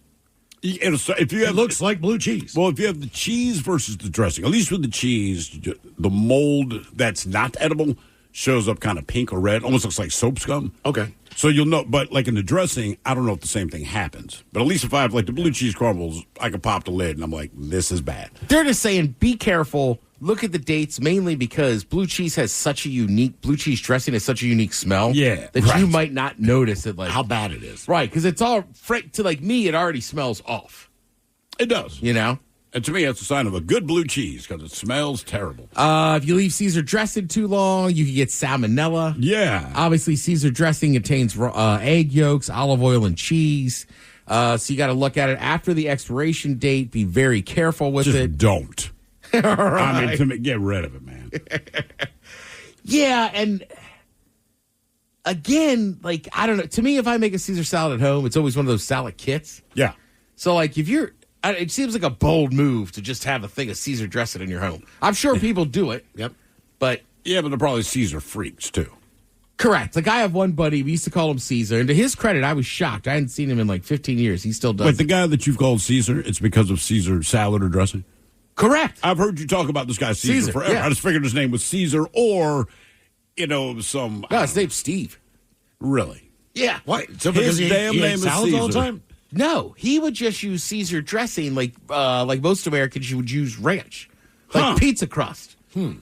It looks like blue cheese. Well, if you have the cheese versus the dressing, at least with the cheese, the mold that's not edible shows up kind of pink or red, almost looks like soap scum. Okay. So you'll know, but like in the dressing, I don't know if the same thing happens. But at least if I have like the blue cheese crumbles, I can pop the lid and I'm like, this is bad. They're just saying, be careful. Look at the dates, mainly because blue cheese dressing has such a unique smell. Yeah, that you might not notice it, like how bad it is. Right, because it's all to like me, it already smells off. It does, And to me, that's a sign of a good blue cheese because it smells terrible. If you leave Caesar dressing too long, you can get salmonella. Yeah, obviously Caesar dressing contains egg yolks, olive oil, and cheese. So you got to look at it after the expiration date. Be very careful with it. Don't. Right. I mean, get rid of it, man. Yeah, and again, like, I don't know. To me, if I make a Caesar salad at home, it's always one of those salad kits. Yeah. So, like, it seems like a bold move to just have a thing of Caesar dressing in your home. I'm sure people do it. Yep. But yeah, but they're probably Caesar freaks, too. Correct. Like, I have one buddy, we used to call him Caesar, and to his credit, I was shocked. I hadn't seen him in like 15 years. He still does. Wait, the guy that you've called Caesar, it's because of Caesar salad or dressing? Correct. I've heard you talk about this guy Caesar forever. Yeah. I just figured his name was Caesar or, some... No, his name's Steve. Really? Yeah. What? So because his damn he name ate is salads Caesar. all the time? No, he would just use Caesar dressing like most Americans, you would use ranch. Like pizza crust.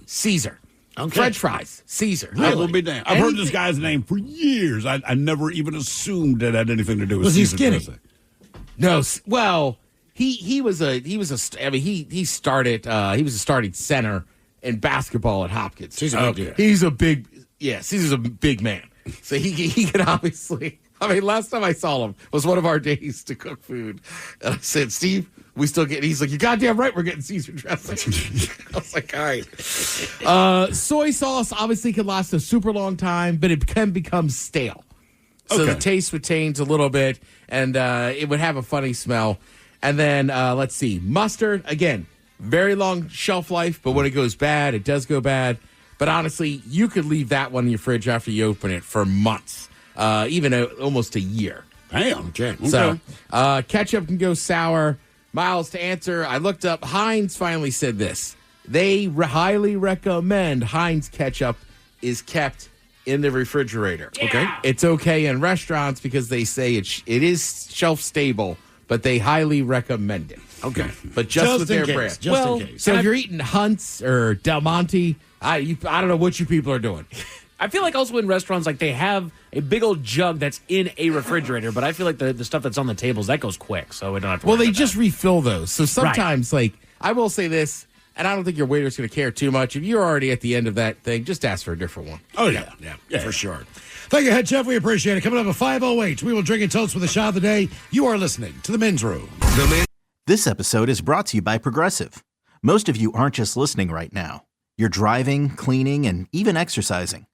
Caesar. Okay. French fries. Caesar. I will be damned. I've heard this guy's name for years. I never even assumed it had anything to do with Was he Caesar skinny? dressing. No, well... He was a starting center in basketball at Hopkins. He's a big dude. Caesar's a big man. So he could obviously, last time I saw him was one of our days to cook food. And I said, Steve, we still get, he's like, you're goddamn right, we're getting Caesar dressing. I was like, all right. Soy sauce obviously can last a super long time, but it can become stale. So the taste would change a little bit and it would have a funny smell. And then, let's see, mustard, again, very long shelf life, but when it goes bad, it does go bad. But honestly, you could leave that one in your fridge after you open it for months, even almost a year. Damn. Okay. So, ketchup can go sour. Miles, to answer, I looked up, Heinz finally said this. They highly recommend Heinz ketchup is kept in the refrigerator. Yeah. Okay. It's okay in restaurants because they say it is shelf stable. But they highly recommend it. Okay. But just with their brand. Just in case. So if you're eating Hunt's or Del Monte, I don't know what you people are doing. I feel like also in restaurants, like they have a big old jug that's in a refrigerator, but I feel like the stuff that's on the tables, that goes quick, so we don't have to worry Well, they about just that. refill those. So sometimes, like, I will say this, and I don't think your waiter's going to care too much. If you're already at the end of that thing, just ask for a different one. Oh, yeah, for sure. Thank you, Head Chef. We appreciate it. Coming up at 5:08, we will drink and toast with a shot of the day. You are listening to The Men's Room. This episode is brought to you by Progressive. Most of you aren't just listening right now. You're driving, cleaning, and even exercising.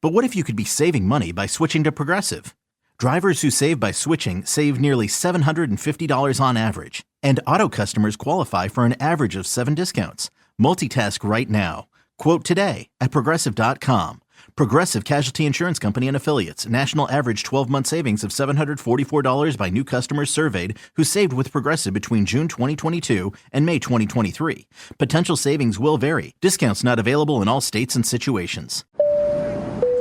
But what if you could be saving money by switching to Progressive? Drivers who save by switching save nearly $750 on average. And auto customers qualify for an average of 7 discounts. Multitask right now. Quote today at Progressive.com. Progressive Casualty Insurance Company and Affiliates. National average 12-month savings of $744 by new customers surveyed who saved with Progressive between June 2022 and May 2023. Potential savings will vary. Discounts not available in all states and situations.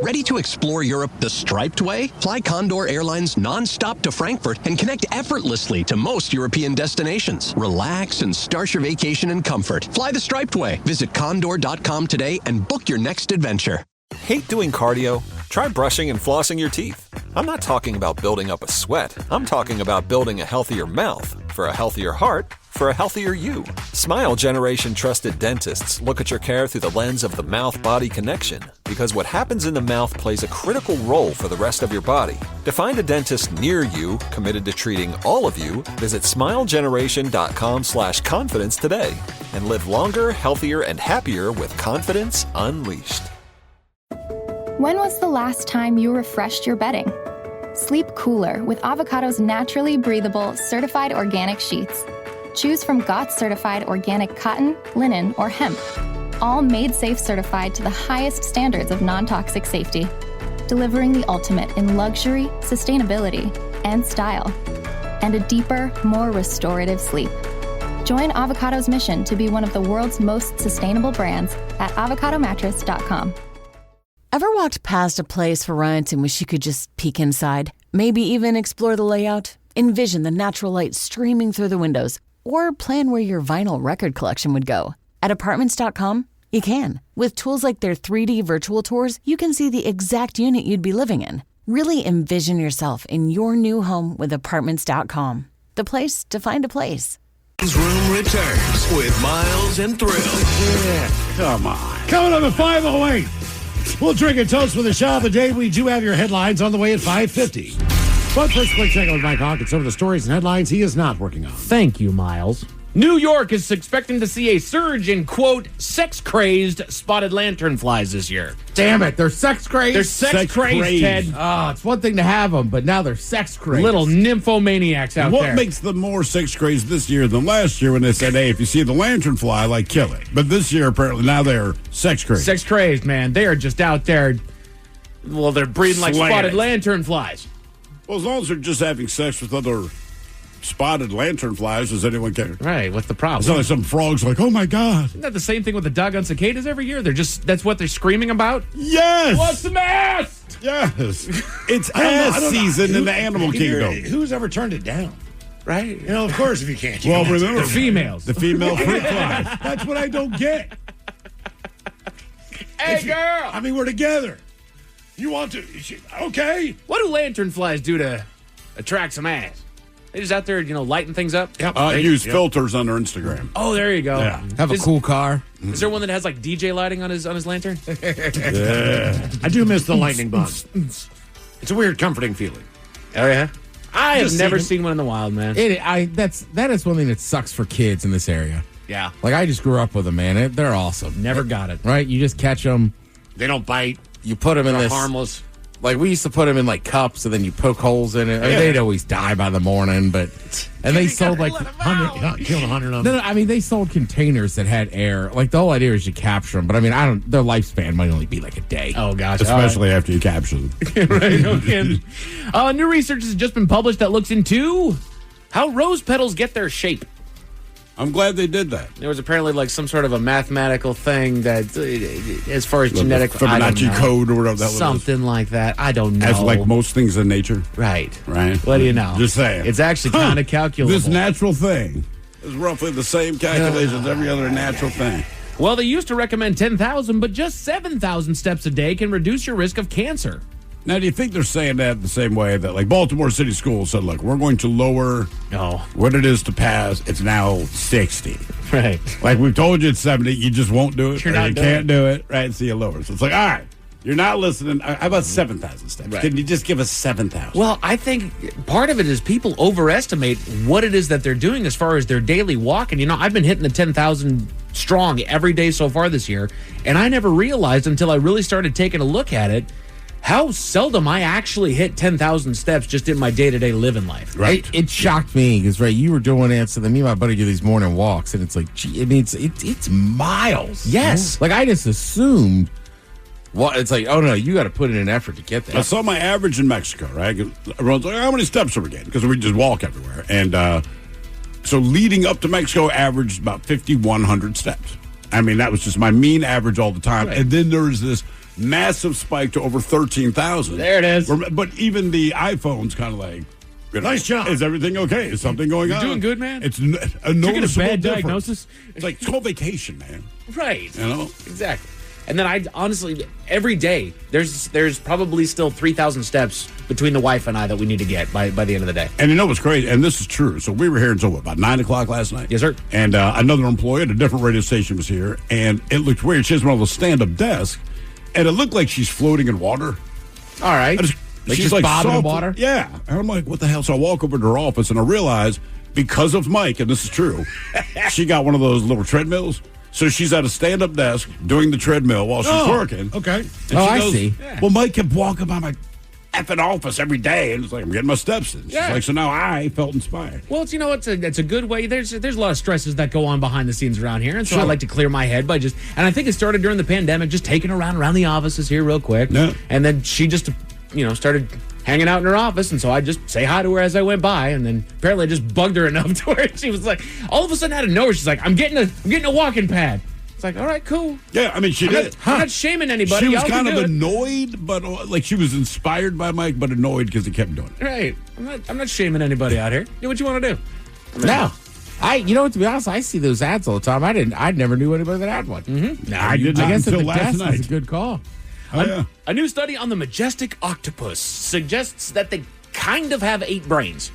Ready to explore Europe the striped way? Fly Condor Airlines nonstop to Frankfurt and connect effortlessly to most European destinations. Relax and start your vacation in comfort. Fly the striped way. Visit condor.com today and book your next adventure. Hate doing cardio? Try brushing and flossing your teeth. I'm not talking about building up a sweat. I'm talking about building a healthier mouth for a healthier heart for a healthier you. Smile Generation trusted dentists look at your care through the lens of the mouth-body connection because what happens in the mouth plays a critical role for the rest of your body. To find a dentist near you committed to treating all of you, visit smilegeneration.com/confidence today and live longer, healthier, and happier with confidence unleashed. When was the last time you refreshed your bedding? Sleep cooler with Avocado's naturally breathable, certified organic sheets. Choose from GOTS certified organic cotton, linen, or hemp. All made safe certified to the highest standards of non-toxic safety. Delivering the ultimate in luxury, sustainability, and style. And a deeper, more restorative sleep. Join Avocado's mission to be one of the world's most sustainable brands at avocadomattress.com. Ever walked past a place for rent and wish you could just peek inside? Maybe even explore the layout? Envision the natural light streaming through the windows? Or plan where your vinyl record collection would go? At Apartments.com, you can. With tools like their 3D virtual tours, you can see the exact unit you'd be living in. Really envision yourself in your new home with Apartments.com. The place to find a place. Room returns with Miles and Thrill. Yeah, come on. Coming up at 5:08. We'll drink a toast for the shot of the day. We do have your headlines on the way at 5:50. But first, quick check with Mike Hawkins. Some of the stories and headlines he is not working on. Thank you, Miles. New York is expecting to see a surge in, quote, sex-crazy spotted lanternflies this year. Damn it, they're sex crazed. They're sex-crazy, Ted. Oh, it's one thing to have them, but now they're sex crazed. Little nymphomaniacs out there. What makes them more sex crazed this year than last year when they said, hey, if you see the lanternfly, like, kill it? But this year, apparently, now they're sex crazed. Sex crazed, man. They are just out there. Well, they're breeding like spotted lanternflies. Well, as long as they're just having sex with other spotted lanternflies, does anyone care? Right, what's the problem? It's not like some frogs like, oh my God. Isn't that the same thing with the doggone cicadas every year? That's what they're screaming about? Yes! What's the mess? Yes. It's ass season in the animal kingdom. Who's ever turned it down? Right? You know, of course, if you can't. Well, remember, the females. The female fruit flies. That's what I don't get. Hey, girl! I mean, we're together. You want to? Okay. What do lanternflies do to attract some ass? They just out there, lighting things up? Yep. Use filters on their Instagram. Oh, there you go. Yeah. Have a cool car. Is there one that has like DJ lighting on his lantern? Yeah. I do miss the lightning bug. It's a weird, comforting feeling. Oh, yeah? I have Just never seen seen one in the wild, man. That is one thing that sucks for kids in this area. Yeah. Like, I just grew up with them, man. They're awesome. Never got it. Right? You just catch them. They don't bite. You put them in They're this. harmless. Like, we used to put them in, like, cups, and then you poke holes in it. I mean, they'd always die by the morning, but... And they sold, like... Killed 100 of them. No, I mean, they sold containers that had air. Like, the whole idea is you capture them. But, I mean, their lifespan might only be, like, a day. Oh, gosh. Especially after you capture them. Right, no kidding. New research has just been published that looks into how rose petals get their shape. I'm glad they did that. There was apparently like some sort of a mathematical thing that, as far as genetic, Fibonacci code or whatever that was. Something like that. I don't know. As like most things in nature. Right. What do you know? Just saying. It's actually kind of calculable. This natural thing is roughly the same calculation as every other natural thing. Well, they used to recommend 10,000, but just 7,000 steps a day can reduce your risk of cancer. Now, do you think they're saying that the same way that, like, Baltimore City Schools said, look, we're going to lower what it is to pass. It's now 60. Right. Like, we've told you it's 70. You just won't do it. You're not you can't do it. Right. So you lower. So it's like, all right, you're not listening. How about 7,000 steps? Right. Can you just give us 7,000? Well, I think part of it is people overestimate what it is that they're doing as far as their daily walk. And, I've been hitting the 10,000 strong every day so far this year. And I never realized until I really started taking a look at it how seldom I actually hit 10,000 steps just in my day-to-day living life. Right. It shocked me because, you were doing it, so then me and my buddy do these morning walks, and it's like, gee, I mean, it's miles. Yes. Like, I just assumed Well, it's like, oh no, you got to put in an effort to get there. I saw my average in Mexico, right? Everyone's like, how many steps are we getting? Because we just walk everywhere. And so leading up to Mexico, averaged about 5,100 steps. I mean, that was just my mean average all the time. Right. And then there was this massive spike to over 13,000. There it is. But even the iPhone's kind of like, nice job. Is everything okay? Is something going on? You're doing good, man. It's a noticeable you get a bad difference. diagnosis? It's like, it's called vacation, man. Right. You know? Exactly. And then I honestly, every day, there's probably still 3,000 steps between the wife and I that we need to get by the end of the day. And you know what's crazy? And this is true. So we were here until about 9 o'clock last night. Yes, sir. And another employee at a different radio station was here, and it looked weird. She has one of those stand-up desks, and it looked like she's floating in water. All right. She's like bobbing in water? Yeah. And I'm like, what the hell? So I walk over to her office, and I realize, because of Mike, and this is true, she got one of those little treadmills. So she's at a stand-up desk doing the treadmill while she's working. Okay. And she goes, I see. Well, Mike kept walking by my effing office every day, and it's like, I'm getting my steps in. She's like, so now I felt inspired. Well, it's, it's a good way. There's a lot of stresses that go on behind the scenes around here, and so I like to clear my head by and I think it started during the pandemic, just taking her around the offices here real quick. Yeah. And then she just, started hanging out in her office, and so I just say hi to her as I went by, and then apparently I just bugged her enough to where she was like, all of a sudden out of nowhere, she's like, I'm getting a walking pad. It's like, all right, cool. Yeah, I mean, she did. I'm not shaming anybody. She was Y'all kind can of do it. annoyed, but like she was inspired by Mike, but annoyed because he kept doing it. Right. I'm not shaming anybody out here. Do what you want to do. No. To be honest, I see those ads all the time. I never knew anybody that had one. Mm-hmm. No, I did not until last night. Is a good call. A new study on the majestic octopus suggests that they kind of have 8 brains.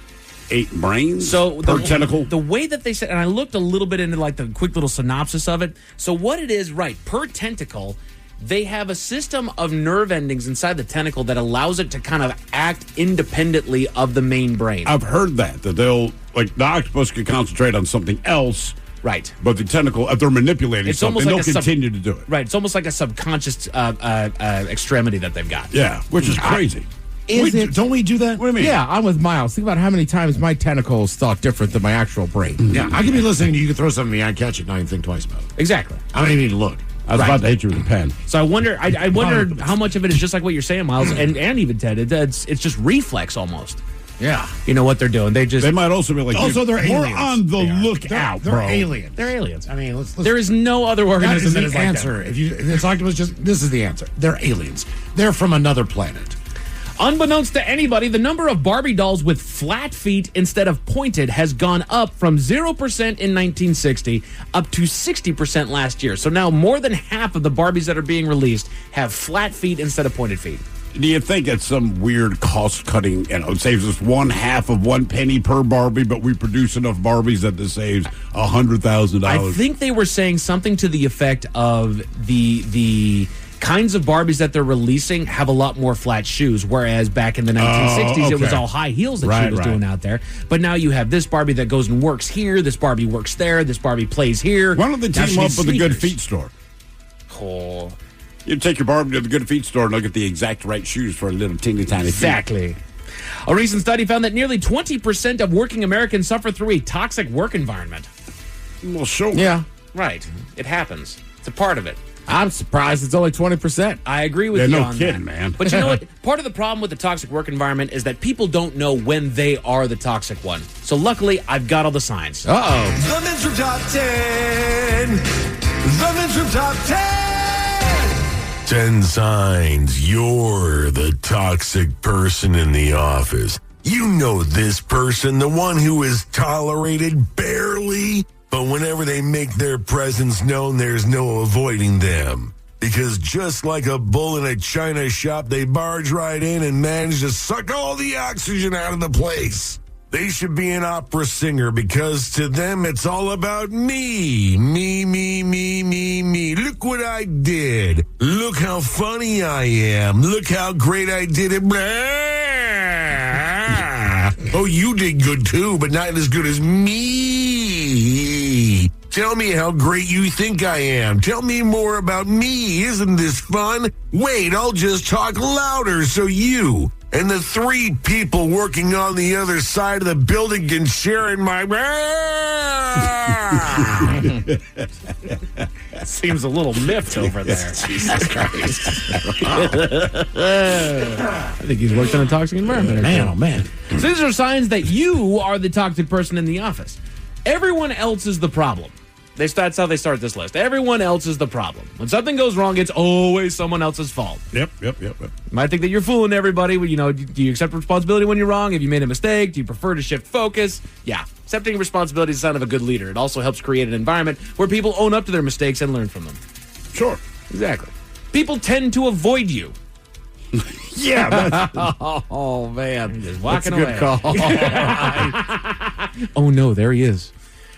8 brains? So per tentacle? The way that they said, and I looked a little bit into like the quick little synopsis of it. So what it is, right, per tentacle, they have a system of nerve endings inside the tentacle that allows it to kind of act independently of the main brain. I've heard that they'll, like the octopus could concentrate on something else. Right. But the tentacle, if they're manipulating something, they'll continue to do it. Right. It's almost like a subconscious extremity that they've got. Yeah, which is crazy. Don't we do that? What do you mean? Yeah, I'm with Miles. Think about how many times my tentacles thought different than my actual brain. Yeah, I could be listening to you. You could throw something at me, I'd catch it, not even think twice about it. Exactly. I don't even need to look. I was about to hit you with a pen. So I wonder. I wonder how much of it is just like what you're saying, Miles, and even Ted. It's just reflex almost. Yeah. You know what they're doing? They might also be like. Also, they're more aliens. on the lookout, they're bro. aliens. They're aliens. I mean, there is no other organism that is the like answer. that. If it's octopus, this is the answer. They're aliens. They're from another planet. Unbeknownst to anybody, the number of Barbie dolls with flat feet instead of pointed has gone up from 0% in 1960 up to 60% last year. So now more than half of the Barbies that are being released have flat feet instead of pointed feet. Do you think it's some weird cost-cutting, it saves us 1/2 of 1 penny per Barbie, but we produce enough Barbies that this saves $100,000? I think they were saying something to the effect of the kinds of Barbies that they're releasing have a lot more flat shoes, whereas back in the 1960s, it was all high heels that she was doing out there. But now you have this Barbie that goes and works here, this Barbie works there, this Barbie plays here. Why don't they team up with a Good Feet store? Oh. You take your Barbie to the Good Feet store and they'll get the exact right shoes for a little teeny tiny feet. Exactly. A recent study found that nearly 20% of working Americans suffer through a toxic work environment. Well, sure. Yeah, right. It happens. It's a part of it. I'm surprised it's only 20%. I agree with you no on kidding, that. man. But you know what? Part of the problem with the toxic work environment is that people don't know when they are the toxic one. So luckily, I've got all the signs. Uh-oh. The Men's Room Top 10. The Men's Room Top 10. 10 signs you're the toxic person in the office. You know this person, the one who is tolerated barely, but whenever they make their presence known, there's no avoiding them. Because just like a bull in a china shop, they barge right in and manage to suck all the oxygen out of the place. They should be an opera singer because to them it's all about me. Me, me, me, me, me. Look what I did. Look how funny I am. Look how great I did it. Oh, you did good too, but not as good as me. Tell me how great you think I am. Tell me more about me. Isn't this fun? Wait, I'll just talk louder so you and the 3 people working on the other side of the building can share in my... Seems a little miffed over there. Jesus Christ. I think he's worked on a toxic environment. Man, oh man. So these are signs that you are the toxic person in the office. Everyone else is the problem. That's how they start this list. Everyone else is the problem. When something goes wrong, it's always someone else's fault. Yep. You might think that you're fooling everybody. Do you accept responsibility when you're wrong? Have you made a mistake? Do you prefer to shift focus? Yeah. Accepting responsibility is a sign of a good leader. It also helps create an environment where people own up to their mistakes and learn from them. Sure. Exactly. People tend to avoid you. Yeah. Oh, man. Just walking That's a away. good call. Oh, no, there he is.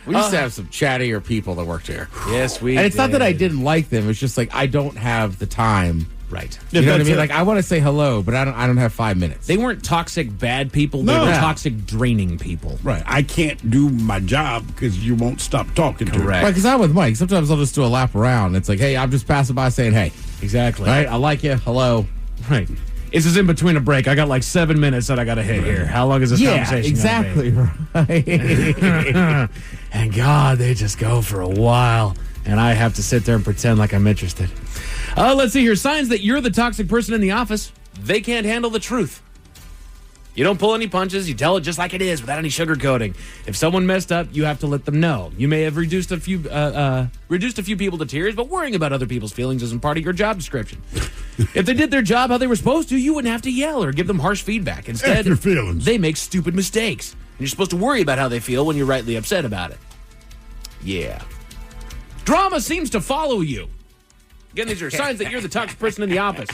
We used to have some chattier people that worked here. Yes, we And it's not that I did. didn't like them. It's just like I don't have the time. Right. You know what I that's mean? it. Like I want to say hello, but I don't have 5 minutes. They weren't toxic bad people. They No. were toxic draining people. Right. I can't do my job because you won't stop talking to me. Correct. Right, because I'm with Mike. Sometimes I'll just do a lap around. It's like, hey, I'm just passing by saying, hey. Exactly. Right? I like you. Hello. Right. This is in between a break. I got like 7 minutes that I got to hit here. How long is this conversation exactly. Right. Right. And God, they just go for a while. And I have to sit there and pretend like I'm interested. Let's see here. Signs that you're the toxic person in the office. They can't handle the truth. You don't pull any punches. You tell it just like it is without any sugarcoating. If someone messed up, you have to let them know. You may have reduced a few people to tears, but worrying about other people's feelings isn't part of your job description. If they did their job how they were supposed to, you wouldn't have to yell or give them harsh feedback. Instead, Your feelings. they make stupid mistakes. And you're supposed to worry about how they feel when you're rightly upset about it. Yeah. Drama seems to follow you. Again, these are signs that you're the toxic person in the office.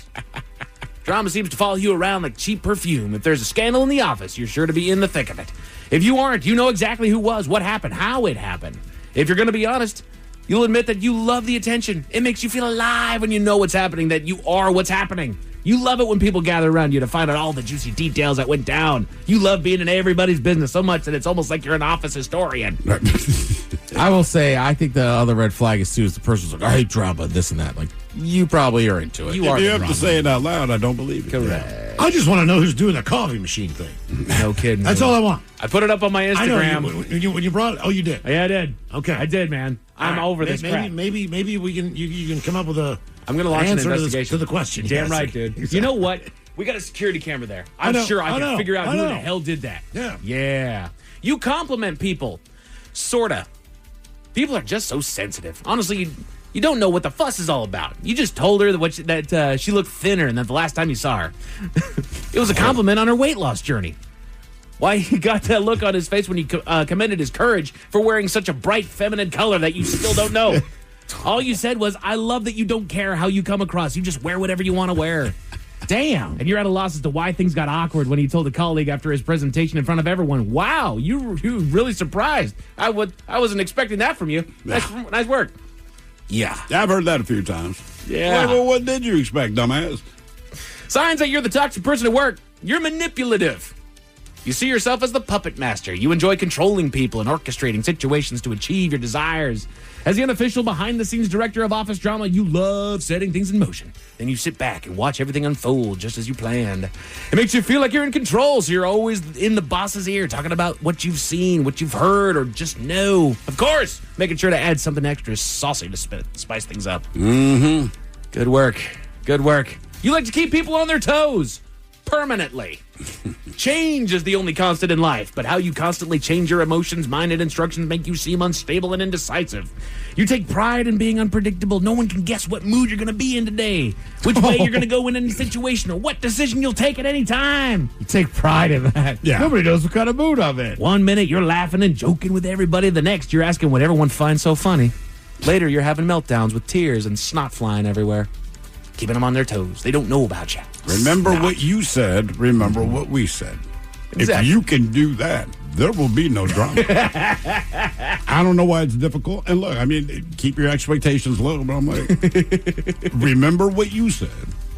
Drama seems to follow you around like cheap perfume. If there's a scandal in the office, you're sure to be in the thick of it. If you aren't, you know exactly who was, what happened, how it happened. If you're going to be honest, you'll admit that you love the attention. It makes you feel alive when you know what's happening, that you are what's happening. You love it when people gather around you to find out all the juicy details that went down. You love being in everybody's business so much that it's almost like you're an office historian. I will say, I think the other red flag is too is the person's like, I hate drama, this and that. Like, you probably are into it. If you have to say it out loud, I don't believe it. Correct. I just want to know who's doing the coffee machine thing. No kidding. That's all I want. I put it up on my I know. Instagram. When you brought it, oh, you did. Yeah, I did. Okay. I did, man. I'm over this crap. Maybe we can. You can come up with a. I'm going to launch an answer investigation to the question. Damn Yes. right, dude. Exactly. You know what? We got a security camera there. I'm know, sure I I can know, figure out I who know. the hell did that. Yeah. Yeah. You compliment people. Sorta. People are just so sensitive. Honestly, you don't know what the fuss is all about. You just told her that she looked thinner than the last time you saw her. It was a compliment on her weight loss journey. Why he got that look on his face when he commended his courage for wearing such a bright feminine color that you still don't know. All you said was, I love that you don't care how you come across. You just wear whatever you want to wear. Damn. And you're at a loss as to why things got awkward when he told a colleague after his presentation in front of everyone. Wow, you really surprised. I wasn't expecting that from you. Nice work. Yeah. I've heard that a few times. Yeah. Well, what did you expect, dumbass? Signs that you're the toxic person at work. You're manipulative. You see yourself as the puppet master. You enjoy controlling people and orchestrating situations to achieve your desires. As the unofficial behind-the-scenes director of office drama, you love setting things in motion. Then you sit back and watch everything unfold just as you planned. It makes you feel like you're in control, so you're always in the boss's ear talking about what you've seen, what you've heard, or just know. Of course, making sure to add something extra saucy to spice things up. Mm-hmm. Good work. Good work. You like to keep people on their toes. Permanently. Change is the only constant in life, but how you constantly change your emotions, mind, and instructions make you seem unstable and indecisive. You take pride in being unpredictable. No one can guess what mood you're going to be in today, which way you're going to go in any situation, or what decision you'll take at any time. You take pride in that. Yeah. Nobody knows what kind of mood I'm in. 1 minute, you're laughing and joking with everybody. The next, you're asking what everyone finds so funny. Later, you're having meltdowns with tears and snot flying everywhere. Keeping them on their toes. They don't know about you. Remember what you said. Remember what we said. Exactly. If you can do that, there will be no drama. I don't know why it's difficult. And look, I mean, keep your expectations low, but I'm like, remember what you said.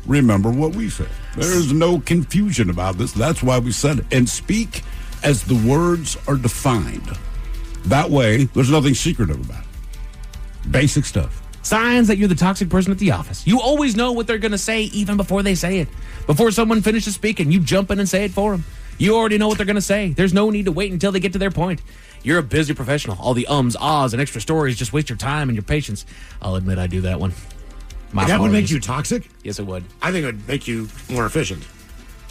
Remember what we said. There is no confusion about this. That's why we said it. And speak as the words are defined. That way, there's nothing secretive about it. Basic stuff. Signs that you're the toxic person at the office. You always know what they're going to say even before they say it. Before someone finishes speaking, you jump in and say it for them. You already know what they're going to say. There's no need to wait until they get to their point. You're a busy professional. All the ums, ahs, and extra stories just waste your time and your patience. I'll admit I do that one. That would make you toxic? Yes, it would. I think it would make you more efficient.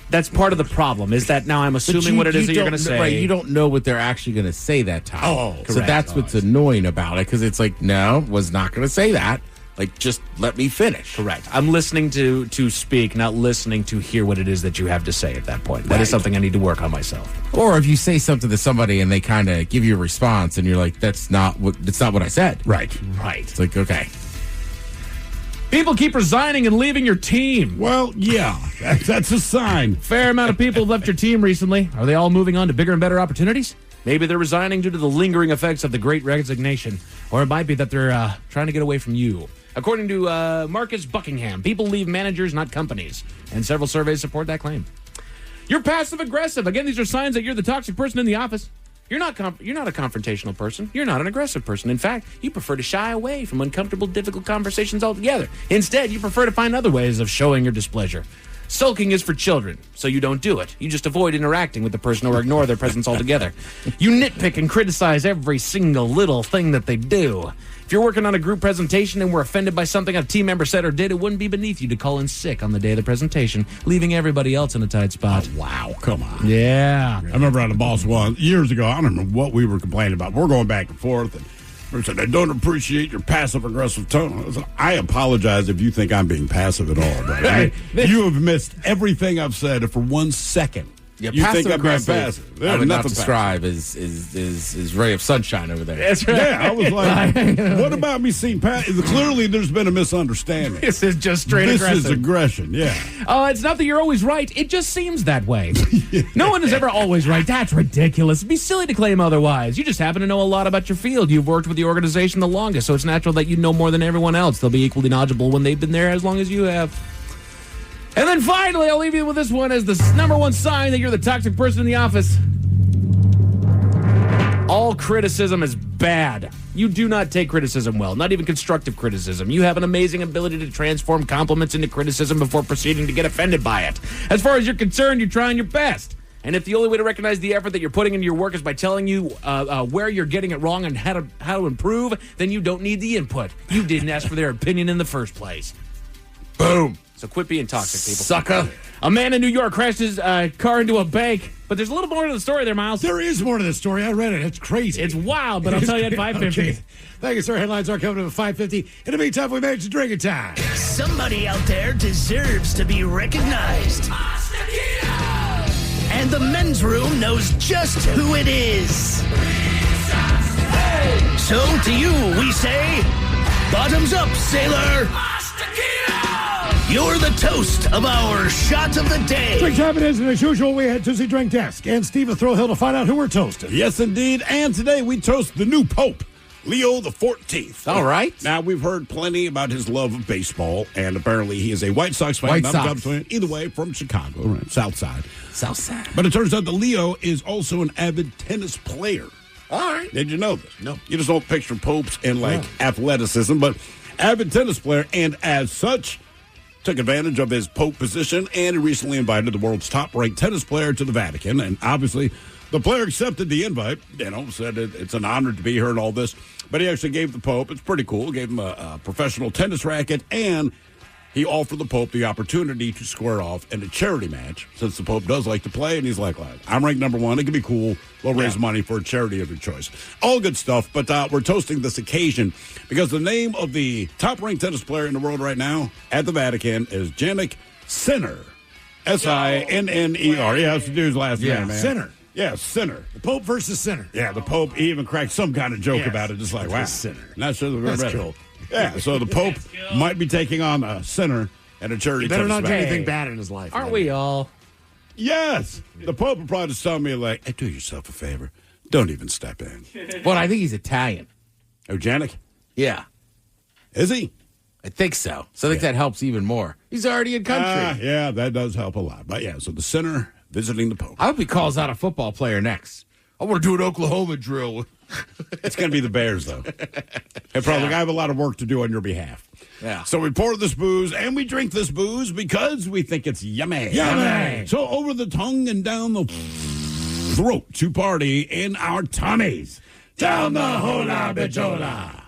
That's part of the problem, is that now I'm assuming what it is that you're going to say. Right, you don't know what they're actually going to say that time. Oh, so correct. that's what's annoying about it, because it's like, no, was not going to say that. Like, just let me finish. Correct. I'm listening to speak, not listening to hear what it is that you have to say at that point. That is something I need to work on myself. Or if you say something to somebody and they kind of give you a response, and you're like, that's not what I said. Right. It's like, okay. People keep resigning and leaving your team. Well, yeah, that's a sign. Fair amount of people have left your team recently. Are they all moving on to bigger and better opportunities? Maybe they're resigning due to the lingering effects of the Great Resignation. Or it might be that they're trying to get away from you. According to Marcus Buckingham, people leave managers, not companies. And several surveys support that claim. You're passive-aggressive. Again, these are signs that you're the toxic person in the office. You're not a confrontational person. You're not an aggressive person. In fact, you prefer to shy away from uncomfortable, difficult conversations altogether. Instead, you prefer to find other ways of showing your displeasure. Sulking is for children, so you don't do it. You just avoid interacting with the person or ignore their presence altogether. You nitpick and criticize every single little thing that they do. If you're working on a group presentation and were offended by something a team member said or did, it wouldn't be beneath you to call in sick on the day of the presentation, leaving everybody else in a tight spot. Oh, wow, come on. Yeah. I remember I had a boss years ago. I don't remember what we were complaining about. We're going back and forth, and we said, I don't appreciate your passive-aggressive tone. I apologize if you think I'm being passive at all. But I mean, you have missed everything I've said for 1 second. Yeah, you think I'm being passive, passive. I would not Nothing describe is ray of sunshine over there. That's right. Yeah, I was like, what about me seeing clearly there's been a misunderstanding. This is just straight aggressive. This is aggression, yeah. It's not that you're always right. It just seems that way. No one is ever always right. That's ridiculous. It'd be silly to claim otherwise. You just happen to know a lot about your field. You've worked with the organization the longest, so it's natural that you know more than everyone else. They'll be equally knowledgeable when they've been there as long as you have. And then finally, I'll leave you with this one as the number one sign that you're the toxic person in the office. All criticism is bad. You do not take criticism well, not even constructive criticism. You have an amazing ability to transform compliments into criticism before proceeding to get offended by it. As far as you're concerned, you're trying your best. And if the only way to recognize the effort that you're putting into your work is by telling you where you're getting it wrong and how to improve, then you don't need the input. You didn't ask for their opinion in the first place. Boom. So quit being toxic, people. Sucker. A man in New York crashed his car into a bank. But there's a little more to the story there, Miles. There is more to the story. I read it. It's crazy. It's wild, but I'll tell you at 5:50. Okay. Thank you, sir. Headlines are coming up at 5:50. In the meantime, we made some drinking time. Somebody out there deserves to be recognized. And the men's room knows just who it is. So to you, we say, bottoms up, sailor. You're the toast of our shot of the day. Drink time it is, and as usual, we head to the drink desk. And Steve will throw Hill to find out who we're toasting. Yes, indeed. And today we toast the new Pope, Leo the 14th. All right. Now, we've heard plenty about his love of baseball, and apparently he is a White Sox fan, not a Cubs fan. Either way, from Chicago, right? South Side. But it turns out that Leo is also an avid tennis player. All right. Did you know this? No. You just don't picture popes in, athleticism, but avid tennis player, and as such, took advantage of his Pope position, and he recently invited the world's top-ranked tennis player to the Vatican. And obviously, the player accepted the invite, said it's an honor to be here and all this. But he actually gave the Pope, it's pretty cool, gave him a professional tennis racket, and he offered the Pope the opportunity to square off in a charity match, since the Pope does like to play. And he's like, I'm ranked number one. It can be cool. We'll raise money for a charity of your choice. All good stuff, but we're toasting this occasion because the name of the top-ranked tennis player in the world right now at the Vatican is Jannik Sinner. S-I-N-N-E-R. Yeah, that's the dude's last name, man. Sinner. Yeah, Sinner. The Pope versus Sinner. Yeah, the Pope, he even cracked some kind of joke about it, just like, wow. Sinner. Not sure That's better. cool. Yeah, so the Pope might be taking on a Sinner at a charity. He better not do match. anything bad in his life. Aren't we all? Yes. The Pope will probably just tell me, hey, do yourself a favor. Don't even step in. Well, I think he's Italian. Oh, Jannik? Yeah. Is he? I think so. So I think that helps even more. He's already in country. Yeah, that does help a lot. But yeah, so the Sinner visiting the Pope. I hope he calls out a football player next. I want to do an Oklahoma drill. It's going to be the Bears, though. Hey, probably, I have a lot of work to do on your behalf. Yeah. So we pour this booze and we drink this booze because we think it's yummy. Yummy. So over the tongue and down the throat to party in our tummies. Down the hola bijola.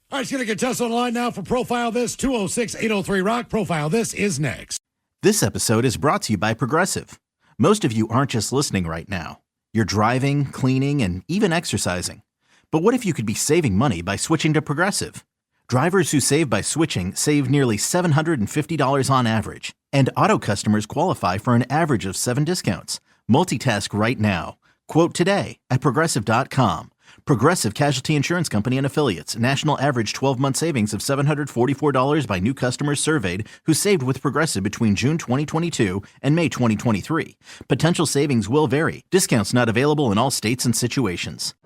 All right, let's get a contestant on the line now for Profile This, 206-803-ROCK. Profile This is next. This episode is brought to you by Progressive. Most of you aren't just listening right now. You're driving, cleaning, and even exercising. But what if you could be saving money by switching to Progressive? Drivers who save by switching save nearly $750 on average. And auto customers qualify for an average of 7 discounts. Multitask right now. Quote today at Progressive.com. Progressive Casualty Insurance Company and Affiliates. National average 12-month savings of $744 by new customers surveyed who saved with Progressive between June 2022 and May 2023. Potential savings will vary. Discounts not available in all states and situations.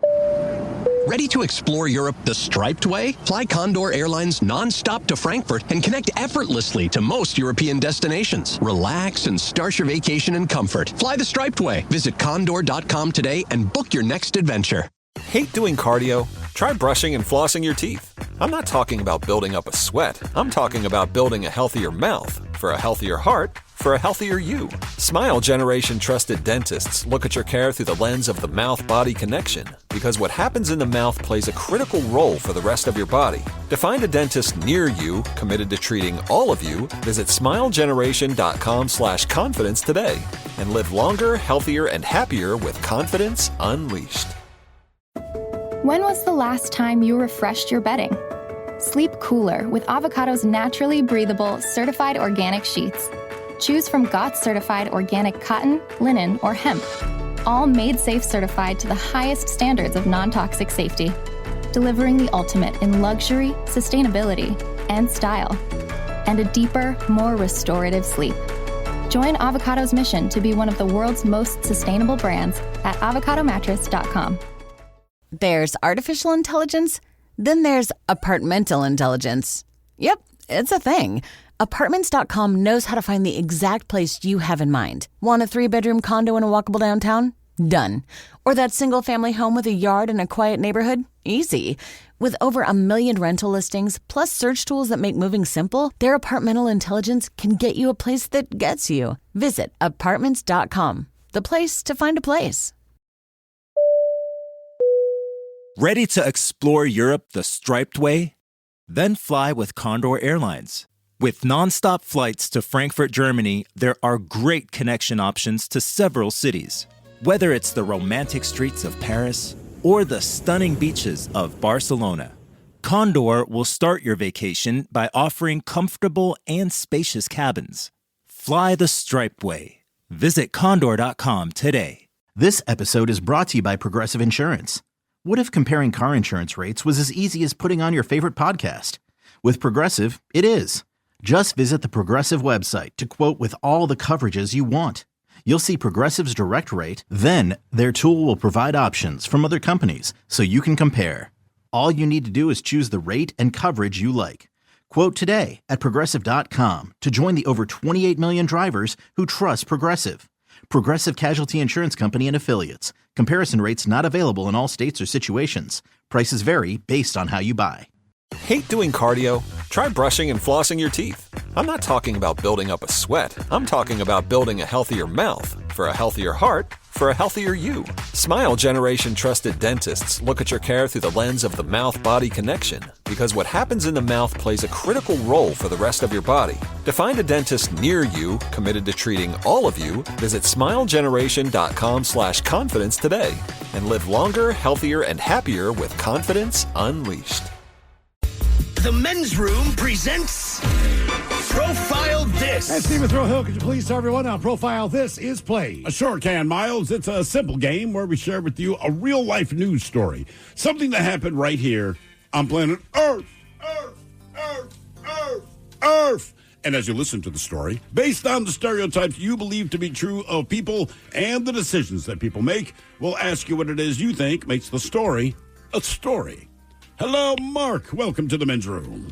Ready to explore Europe the striped way? Fly Condor Airlines nonstop to Frankfurt and connect effortlessly to most European destinations. Relax and start your vacation in comfort. Fly the striped way. Visit condor.com today and book your next adventure. Hate doing cardio? Try brushing and flossing your teeth. I'm not talking about building up a sweat. I'm talking about building a healthier mouth. For a healthier heart, for a healthier you. Smile Generation trusted dentists look at your care through the lens of the mouth-body connection, because what happens in the mouth plays a critical role for the rest of your body. To find a dentist near you committed to treating all of you, visit smilegeneration.com/confidence today and live longer, healthier, and happier with confidence unleashed. When was the last time you refreshed your bedding? Sleep cooler with Avocado's naturally breathable, certified organic sheets. Choose from GOTS certified organic cotton, linen, or hemp. All made safe certified to the highest standards of non-toxic safety, delivering the ultimate in luxury, sustainability, and style, and a deeper, more restorative sleep. Join Avocado's mission to be one of the world's most sustainable brands at avocadomattress.com. There's artificial intelligence, then there's apartmental intelligence. Yep, it's a thing. Apartments.com knows how to find the exact place you have in mind. Want a 3-bedroom condo in a walkable downtown? Done. Or that single-family home with a yard in a quiet neighborhood? Easy. With over 1 million rental listings, plus search tools that make moving simple, their apartmental intelligence can get you a place that gets you. Visit Apartments.com, the place to find a place. Ready to explore Europe the striped way? Then fly with Condor Airlines. With nonstop flights to Frankfurt, Germany, there are great connection options to several cities. Whether it's the romantic streets of Paris or the stunning beaches of Barcelona, Condor will start your vacation by offering comfortable and spacious cabins. Fly the striped way. Visit condor.com today. This episode is brought to you by Progressive Insurance. What if comparing car insurance rates was as easy as putting on your favorite podcast? With Progressive, it is. Just visit the Progressive website to quote with all the coverages you want. You'll see Progressive's direct rate, then their tool will provide options from other companies so you can compare. All you need to do is choose the rate and coverage you like. Quote today at Progressive.com to join the over 28 million drivers who trust Progressive. Progressive Casualty Insurance Company and Affiliates. Comparison rates not available in all states or situations. Prices vary based on how you buy. Hate doing cardio? Try brushing and flossing your teeth. I'm not talking about building up a sweat. I'm talking about building a healthier mouth. For a healthier heart, for a healthier you. Smile Generation trusted dentists look at your care through the lens of the mouth-body connection, because what happens in the mouth plays a critical role for the rest of your body. To find a dentist near you committed to treating all of you, visit smilegeneration.com/confidence today and live longer, healthier, and happier with confidence unleashed. The Men's Room presents Profile This. And Stephen Throwhill, could you please tell everyone how Profile This is played? I sure can, Miles. It's a simple game where we share with you a real-life news story. Something that happened right here on planet Earth. Earth. And as you listen to the story, based on the stereotypes you believe to be true of people and the decisions that people make, we'll ask you what it is you think makes the story a story. Hello, Mark. Welcome to the Men's Room.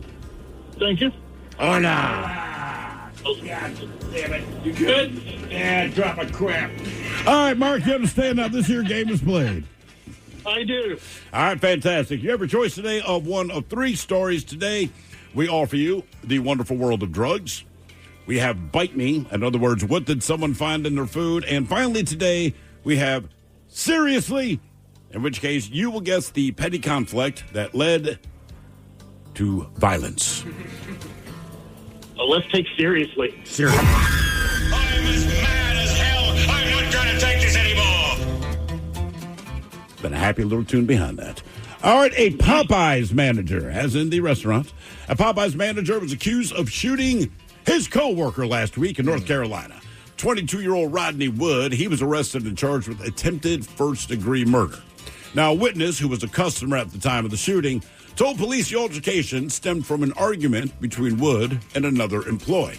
Thank you. Hola. Oh, God damn it. You good? Yeah, drop a crap. All right, Mark, you understand how this here game is played? I do. All right, fantastic. You have your choice today of one of three stories. Today, we offer you the wonderful world of drugs. We have Bite Me. In other words, what did someone find in their food? And finally, today, we have Seriously, in which case you will guess the petty conflict that led to violence. Well, let's take Seriously. Seriously. I'm as mad as hell. I'm not going to take this anymore. Been a happy little tune behind that. All right, a Popeyes manager, as in the restaurant, a Popeyes manager was accused of shooting his co-worker last week in North Carolina. 22-year-old Rodney Wood, he was arrested and charged with attempted first-degree murder. Now, a witness who was a customer at the time of the shooting told police the altercation stemmed from an argument between Wood and another employee.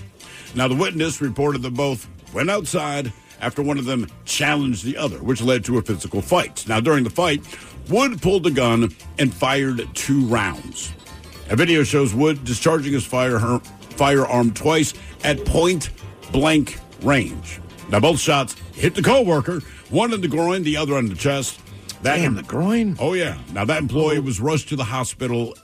Now, the witness reported that both went outside after one of them challenged the other, which led to a physical fight. Now, during the fight, Wood pulled a gun and fired 2 rounds. A video shows Wood discharging his firearm twice at point-blank range. Now, both shots hit the co-worker, one in the groin, the other on the chest. Damn, the groin? Oh, yeah. Now, that employee was rushed to the hospital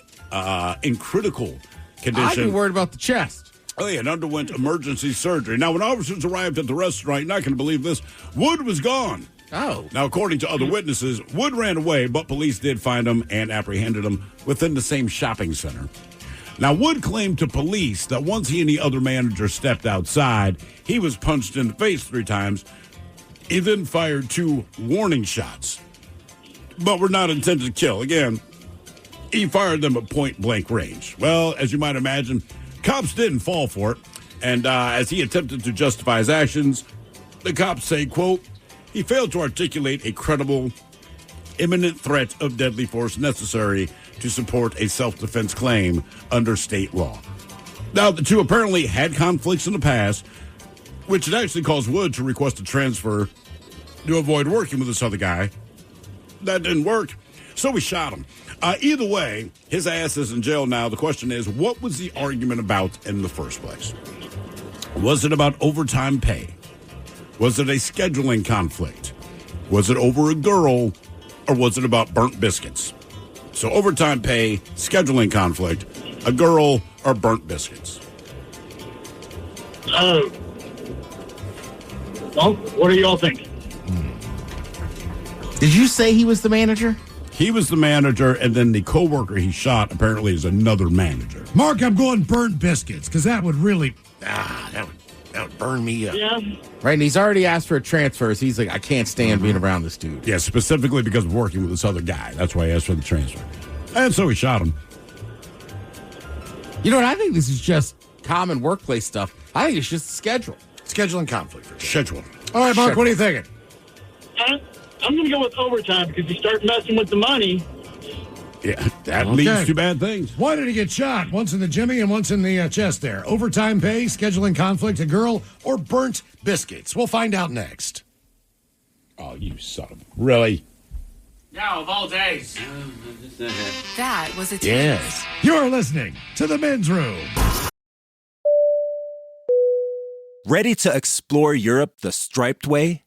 in critical condition. I'd be worried about the chest. Oh, yeah, and underwent emergency surgery. Now, when officers arrived at the restaurant, you're not going to believe this, Wood was gone. Oh. Now, according to other witnesses, Wood ran away, but police did find him and apprehended him within the same shopping center. Now, Wood claimed to police that once he and the other manager stepped outside, he was punched in the face 3 times. He then fired 2 warning shots, but were not intended to kill. Again, he fired them at point-blank range. Well, as you might imagine, cops didn't fall for it, and as he attempted to justify his actions, the cops say, quote, he failed to articulate a credible, imminent threat of deadly force necessary to support a self-defense claim under state law. Now, the two apparently had conflicts in the past, which had actually caused Wood to request a transfer to avoid working with this other guy. That didn't work, so we shot him. Either way, his ass is in jail now. The question is, what was the argument about in the first place? Was it about overtime pay? Was it a scheduling conflict? Was it over a girl, or was it about burnt biscuits? So overtime pay, scheduling conflict, a girl, or burnt biscuits? Well, what do y'all think? Did you say he was the manager? He was the manager, and then the coworker he shot apparently is another manager. Mark, I'm going burnt biscuits, because that would really... that would burn me up. Yeah. Right, and he's already asked for a transfer, so he's like, I can't stand being around this dude. Yeah, specifically because of working with this other guy. That's why he asked for the transfer. And so he shot him. You know what? I think this is just common workplace stuff. I think it's just a schedule. Scheduling conflict. Schedule. All right, Mark, what are you thinking? I'm going to go with overtime because you start messing with the money. Yeah, that leads to bad things. Why did he get shot? Once in the jimmy and once in the chest there. Overtime pay, scheduling conflict, a girl, or burnt biscuits? We'll find out next. Oh, you son of... Really? Yeah, of all days. That was a Yes. You're listening to The Men's Room. Ready to explore Europe the striped way?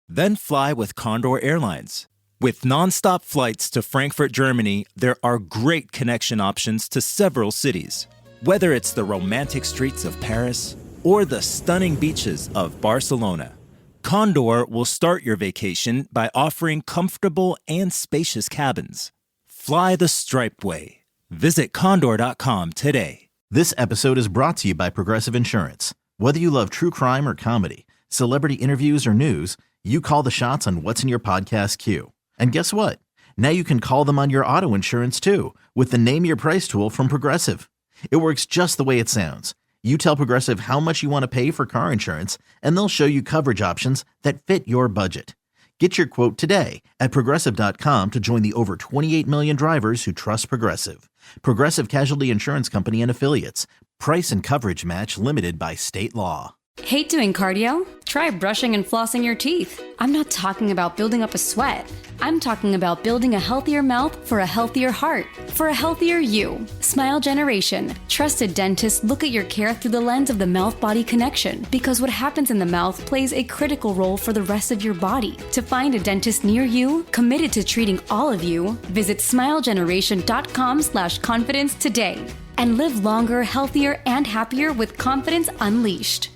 Then fly with Condor Airlines. With nonstop flights to Frankfurt, Germany, there are great connection options to several cities. Whether it's the romantic streets of Paris or the stunning beaches of Barcelona, Condor will start your vacation by offering comfortable and spacious cabins. Fly the striped way. Visit condor.com today. This episode is brought to you by Progressive Insurance. Whether you love true crime or comedy, celebrity interviews or news, you call the shots on what's in your podcast queue. And guess what? Now you can call them on your auto insurance too with the Name Your Price tool from Progressive. It works just the way it sounds. You tell Progressive how much you want to pay for car insurance, and they'll show you coverage options that fit your budget. Get your quote today at Progressive.com to join the over 28 million drivers who trust Progressive. Progressive Casualty Insurance Company and Affiliates. Price and coverage match limited by state law. Hate doing cardio? Try brushing and flossing your teeth. I'm not talking about building up a sweat. I'm talking about building a healthier mouth for a healthier heart, for a healthier you. Smile Generation. Trusted dentists look at your care through the lens of the mouth-body connection because what happens in the mouth plays a critical role for the rest of your body. To find a dentist near you, committed to treating all of you, visit smilegeneration.com/confidence today and live longer, healthier, and happier with confidence unleashed.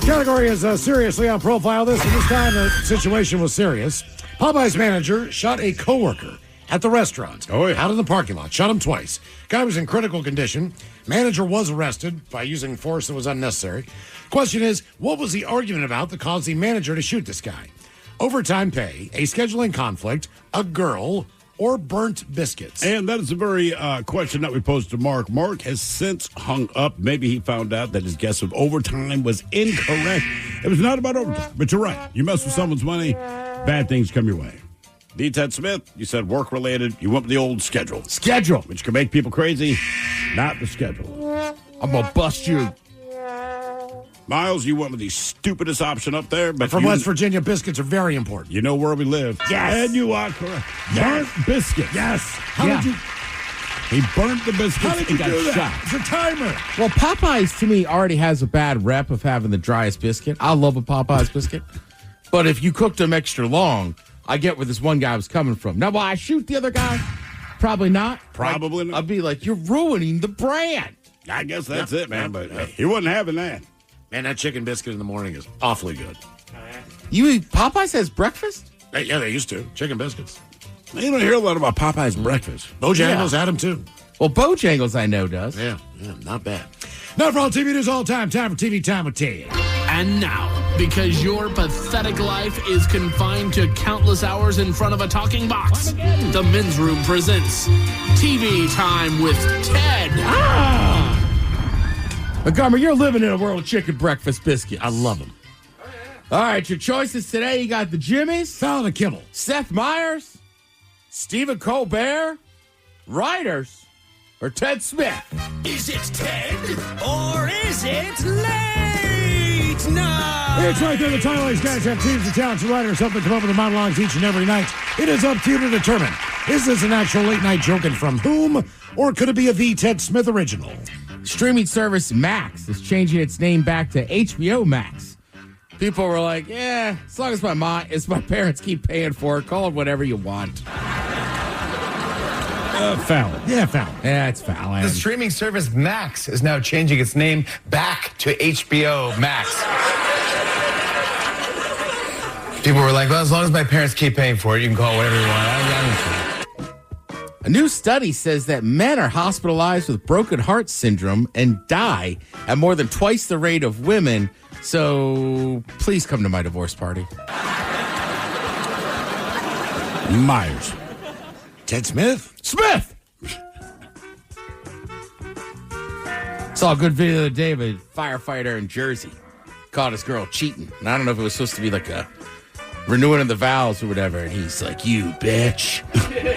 Category is seriously on profile. This time the situation was serious. Popeye's manager shot a coworker at the restaurant. Out in the parking lot. Shot him twice. Guy was in critical condition. Manager was arrested by using force that was unnecessary. Question is, what was the argument about that caused the manager to shoot this guy? Overtime pay, a scheduling conflict, a girl, or burnt biscuits? And that is a very question that we posed to Mark. Mark has since hung up. Maybe he found out that his guess of overtime was incorrect. It was not about overtime, but you're right. You mess with someone's money, bad things come your way. D. Ted Smith, you said work-related. You went with the old schedule. Schedule. Which can make people crazy. Not the schedule. I'm going to bust you. Miles, you went with the stupidest option up there. But from West Virginia, biscuits are very important. You know where we live. Yes. And you are correct. Yes. Burnt biscuits. Yes. How did you... He burnt the biscuits. How did you and do got that? shot. It's a timer. Well, Popeyes, to me, already has a bad rep of having the driest biscuit. I love a Popeyes biscuit. But if you cooked them extra long, I get where this one guy was coming from. Now, will I shoot the other guy? Probably not. Probably not. I'd be like, you're ruining the brand. I guess that's it, man. But he wasn't having that. Man, that chicken biscuit in the morning is awfully good. You eat Popeyes has breakfast? Yeah, they used to. Chicken biscuits. You don't hear a lot about Popeye's breakfast. Bojangles had them, too. Well, Bojangles I know does. Yeah, not bad. Now for all TV news all time for TV Time with Ted. And now, because your pathetic life is confined to countless hours in front of a talking box, the Men's Room presents TV Time with Ted. Montgomery, you're living in a world of chicken breakfast biscuits. I love them. All right, your choices today, you got the Jimmys, Fallon and Kimmel, Seth Meyers, Stephen Colbert, Writers, or Ted Smith. Is it Ted or is it late night? It's right there. The title. These guys have teams of talents and writers help them come up with the monologues each and every night. It is up to you to determine, is this an actual late night joke and from whom, or could it be a The Ted Smith original? Streaming service Max is changing its name back to HBO Max. People were like, yeah, as long as my parents keep paying for it, call it whatever you want. Fallon. Yeah, Fallon. Yeah, it's Fallon. The streaming service Max is now changing its name back to HBO Max. People were like, well, as long as my parents keep paying for it, you can call it whatever you want. I don't care. A new study says that men are hospitalized with broken heart syndrome and die at more than twice the rate of women. So please come to my divorce party. Myers. Ted Smith? Smith! Saw a good video the other day of a firefighter in Jersey. Caught his girl cheating. And I don't know if it was supposed to be like a renewing of the vows or whatever. And he's like, you bitch.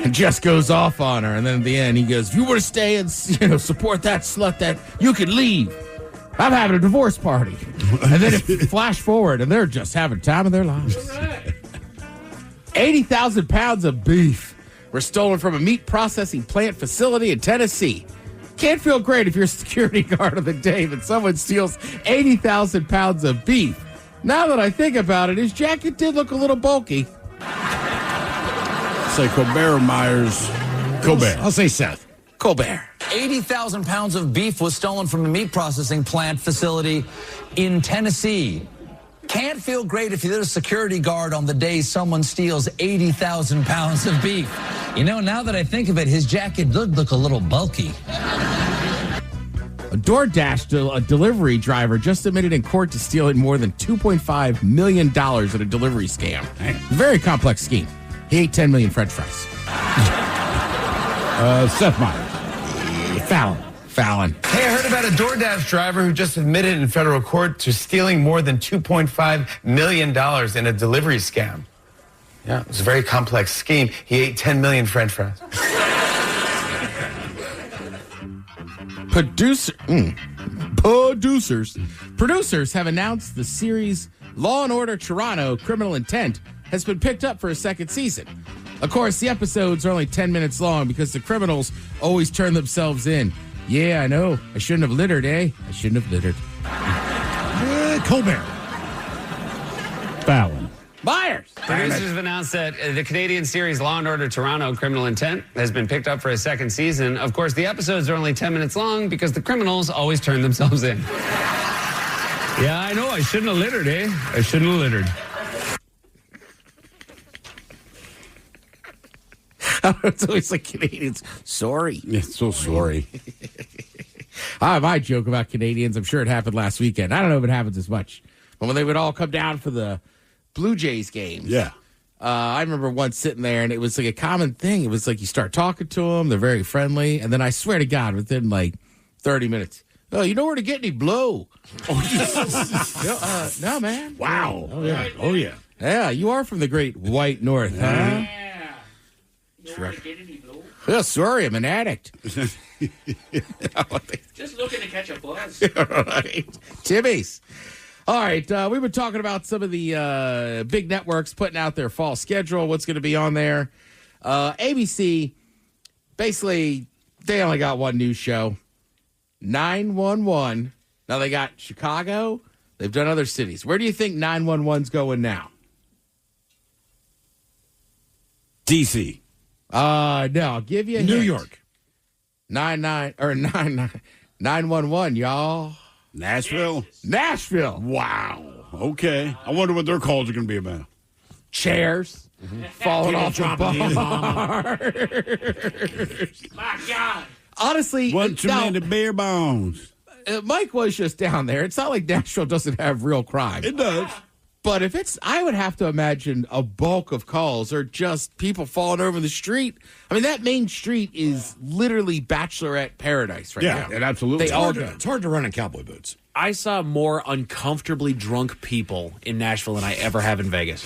And just goes off on her. And then at the end, he goes, if you were to stay and support that slut, that you could leave. I'm having a divorce party. And then it flash forward, and they're just having the time of their lives. 80,000 pounds of beef were stolen from a meat processing plant facility in Tennessee. Can't feel great if you're a security guard on the day that someone steals 80,000 pounds of beef. Now that I think about it, his jacket did look a little bulky. Say Colbert or Myers? Colbert. I'll say Seth. Colbert. 80,000 pounds of beef was stolen from a meat processing plant facility in Tennessee. Can't feel great if you're a security guard on the day someone steals 80,000 pounds of beef. You know, now that I think of it, his jacket did look a little bulky. A DoorDash delivery driver just admitted in court to stealing more than $2.5 million at a delivery scam. Very complex scheme. He ate 10 million French fries. Seth Meyers. Fallon. Hey, I heard about a DoorDash driver who just admitted in federal court to stealing more than $2.5 million in a delivery scam. Yeah, it was a very complex scheme. He ate 10 million French fries. Producers have announced the series Law & Order Toronto Criminal Intent has been picked up for a second season. Of course, the episodes are only 10 minutes long because the criminals always turn themselves in. Yeah, I know. I shouldn't have littered, eh? I shouldn't have littered. Colbert. Fallon. Myers. Producers have announced that the Canadian series Law & Order Toronto Criminal Intent has been picked up for a second season. Of course, the episodes are only 10 minutes long because the criminals always turn themselves in. Yeah, I know. I shouldn't have littered, eh? I shouldn't have littered. It's always like Canadians. Sorry. Yeah, so sorry. I have my joke about Canadians. I'm sure it happened last weekend. I don't know if it happens as much. But when they would all come down for the Blue Jays games. Yeah. I remember once sitting there, and it was like a common thing. It was like you start talking to them. They're very friendly. And then I swear to God, within like 30 minutes, oh, you know where to get any blow? No, man. Wow. Oh, yeah. Oh, yeah. Yeah, you are from the great white north, huh? Yeah, sorry, I'm an addict. Just looking to catch a buzz. Right. Timmy's. All right, we've been talking about some of the big networks putting out their fall schedule, what's going to be on there. ABC, basically, they only got one news show, 911. Now they got Chicago. They've done other cities. Where do you think 911's going now? DC. No, I'll give you a New hint. York. 911, y'all. Nashville. Wow. Okay. I wonder what their calls are going to be about. Chairs falling off the bar. My God. Honestly, One too many bare bones. Mike was just down there. It's not like Nashville doesn't have real crime. It does. But if it's, I would have to imagine a bulk of calls are just people falling over the street. I mean, that main street is literally bachelorette paradise right now. Yeah, it absolutely. It's hard to run in cowboy boots. I saw more uncomfortably drunk people in Nashville than I ever have in Vegas.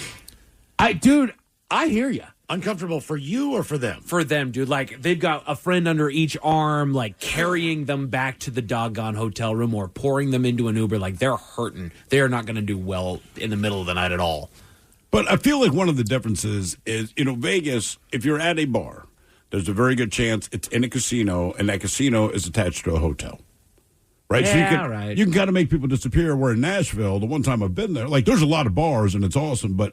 Dude, I hear you. Uncomfortable for you or for them? For them, dude. Like, they've got a friend under each arm, like, carrying them back to the doggone hotel room or pouring them into an Uber. Like, they're hurting. They're not going to do well in the middle of the night at all. But I feel like one of the differences is, Vegas, if you're at a bar, there's a very good chance it's in a casino, and that casino is attached to a hotel. Right? Yeah, You can kind of make people disappear. Where in Nashville, the one time I've been there, like, there's a lot of bars, and it's awesome, but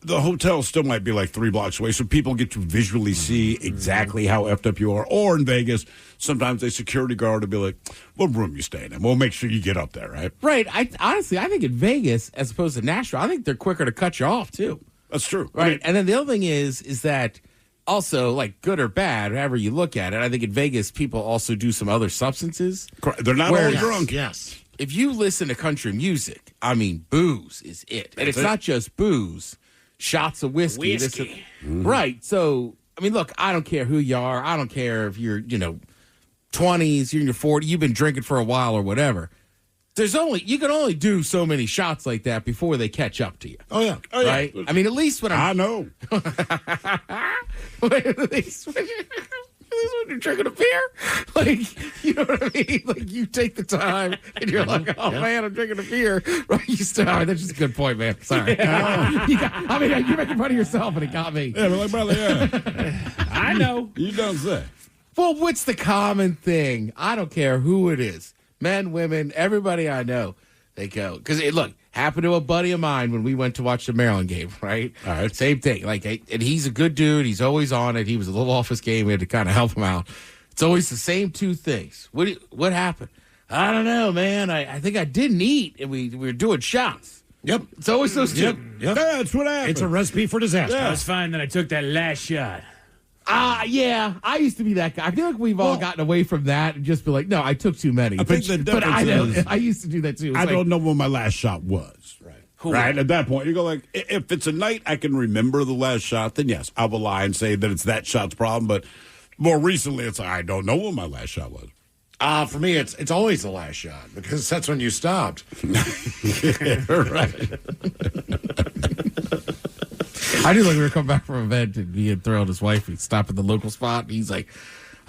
the hotel still might be like 3 blocks away, so people get to visually see exactly how effed up you are. Or in Vegas, sometimes a security guard will be like, what room you staying in? We'll make sure you get up there, right? Right. Honestly, I think in Vegas, as opposed to Nashville, I think they're quicker to cut you off, too. That's true. Right. And then the other thing is that also, like, good or bad, however you look at it, I think in Vegas, people also do some other substances. They're not all drunk. Yes. If you listen to country music, I mean, booze is it. And it's not just booze. Shots of whiskey. Right. So, I mean, look, I don't care who you are. I don't care if you're, 20s, you're in your 40s, you've been drinking for a while or whatever. You can only do so many shots like that before they catch up to you. Oh, yeah. Right? I mean, at least when I know. at least when you're drinking a beer, like, you know what I mean? Like, you take the time and you're like, oh, man, I'm drinking a beer. Right? That's just a good point, man. Sorry. You're making fun of yourself, and it got me. Yeah, but like, brother, yeah. I know. You don't say. Well, what's the common thing? I don't care who it is. Men, women, everybody I know, they go. Because, look, happened to a buddy of mine when we went to watch the Maryland game, right? All right. Same thing. Like, and he's a good dude. He's always on it. He was a little off his game. We had to kind of help him out. It's always the same two things. What happened? I don't know, man. I think I didn't eat, and we were doing shots. Yep. It's always those two. Yep. That's what happened. It's a recipe for disaster. I was fine that I took that last shot. Yeah, I used to be that guy. I feel like we've all gotten away from that and just be like, no, I took too many. I think the difference is, I used to do that too. I don't know when my last shot was. Right. At that point, you go like, if it's a night I can remember the last shot, then yes, I will lie and say that it's that shot's problem. But more recently, it's like, I don't know when my last shot was. For me, it's always the last shot because that's when you stopped. Right. I do like we were coming back from an event and he had thrilled his wife. He'd stop at the local spot. And he's like,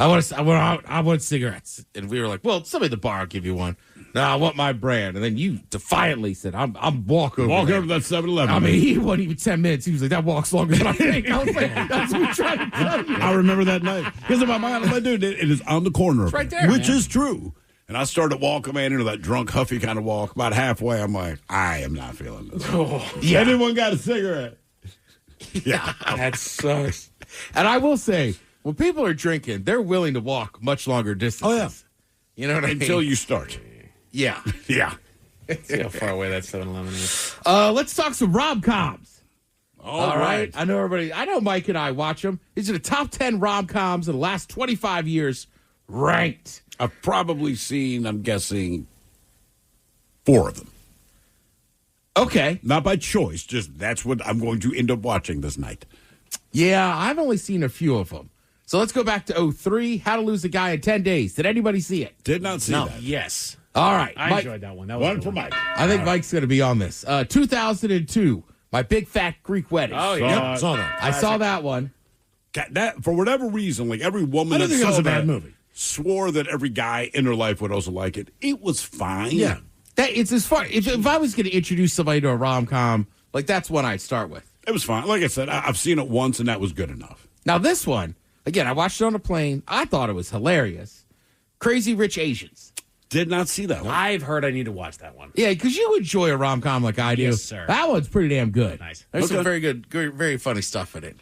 I want cigarettes. And we were like, well, somebody at the bar will give you one. No, I want my brand. And then you defiantly said, I'm walking over. Walk there. over to that 7-Eleven. I mean, he wasn't even 10 minutes. He was like, that walk's longer than I think. I was like, that's what we're trying to tell you. I remember that night. Because in my mind, I'm like, dude, it is on the corner. It's right there, which man. is true. And I started walking, man, into that drunk, huffy kind of walk. About halfway, I'm like, I am not feeling this. Yeah. Anyone got a cigarette? Yeah. That sucks. And I will say, when people are drinking, they're willing to walk much longer distances. Oh, yeah. You know what I mean? Until you start. Yeah. Yeah. See how far away that 7-Eleven is. Let's talk some rom-coms. All right. I know Mike and I watch them. These are the top 10 rom-coms in the last 25 years ranked. I've probably seen, I'm guessing, 4 of them. Okay. Not by choice, just that's what I'm going to end up watching this night. Yeah, I've only seen a few of them. So let's go back to 2003, How to Lose a Guy in 10 Days. Did anybody see it? Did not see that. Yes. All right. I Mike, enjoyed that one. That was One good for Mike. I think Mike's going to be on this. 2002, My Big Fat Greek Wedding. Oh, Saw yeah. it. Saw that. I saw that one. That, for whatever reason, like every woman I that don't think it saw was a that bad movie. swore that every guy in her life would also like it. It was fine. Yeah. It's as far if I was going to introduce somebody to a rom-com, like that's one I'd start with. It was fine. Like I said, I've seen it once, and that was good enough. Now this one, again, I watched it on a plane. I thought it was hilarious. Crazy Rich Asians. Did not see that one. I've heard I need to watch that one. Yeah, because you enjoy a rom-com like I do. Yes, sir. That one's pretty damn good. Nice. There's Okay. some very good, very funny stuff in it.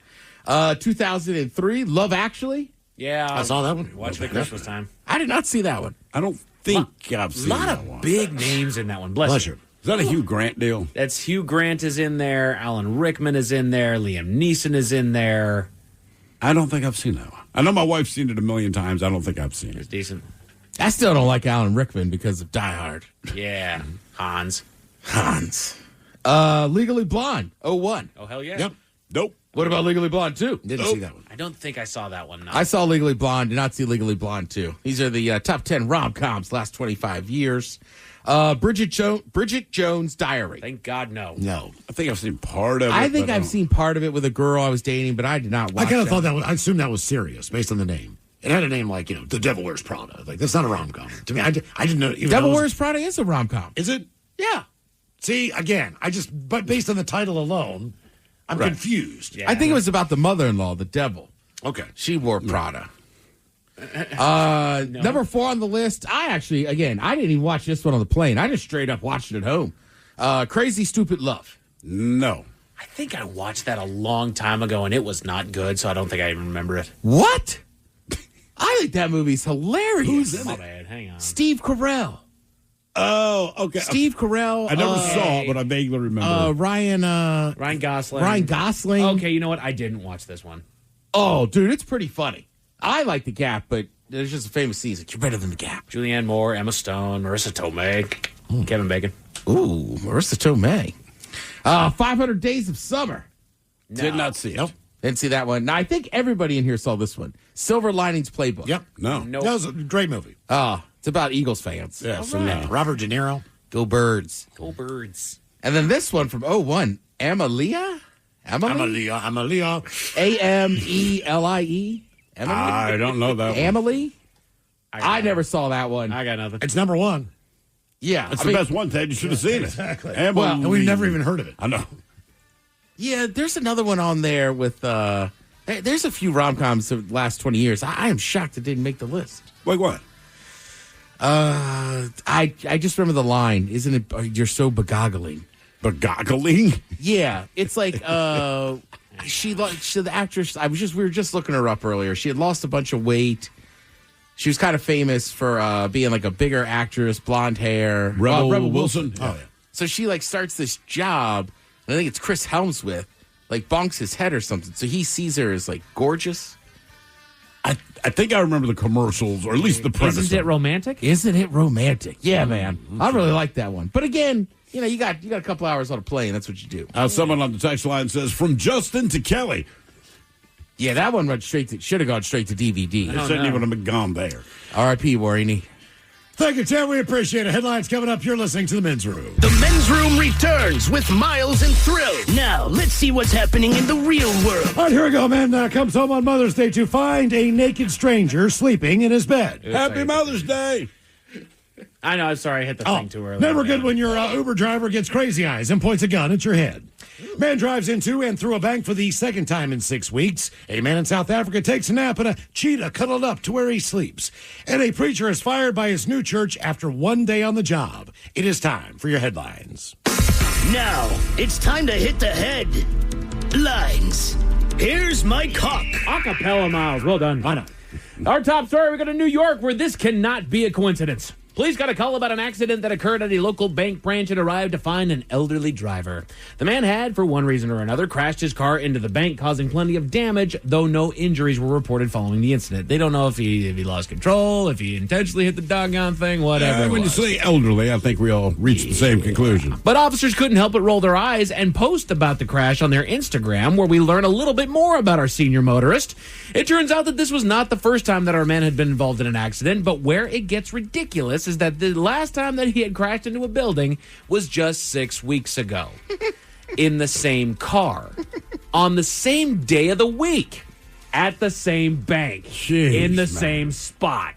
2003, Love Actually. Yeah. I saw that one. Watched it at Christmas time. I did not see that one. I don't think I've A seen lot that of one. big names in that one. Bless you. Is that a Hugh Grant deal? That's Hugh Grant is in there. Alan Rickman is in there. Liam Neeson is in there. I don't think I've seen that one. I know my wife's seen it a million times. I don't think I've seen It's it. decent. I still don't like Alan Rickman because of Die Hard. Yeah. Hans. Legally Blonde, 01. Oh, hell yeah. Yep. Nope. What about Legally Blonde 2? Didn't see that one. I don't think I saw that one. No. I saw Legally Blonde, did not see Legally Blonde 2. These are the top 10 rom-coms last 25 years. Bridget Jones' Diary. Thank God, no. No. I think I've seen part of it. I think but I've seen part of it with a girl I was dating, but I did not watch I kind of that. thought that was, I assumed that was serious based on the name. It had a name like, The Devil Wears Prada. Like, that's not a rom-com. To me, I didn't know. Even Devil though it was- Wears Prada is a rom-com. Is it? Yeah. See, again, but based on the title alone, I'm confused. Yeah. I think it was about the mother-in-law, the devil. Okay. She wore Prada. Number 4 on the list. I didn't even watch this one on the plane. I just straight up watched it at home. Crazy Stupid Love. No. I think I watched that a long time ago, and it was not good, so I don't think I even remember it. What? I think that movie's hilarious. Who's in My it? bad. Hang on. Steve Carell. Oh, okay. Steve Carell. I never saw it, but I vaguely remember. Ryan Gosling. Ryan Gosling. Okay, you know what? I didn't watch this one. Oh, dude, it's pretty funny. I like The Gap, but there's just a famous scene. Like, you're better than The Gap. Julianne Moore, Emma Stone, Marissa Tomei, Kevin Bacon. Ooh, Marissa Tomei. 500 Days of Summer. Did not see it. Didn't see that one. Now, I think everybody in here saw this one. Silver Linings Playbook. Yep. No. Nope. That was a great movie. It's about Eagles fans. Yeah, so And Robert De Niro. Go Birds. Go Birds. And then this one from 01, Amelia? Emily? Amelia. Amelie? Emily? I don't know that one. Amelie? I never saw that one. I got nothing. It's number 1. Yeah. It's I the mean, best one, Ted. You should have seen it. Exactly. Emily. And we've never even heard of it. I know. Yeah, there's another one on there with, there's a few rom-coms of the last 20 years. I am shocked it didn't make the list. Like what? I just remember the line, isn't it, you're so begoggling. Begoggling? Yeah, it's like the actress. We were just looking her up earlier. She had lost a bunch of weight. She was kind of famous for being like a bigger actress, blonde hair. Rebel Wilson? Oh, yeah. So she like starts this job, and I think it's Chris Helmsworth, like bonks his head or something. So he sees her as like gorgeous. I think I remember the commercials, or at least the premise. Isn't it romantic? Isn't it romantic? Yeah, man. I really like that one. But again, you got a couple hours on a plane. That's what you do. Someone on the text line says, from Justin to Kelly. Yeah, that one should have gone straight to DVD. It shouldn't even have gone there. R.I.P. Warrini. Thank you, Tim. We appreciate it. Headlines coming up. You're listening to The Men's Room. The Men's Room returns with Miles and Thrill. Now, let's see what's happening in the real world. All right, here we go. Man comes home on Mother's Day to find a naked stranger sleeping in his bed. Happy Mother's Day. I know. I'm sorry. I hit the thing too early. Never good when your Uber driver gets crazy eyes and points a gun at your head. Man drives into and through a bank for the second time in 6 weeks. A man in South Africa takes a nap and a cheetah cuddled up to where he sleeps. And a preacher is fired by his new church after 1 day on the job. It is time for your headlines. Now, it's time to hit the headlines. Here's Mike Hawk. Acapella, Miles. Well done. Why not? Our top story, we go to New York, where this cannot be a coincidence. Police got a call about an accident that occurred at a local bank branch and arrived to find an elderly driver. The man had, for one reason or another, crashed his car into the bank, causing plenty of damage, though no injuries were reported following the incident. They don't know if he lost control, if he intentionally hit the doggone thing, whatever. When you say elderly, I think we all reached the same conclusion. But officers couldn't help but roll their eyes and post about the crash on their Instagram, where we learn a little bit more about our senior motorist. It turns out that this was not the first time that our man had been involved in an accident, but where it gets ridiculous is that the last time that he had crashed into a building was just 6 weeks ago. In the same car. On the same day of the week. At the same bank. Jeez, in the man. same spot.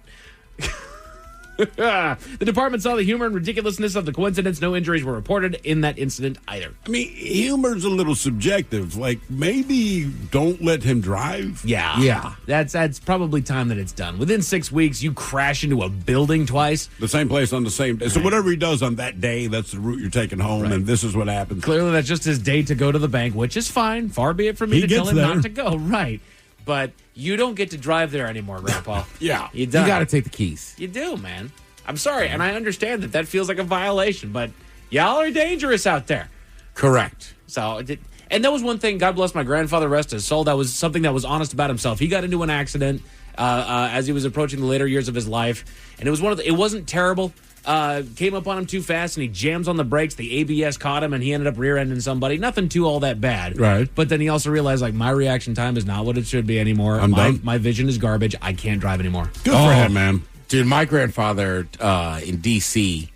The department saw the humor and ridiculousness of the coincidence. No injuries were reported in that incident either. I mean, humor's a little subjective. Like, maybe don't let him drive. Yeah. That's probably time that it's done. Within 6 weeks, you crash into a building twice. The same place on the same day. So whatever he does on that day, that's the route you're taking home, and this is what happens. Clearly, that's just his day to go to the bank, which is fine. Far be it from me to tell him not to go. Right. But you don't get to drive there anymore, Grandpa. Yeah. You You got to take the keys. You do, man. I'm sorry, and I understand that feels like a violation, but y'all are dangerous out there. Correct. And that was one thing, God bless my grandfather, rest his soul, that was something that was honest about himself. He got into an accident as he was approaching the later years of his life, and it wasn't terrible. Came up on him too fast, and he jams on the brakes. The ABS caught him, and he ended up rear-ending somebody. Nothing too all that bad. Right. But then he also realized, like, my reaction time is not what it should be anymore. I'm done. My vision is garbage. I can't drive anymore. Good for him, man. Dude, my grandfather in D.C.,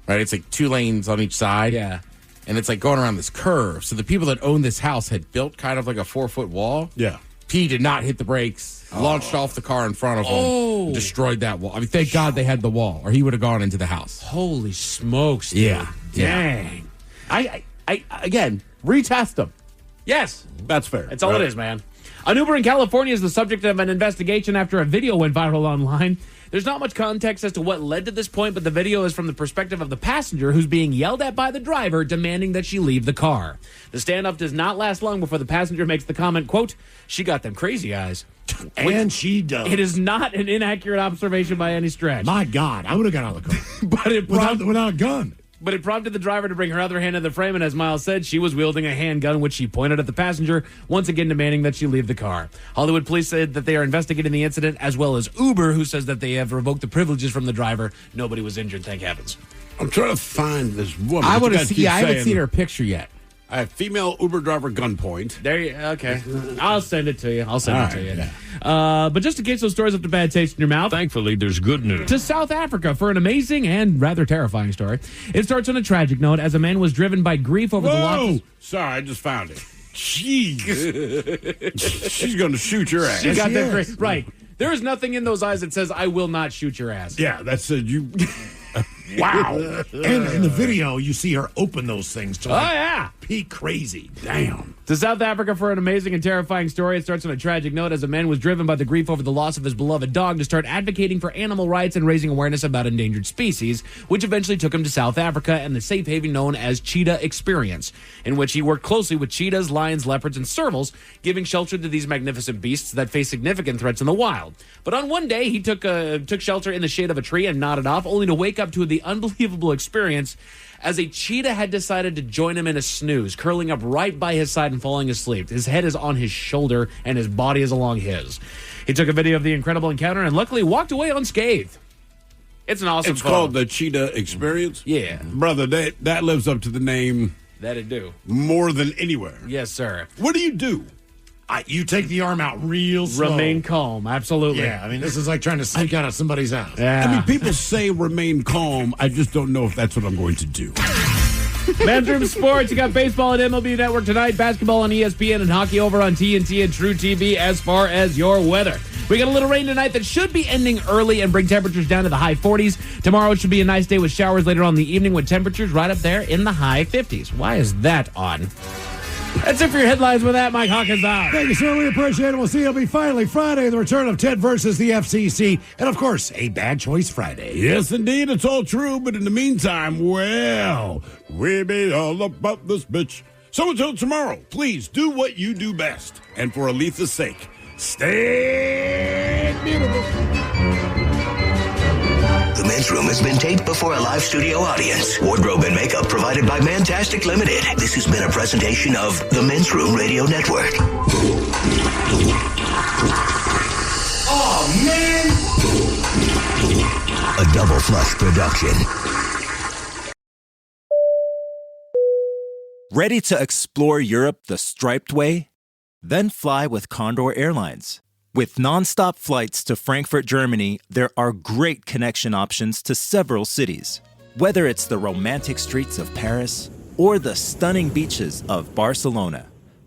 right? It's like 2 lanes on each side. Yeah. And it's like going around this curve. So the people that owned this house had built kind of like a 4-foot wall. Yeah. P did not hit the brakes, launched off the car in front of him, destroyed that wall. I mean, thank God they had the wall, or he would have gone into the house. Holy smokes, dude. Yeah. Dang. I again, retest them. Yes. That's fair. That's all it is, man. An Uber in California is the subject of an investigation after a video went viral online. There's not much context as to what led to this point, but the video is from the perspective of the passenger who's being yelled at by the driver, demanding that she leave the car. The standoff does not last long before the passenger makes the comment, quote, "She got them crazy eyes." And she does. It is not an inaccurate observation by any stretch. My God, I would have got out of the car. But it without a gun. But it prompted the driver to bring her other hand in the frame, and as Miles said, she was wielding a handgun, which she pointed at the passenger, once again demanding that she leave the car. Hollywood police said that they are investigating the incident, as well as Uber, who says that they have revoked the privileges from the driver. Nobody was injured, thank heavens. I'm trying to find this woman. I You guys keep haven't saying, seen her picture yet. I have female Uber driver gunpoint. There you okay. I'll send it to you. All right. But just in case those stories left a bad taste in your mouth, thankfully, there's good news. to South Africa for an amazing and rather terrifying story. It starts on a tragic note as a man was driven by grief over the loss. Sorry, I just found it. Jeez. She's going to shoot your ass. She got that great. Right. There is nothing in those eyes that says, "I will not shoot your ass." Yeah, that's you. Wow. And in the video, you see her open those things to yeah. peak crazy. Damn. To South Africa for an amazing and terrifying story. It starts on a tragic note as a man was driven by the grief over the loss of his beloved dog to start advocating for animal rights and raising awareness about endangered species, which eventually took him to South Africa and the safe haven known as Cheetah Experience, in which he worked closely with cheetahs, lions, leopards, and servals, giving shelter to these magnificent beasts that face significant threats in the wild. But on one day, he took shelter in the shade of a tree and nodded off, only to wake up to the unbelievable experience as a cheetah had decided to join him in a snooze, curling up right by his side and falling asleep. His head is on his shoulder, and his body is along his. He took a video of the incredible encounter and luckily walked away unscathed. It's an awesome It's photo. called the Cheetah Experience? Yeah. Brother, that lives up to the name That'd do. more than anywhere. Yes, sir. What do you do? You take the arm out real slow. Remain calm. Absolutely. Yeah, I mean, this is like trying to sneak out of somebody's house. Yeah. I mean, people say remain calm. I just don't know if that's what I'm going to do. Men's Room Sports, you got baseball at MLB Network tonight, basketball on ESPN, and hockey over on TNT and True TV as far as your weather. We got a little rain tonight that should be ending early and bring temperatures down to the high 40s. Tomorrow should be a nice day with showers later on in the evening with temperatures right up there in the high 50s. Why is that on? That's it for your headlines with that. Mike Hawkins out. Thank you, sir. We appreciate it. We'll see you. It'll be finally Friday, the return of Ted versus the FCC. And, of course, a Bad Choice Friday. Yes, indeed. It's all true. But in the meantime, well, we be all about this bitch. So until tomorrow, please do what you do best. And for Aletha's sake, stay beautiful. The Men's Room has been taped before a live studio audience. Wardrobe and makeup provided by Mantastic Limited. This has been a presentation of the Men's Room Radio Network. Oh, man! A Double Flush production. Ready to explore Europe the striped way? Then fly with Condor Airlines. With nonstop flights to Frankfurt, Germany, there are great connection options to several cities. Whether it's the romantic streets of Paris or the stunning beaches of Barcelona,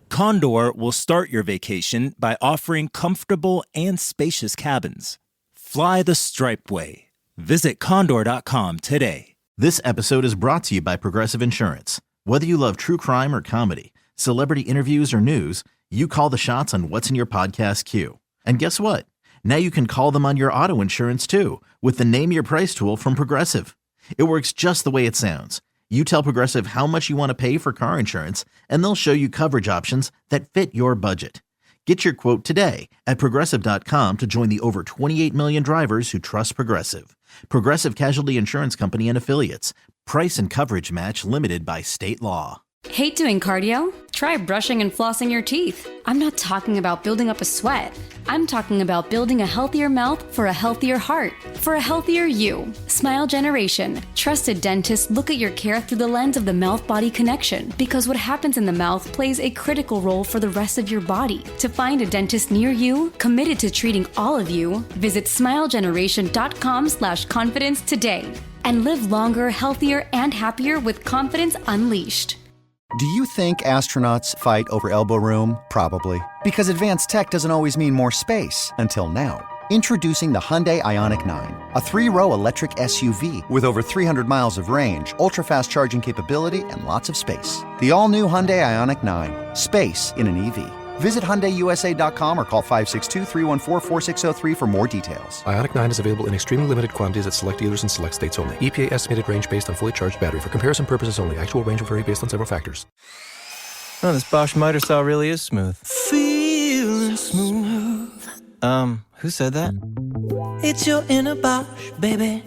Condor will start your vacation by offering comfortable and spacious cabins. Fly the striped way. Visit condor.com today. This episode is brought to you by Progressive Insurance. Whether you love true crime or comedy, celebrity interviews or news, you call the shots on what's in your podcast queue. And guess what? Now you can call them on your auto insurance too with the Name Your Price tool from Progressive. It works just the way it sounds. You tell Progressive how much you want to pay for car insurance, and they'll show you coverage options that fit your budget. Get your quote today at Progressive.com to join the over 28 million drivers who trust Progressive. Progressive Casualty Insurance Company and Affiliates. Price and coverage match limited by state law. Hate doing cardio? Try brushing and flossing your teeth. I'm not talking about building up a sweat. I'm talking about building a healthier mouth for a healthier heart, for a healthier you. Smile Generation. Trusted dentists look at your care through the lens of the mouth-body connection because what happens in the mouth plays a critical role for the rest of your body. To find a dentist near you, committed to treating all of you, visit smilegeneration.com/confidence today and live longer, healthier, and happier with confidence unleashed. Do you think astronauts fight over elbow room? Probably. Because advanced tech doesn't always mean more space. Until now. Introducing the Hyundai Ioniq 9. A 3-row electric SUV with over 300 miles of range, ultra-fast charging capability, and lots of space. The all-new Hyundai Ioniq 9. Space in an EV. Visit HyundaiUSA.com or call 562-314-4603 for more details. Ioniq 9 is available in extremely limited quantities at select dealers and select states only. EPA estimated range based on fully charged battery. For comparison purposes only. Actual range will vary based on several factors. Oh, this Bosch miter saw really is smooth. Feeling smooth. Who said that? It's your inner Bosch, baby.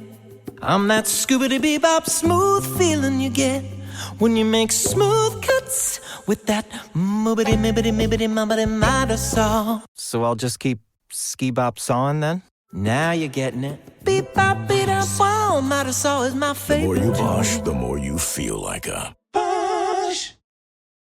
I'm that scoobity-bebop smooth feeling you get when you make smooth cuts with that moobity-mibbity-mibbity-mubbity miter saw. So I'll just keep ski-bop sawing then? Now you're getting it. Beep-bop-beat-up, wow, miter saw is my favorite. The more you Bosch, the more you feel like a